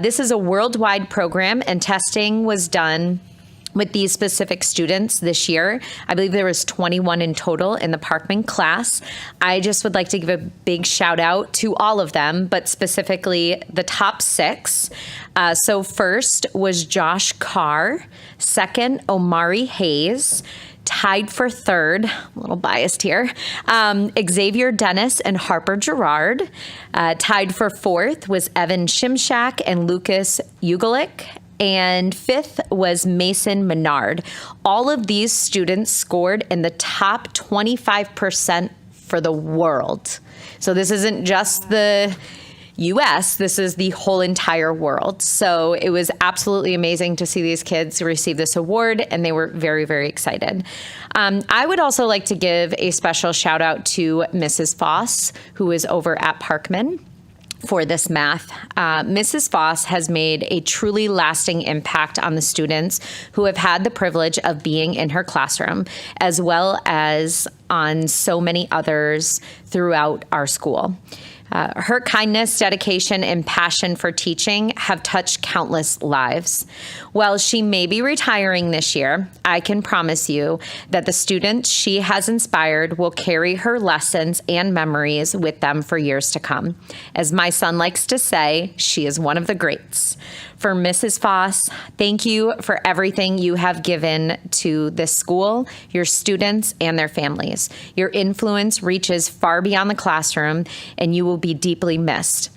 S: This is a worldwide program, and testing was done with these specific students this year. I believe there was 21 in total in the Parkman class. I just would like to give a big shout out to all of them, but specifically the top 6. So first was Josh Carr, second, Omari Hayes, tied for third, a little biased here, Xavier Dennis and Harper Gerard. Tied for fourth was Evan Shimshak and Lucas Ugalik. And 5th was Mason Menard. All of these students scored in the top 25% for the world. So this isn't just the US, this is the whole entire world. So it was absolutely amazing to see these kids receive this award, and they were very, very excited. I would also like to give a special shout out to Mrs. Foss, who is over at Parkman, for this math. Mrs. Foss has made a truly lasting impact on the students who have had the privilege of being in her classroom, as well as on so many others throughout our school. Her kindness, dedication, and passion for teaching have touched countless lives. While she may be retiring this year, I can promise you that the students she has inspired will carry her lessons and memories with them for years to come. As my son likes to say, she is one of the greats. For Mrs. Foss, thank you for everything you have given to this school, your students, and their families. Your influence reaches far beyond the classroom, and you will be deeply missed.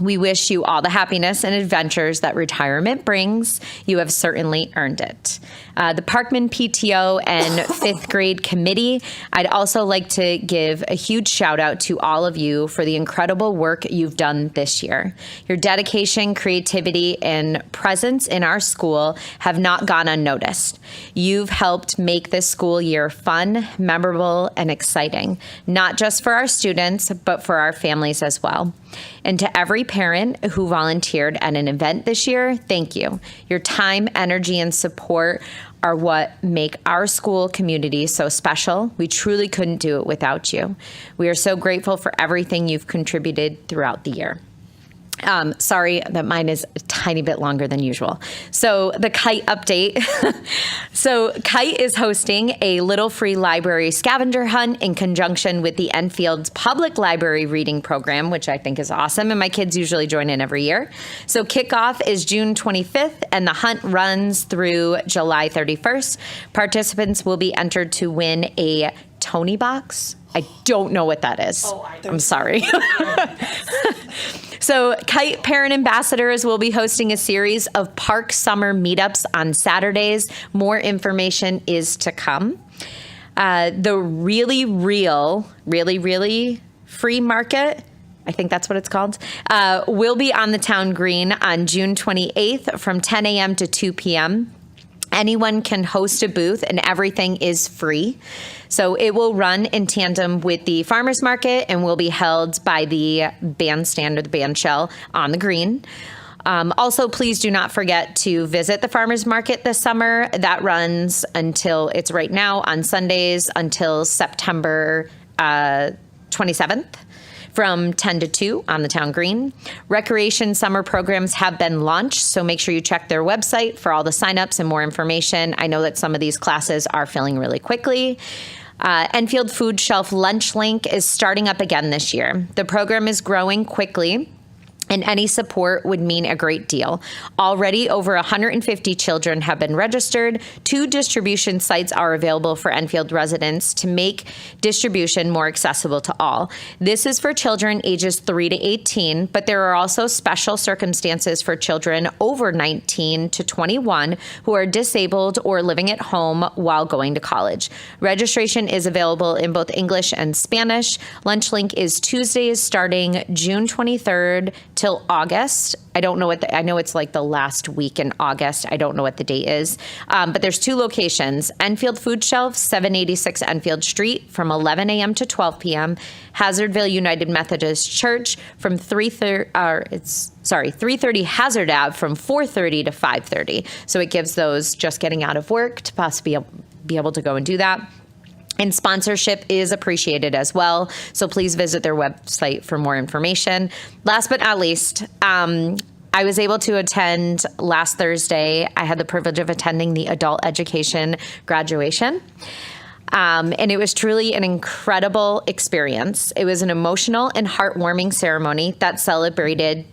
S: We wish you all the happiness and adventures that retirement brings. You have certainly earned it. The Parkman PTO and 5th grade committee, I'd also like to give a huge shout out to all of you for the incredible work you've done this year. Your dedication, creativity, and presence in our school have not gone unnoticed. You've helped make this school year fun, memorable, and exciting, not just for our students, but for our families as well. And to every parent who volunteered at an event this year, thank you. Your time, energy, and support are what make our school community so special. We truly couldn't do it without you. We are so grateful for everything you've contributed throughout the year. Sorry that mine is a tiny bit longer than usual. So the Kite update. So Kite is hosting a Little Free Library scavenger hunt in conjunction with the Enfield's Public Library reading program, which I think is awesome, and my kids usually join in every year. So kickoff is June 25th, and the hunt runs through July 31st. Participants will be entered to win a Tony box. I don't know what that is. I'm sorry. So Kite Parent Ambassadors will be hosting a series of park summer meetups on Saturdays. More information is to come. The really free market I think that's what it's called, will be on the town green on June 28th from 10 a.m. to 2 p.m. Anyone can host a booth and everything is free. So it will run in tandem with the farmers market and will be held by the bandstand or the band shell on the green. Also, please do not forget to visit the farmers market this summer. That runs until, it's right now on Sundays until September 27th. From 10 to 2 on the town green. Recreation summer programs have been launched, so make sure you check their website for all the signups and more information. I know that some of these classes are filling really quickly. Enfield Food Shelf Lunch Link is starting up again this year. The program is growing quickly, and any support would mean a great deal. Already, over 150 children have been registered. 2 distribution sites are available for Enfield residents to make distribution more accessible to all. This is for children ages 3 to 18, but there are also special circumstances for children over 19 to 21 who are disabled or living at home while going to college. Registration is available in both English and Spanish. LunchLink is Tuesdays starting June 23rd till August. I don't know what I know it's like the last week in August. I don't know what the date is. But there's 2 locations. Enfield Food Shelf, 786 Enfield Street from 11 a.m. to 12 p.m. Hazardville United Methodist Church from 330 Hazard Ave from 4:30 to 5:30. So it gives those just getting out of work to possibly be able to go and do that. And sponsorship is appreciated as well. So please visit their website for more information. Last but not least, I was able to attend last Thursday. I had the privilege of attending the adult education graduation. And it was truly an incredible experience. It was an emotional and heartwarming ceremony that celebrated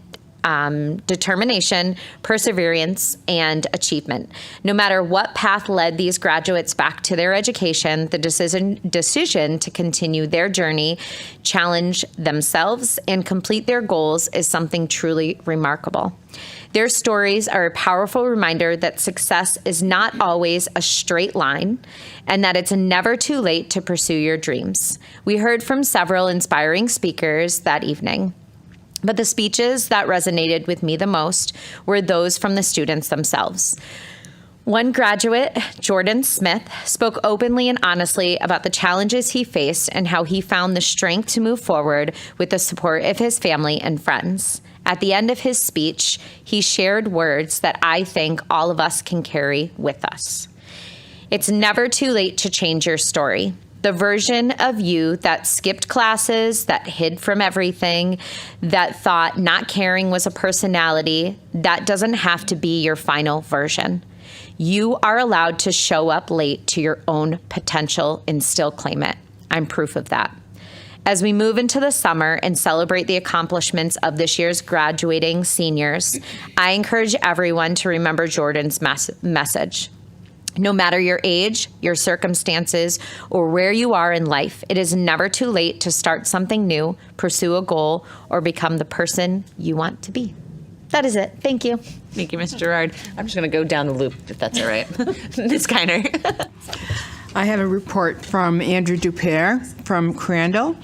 S: determination, perseverance, and achievement. No matter what path led these graduates back to their education, the decision to continue their journey, challenge themselves, and complete their goals is something truly remarkable. Their stories are a powerful reminder that success is not always a straight line and that it's never too late to pursue your dreams. We heard from several inspiring speakers that evening. But the speeches that resonated with me the most were those from the students themselves. One graduate, Jordan Smith, spoke openly and honestly about the challenges he faced and how he found the strength to move forward with the support of his family and friends. At the end of his speech, he shared words that I think all of us can carry with us. It's never too late to change your story. The version of you that skipped classes, that hid from everything, that thought not caring was a personality, that doesn't have to be your final version. You are allowed to show up late to your own potential and still claim it. I'm proof of that. As we move into the summer and celebrate the accomplishments of this year's graduating seniors, I encourage everyone to remember Jordan's message. No matter your age, your circumstances, or where you are in life, it is never too late to start something new, pursue a goal, or become the person you want to be. That is it. Thank you.
A: Thank you, Ms. Gerard. I'm just going to go down the loop, if that's all right. Ms. Kiner.
B: I have a report from Andrew Dupere from Crandall.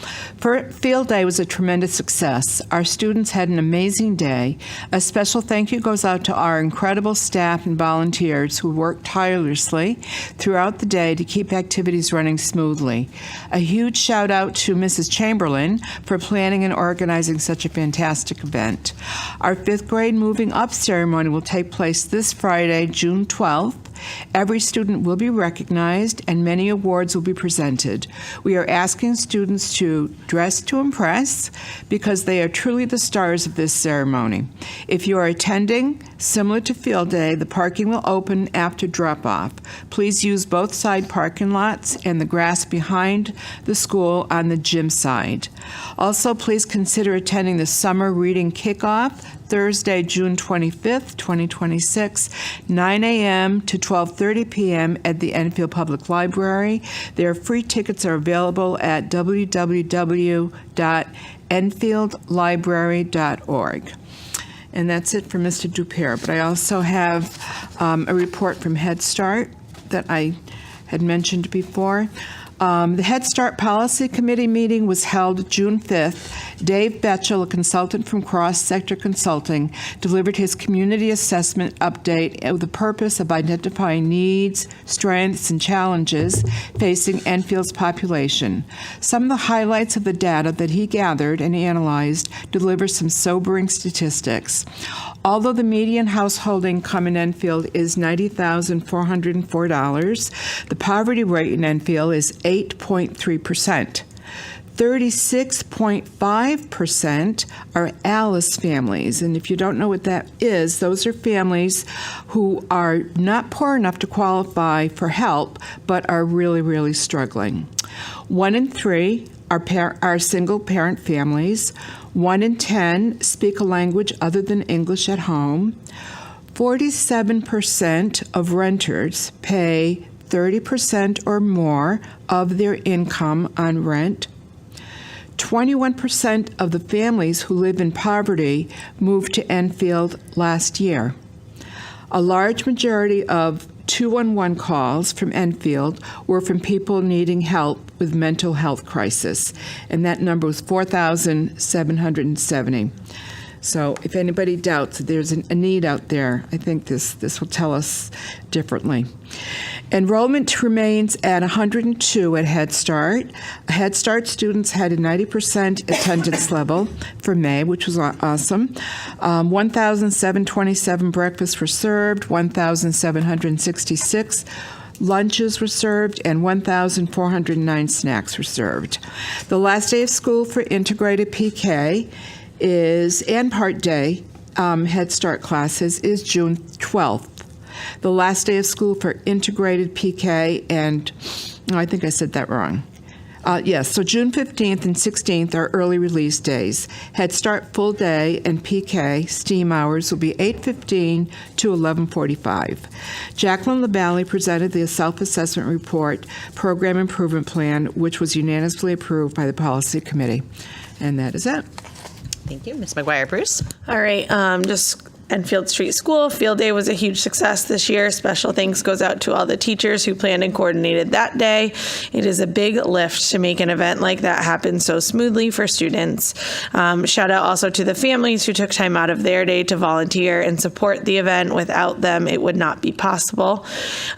B: Field Day was a tremendous success. Our students had an amazing day. A special thank you goes out to our incredible staff and volunteers who worked tirelessly throughout the day to keep activities running smoothly. A huge shout out to Mrs. Chamberlain for planning and organizing such a fantastic event. Our 5th grade Moving Up ceremony will take place this Friday, June 12th. Every student will be recognized and many awards will be presented. We are asking students to dress to impress because they are truly the stars of this ceremony. If you are attending, similar to Field Day, the parking will open after drop-off. Please use both side parking lots and the grass behind the school on the gym side. Also, please consider attending the summer reading kickoff Thursday, June 25th, 2026, 9 a.m. to 12:30 p.m. at the Enfield Public Library. Their free tickets are available at www.enfieldlibrary.org. And that's it for Mr. Dupere. But I also have a report from Head Start that I had mentioned before. The Head Start Policy Committee meeting was held June 5th. Dave Betchel, a consultant from Cross Sector Consulting, delivered his community assessment update with the purpose of identifying needs, strengths, and challenges facing Enfield's population. Some of the highlights of the data that he gathered and analyzed deliver some sobering statistics. Although the median household income in Enfield is $90,404, the poverty rate in Enfield is 8.3%. 36.5% are Alice families. And if you don't know what that is, those are families who are not poor enough to qualify for help, but are really, really struggling. 1 in 3 are single-parent families. 1 in 10 speak a language other than English at home. 47% of renters pay 30% or more of their income on rent. 21% of the families who live in poverty moved to Enfield last year. A large majority of 211 calls from Enfield were from people needing help with mental health crisis, and that number was 4,770. So if anybody doubts that there's a need out there, I think this will tell us differently. Enrollment remains at 102 at Head Start. Head Start students had a 90% attendance level for May, which was awesome. 1,727 breakfasts were served, 1,766 lunches were served, and 1,409 snacks were served. The last day of school for integrated PK and part day Head Start classes is June 12th. The last day of school for integrated PK I think I said that wrong. Yes, so June 15th and 16th are early release days. Head Start full day and PK STEAM hours will be 8:15 to 11:45. Jacqueline LaValle presented the self-assessment report program improvement plan, which was unanimously approved by the policy committee. And that is it.
A: Thank you. Ms. McGuire Bruce.
T: All right, just Enfield Street School. Field Day was a huge success this year. Special thanks goes out to all the teachers who planned and coordinated that day. It is a big lift to make an event like that happen so smoothly for students. Shout out also to the families who took time out of their day to volunteer and support the event. Without them, it would not be possible.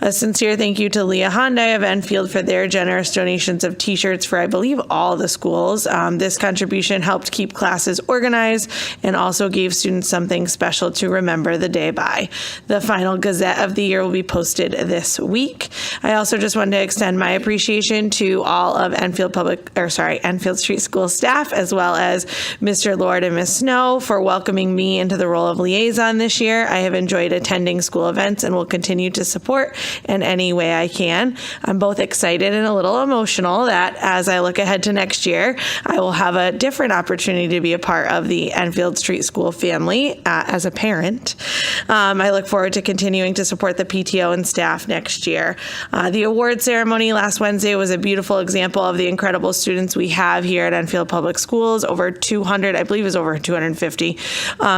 T: A sincere thank you to Leah Hyundai of Enfield for their generous donations of t-shirts for, I believe, all the schools. This contribution helped keep classes organized and also gave students something special to remember the day by. The final Gazette of the year will be posted this week. I also just wanted to extend my appreciation to all of Enfield Street School staff, as well as Mr. Lord and Ms. Snow for welcoming me into the role of liaison this year. I have enjoyed attending school events and will continue to support in any way I can. I'm both excited and a little emotional that as I look ahead to next year, I will have a different opportunity to be a part of the Enfield Street School family as a parent. I look forward to continuing to support the PTO and staff next year. The award ceremony last Wednesday was a beautiful example of the incredible students we have here at Enfield Public Schools. Over 200, I believe it was over 250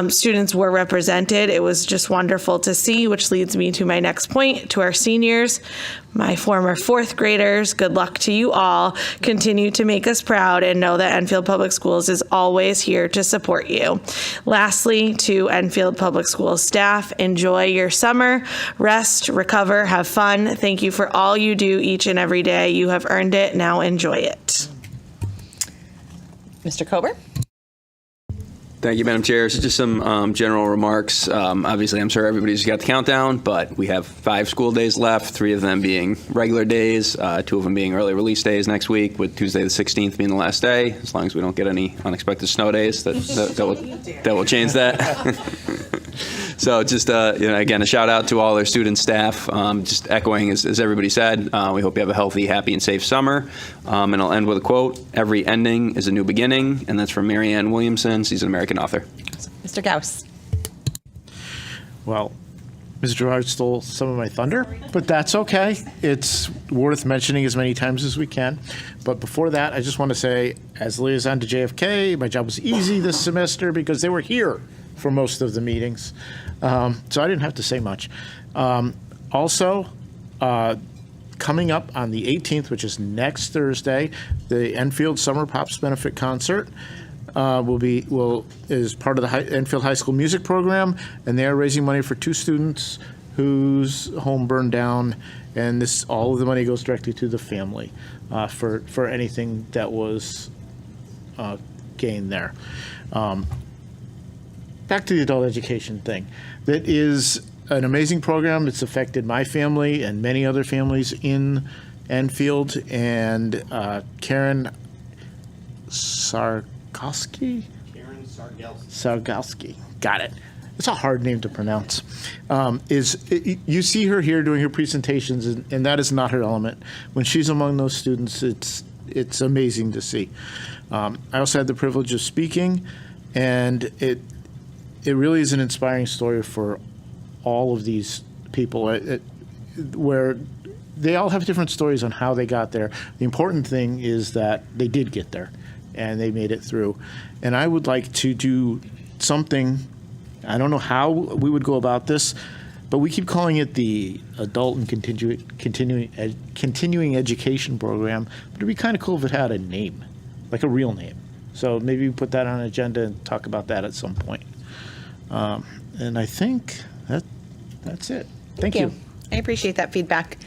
T: students were represented. It was just wonderful to see, which leads me to my next point, to our seniors. My former fourth graders, good luck to you all. Continue to make us proud and know that Enfield Public Schools is always here to support you. Lastly, to Enfield Public Schools staff, enjoy your summer, rest, recover, have fun. Thank you for all you do each and every day. You have earned it. Now enjoy it.
A: Mr. Kober.
F: Thank you, Madam Chair. So just some general remarks. Obviously, I'm sure everybody's got the countdown, but we have 5 school days left, 3 of them being regular days, 2 of them being early release days next week, with Tuesday the 16th being the last day, as long as we don't get any unexpected snow days. That will change that. So just, again, a shout out to all our student staff. Just echoing, as everybody said, we hope you have a healthy, happy, and safe summer. And I'll end with a quote: "Every ending is a new beginning," and that's from Marianne Williamson. She's an American author.
A: Mr. Gauss.
U: Well, Ms. Gerard stole some of my thunder, but that's okay. It's worth mentioning as many times as we can. But before that, I just want to say, as liaison to JFK, my job was easy this semester because they were here for most of the meetings. So I didn't have to say much. Also, coming up on the 18th, which is next Thursday, the Enfield Summer Pops Benefit Concert is part of the Enfield High School music program, and they are raising money for 2 students whose home burned down, and all of the money goes directly to the family for anything that was gained there. Back to the adult education thing. That is an amazing program. It's affected my family and many other families in Enfield. And Karen Sargalski?
D: Karen Sargalski.
U: Sargalski. Got it. It's a hard name to pronounce. You see her here doing her presentations, and that is not her element. When she's among those students, it's amazing to see. I also had the privilege of speaking, and it really is an inspiring story for all of these people, where they all have different stories on how they got there. The important thing is that they did get there, and they made it through. And I would like to do something. I don't know how we would go about this, but we keep calling it the Adult and Continuing Education Program. But it'd be kind of cool if it had a name, like a real name. So maybe we put that on an agenda and talk about that at some point. And I think that's it. Thank you.
A: I appreciate that feedback.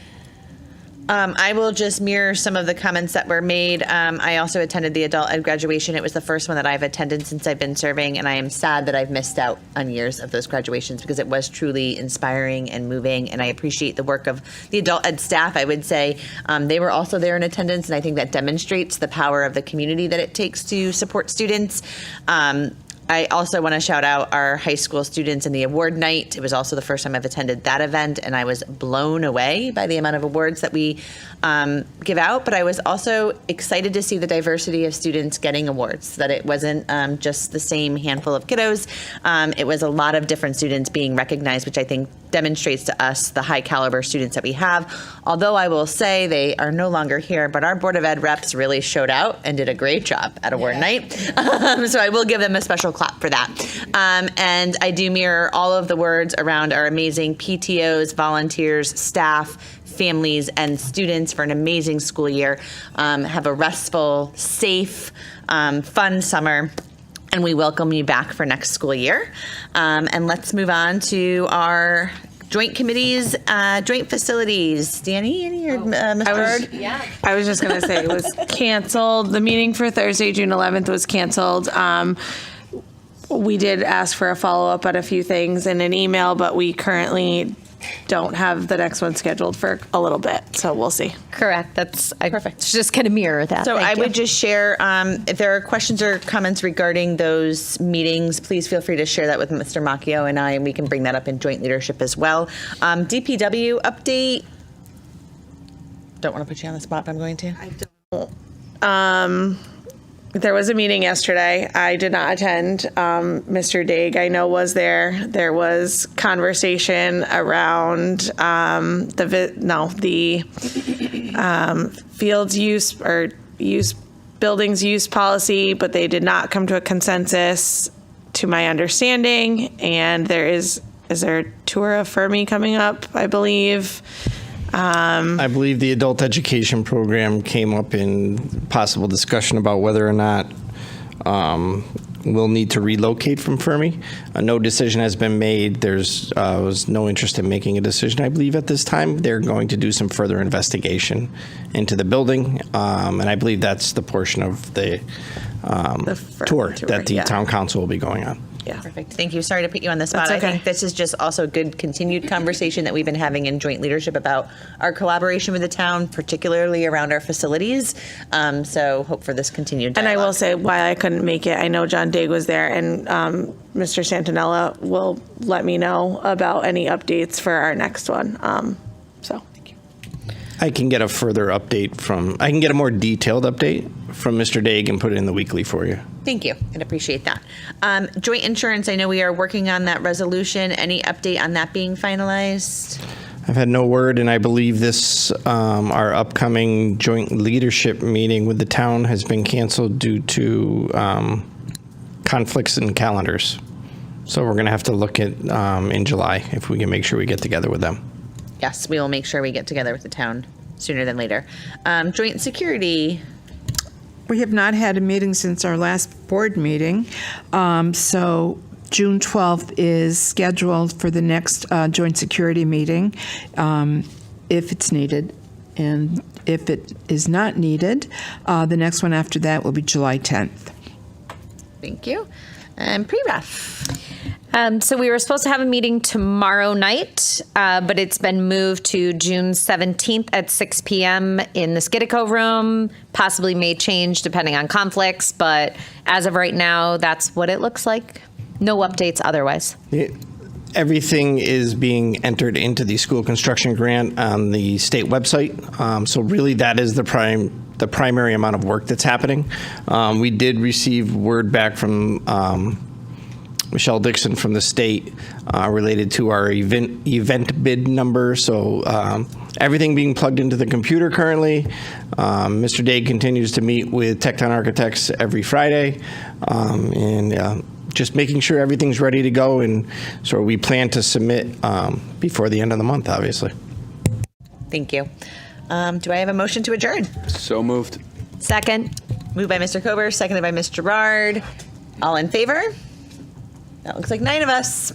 A: I will just mirror some of the comments that were made. I also attended the adult ed graduation. It was the first one that I've attended since I've been serving, and I am sad that I've missed out on years of those graduations because it was truly inspiring and moving, and I appreciate the work of the adult ed staff. I would say they were also there in attendance, and I think that demonstrates the power of the community that it takes to support students. I also want to shout out our high school students in the award night. It was also the first time I've attended that event, and I was blown away by the amount of awards that we give out. But I was also excited to see the diversity of students getting awards, that it wasn't just the same handful of kiddos. It was a lot of different students being recognized, which I think demonstrates to us the high caliber students that we have. Although I will say they are no longer here, but our Board of Ed reps really showed out and did a great job at award night. So I will give them a special clap for that. And I do mirror all of the words around our amazing PTOs, volunteers, staff, families, and students for an amazing school year. Have a restful, safe, fun summer. And we welcome you back for next school year. And let's move on to our joint committees, joint facilities. Danny, or Ms. Bird?
T: I was just going to say it was canceled. The meeting for Thursday, June 11th was canceled. We did ask for a follow-up on a few things in an email, but we currently don't have the next one scheduled for a little bit, so we'll see.
S: Correct. That's perfect. Just kind of mirror that.
A: So
S: Thank you.
A: would just share, if there are questions or comments regarding those meetings, please feel free to share that with Mr. Macchio and I, and we can bring that up in joint leadership as well. DPW update. Don't want to put you on the spot, but I'm going to.
T: I don't. There was a meeting yesterday. I did not attend. Mr. Daig, I know, was there. There was conversation around the fields use or buildings use policy, but they did not come to a consensus, to my understanding. And is there a tour of Fermi coming up, I believe?
D: I believe the adult education program came up in possible discussion about whether or not we'll need to relocate from Fermi. No decision has been made. There's was no interest in making a decision, I believe, at this time. They're going to do some further investigation into the building, and I believe that's the portion of the tour that the town council will be going on.
T: Yeah.
A: Perfect. Thank you. Sorry to put you on the spot.
T: That's okay.
A: I think this is just also a good continued conversation that we've been having in joint leadership about our collaboration with the town, particularly around our facilities. So hope for this continued dialogue.
T: And I will say why I couldn't make it. I know John Daig was there, and Mr. Santinella will let me know about any updates for our next one.
D: I can get a further update I can get a more detailed update from Mr. Daig and put it in the weekly for you.
A: Thank you. I'd appreciate that. Joint insurance, I know we are working on that resolution. Any update on that being finalized?
D: I've had no word, and I believe our upcoming joint leadership meeting with the town has been canceled due to conflicts in calendars. So we're going to have to look at in July if we can make sure we get together with them.
A: Yes, we will make sure we get together with the town sooner than later. Joint security.
B: We have not had a meeting since our last board meeting, so June 12th is scheduled for the next joint security meeting, if it's needed. And if it is not needed, the next one after that will be July 10th.
A: Thank you. And pre-ref.
S: So we were supposed to have a meeting tomorrow night, but it's been moved to June 17th at 6 p.m. in the Skidco room. Possibly may change depending on conflicts, but as of right now, that's what it looks like. No updates otherwise.
D: Everything is being entered into the school construction grant on the state website. So really that is the primary amount of work that's happening. We did receive word back from Michelle Dixon from the state related to our event bid number. So everything being plugged into the computer currently. Mr. Day continues to meet with Tecton Architects every Friday. And just making sure everything's ready to go, and so we plan to submit before the end of the month, obviously.
A: Thank you. Do I have a motion to adjourn?
F: So moved.
S: Second.
A: Moved by Mr. Kober, seconded by Ms. Gerard. All in favor? That looks like 9 of us.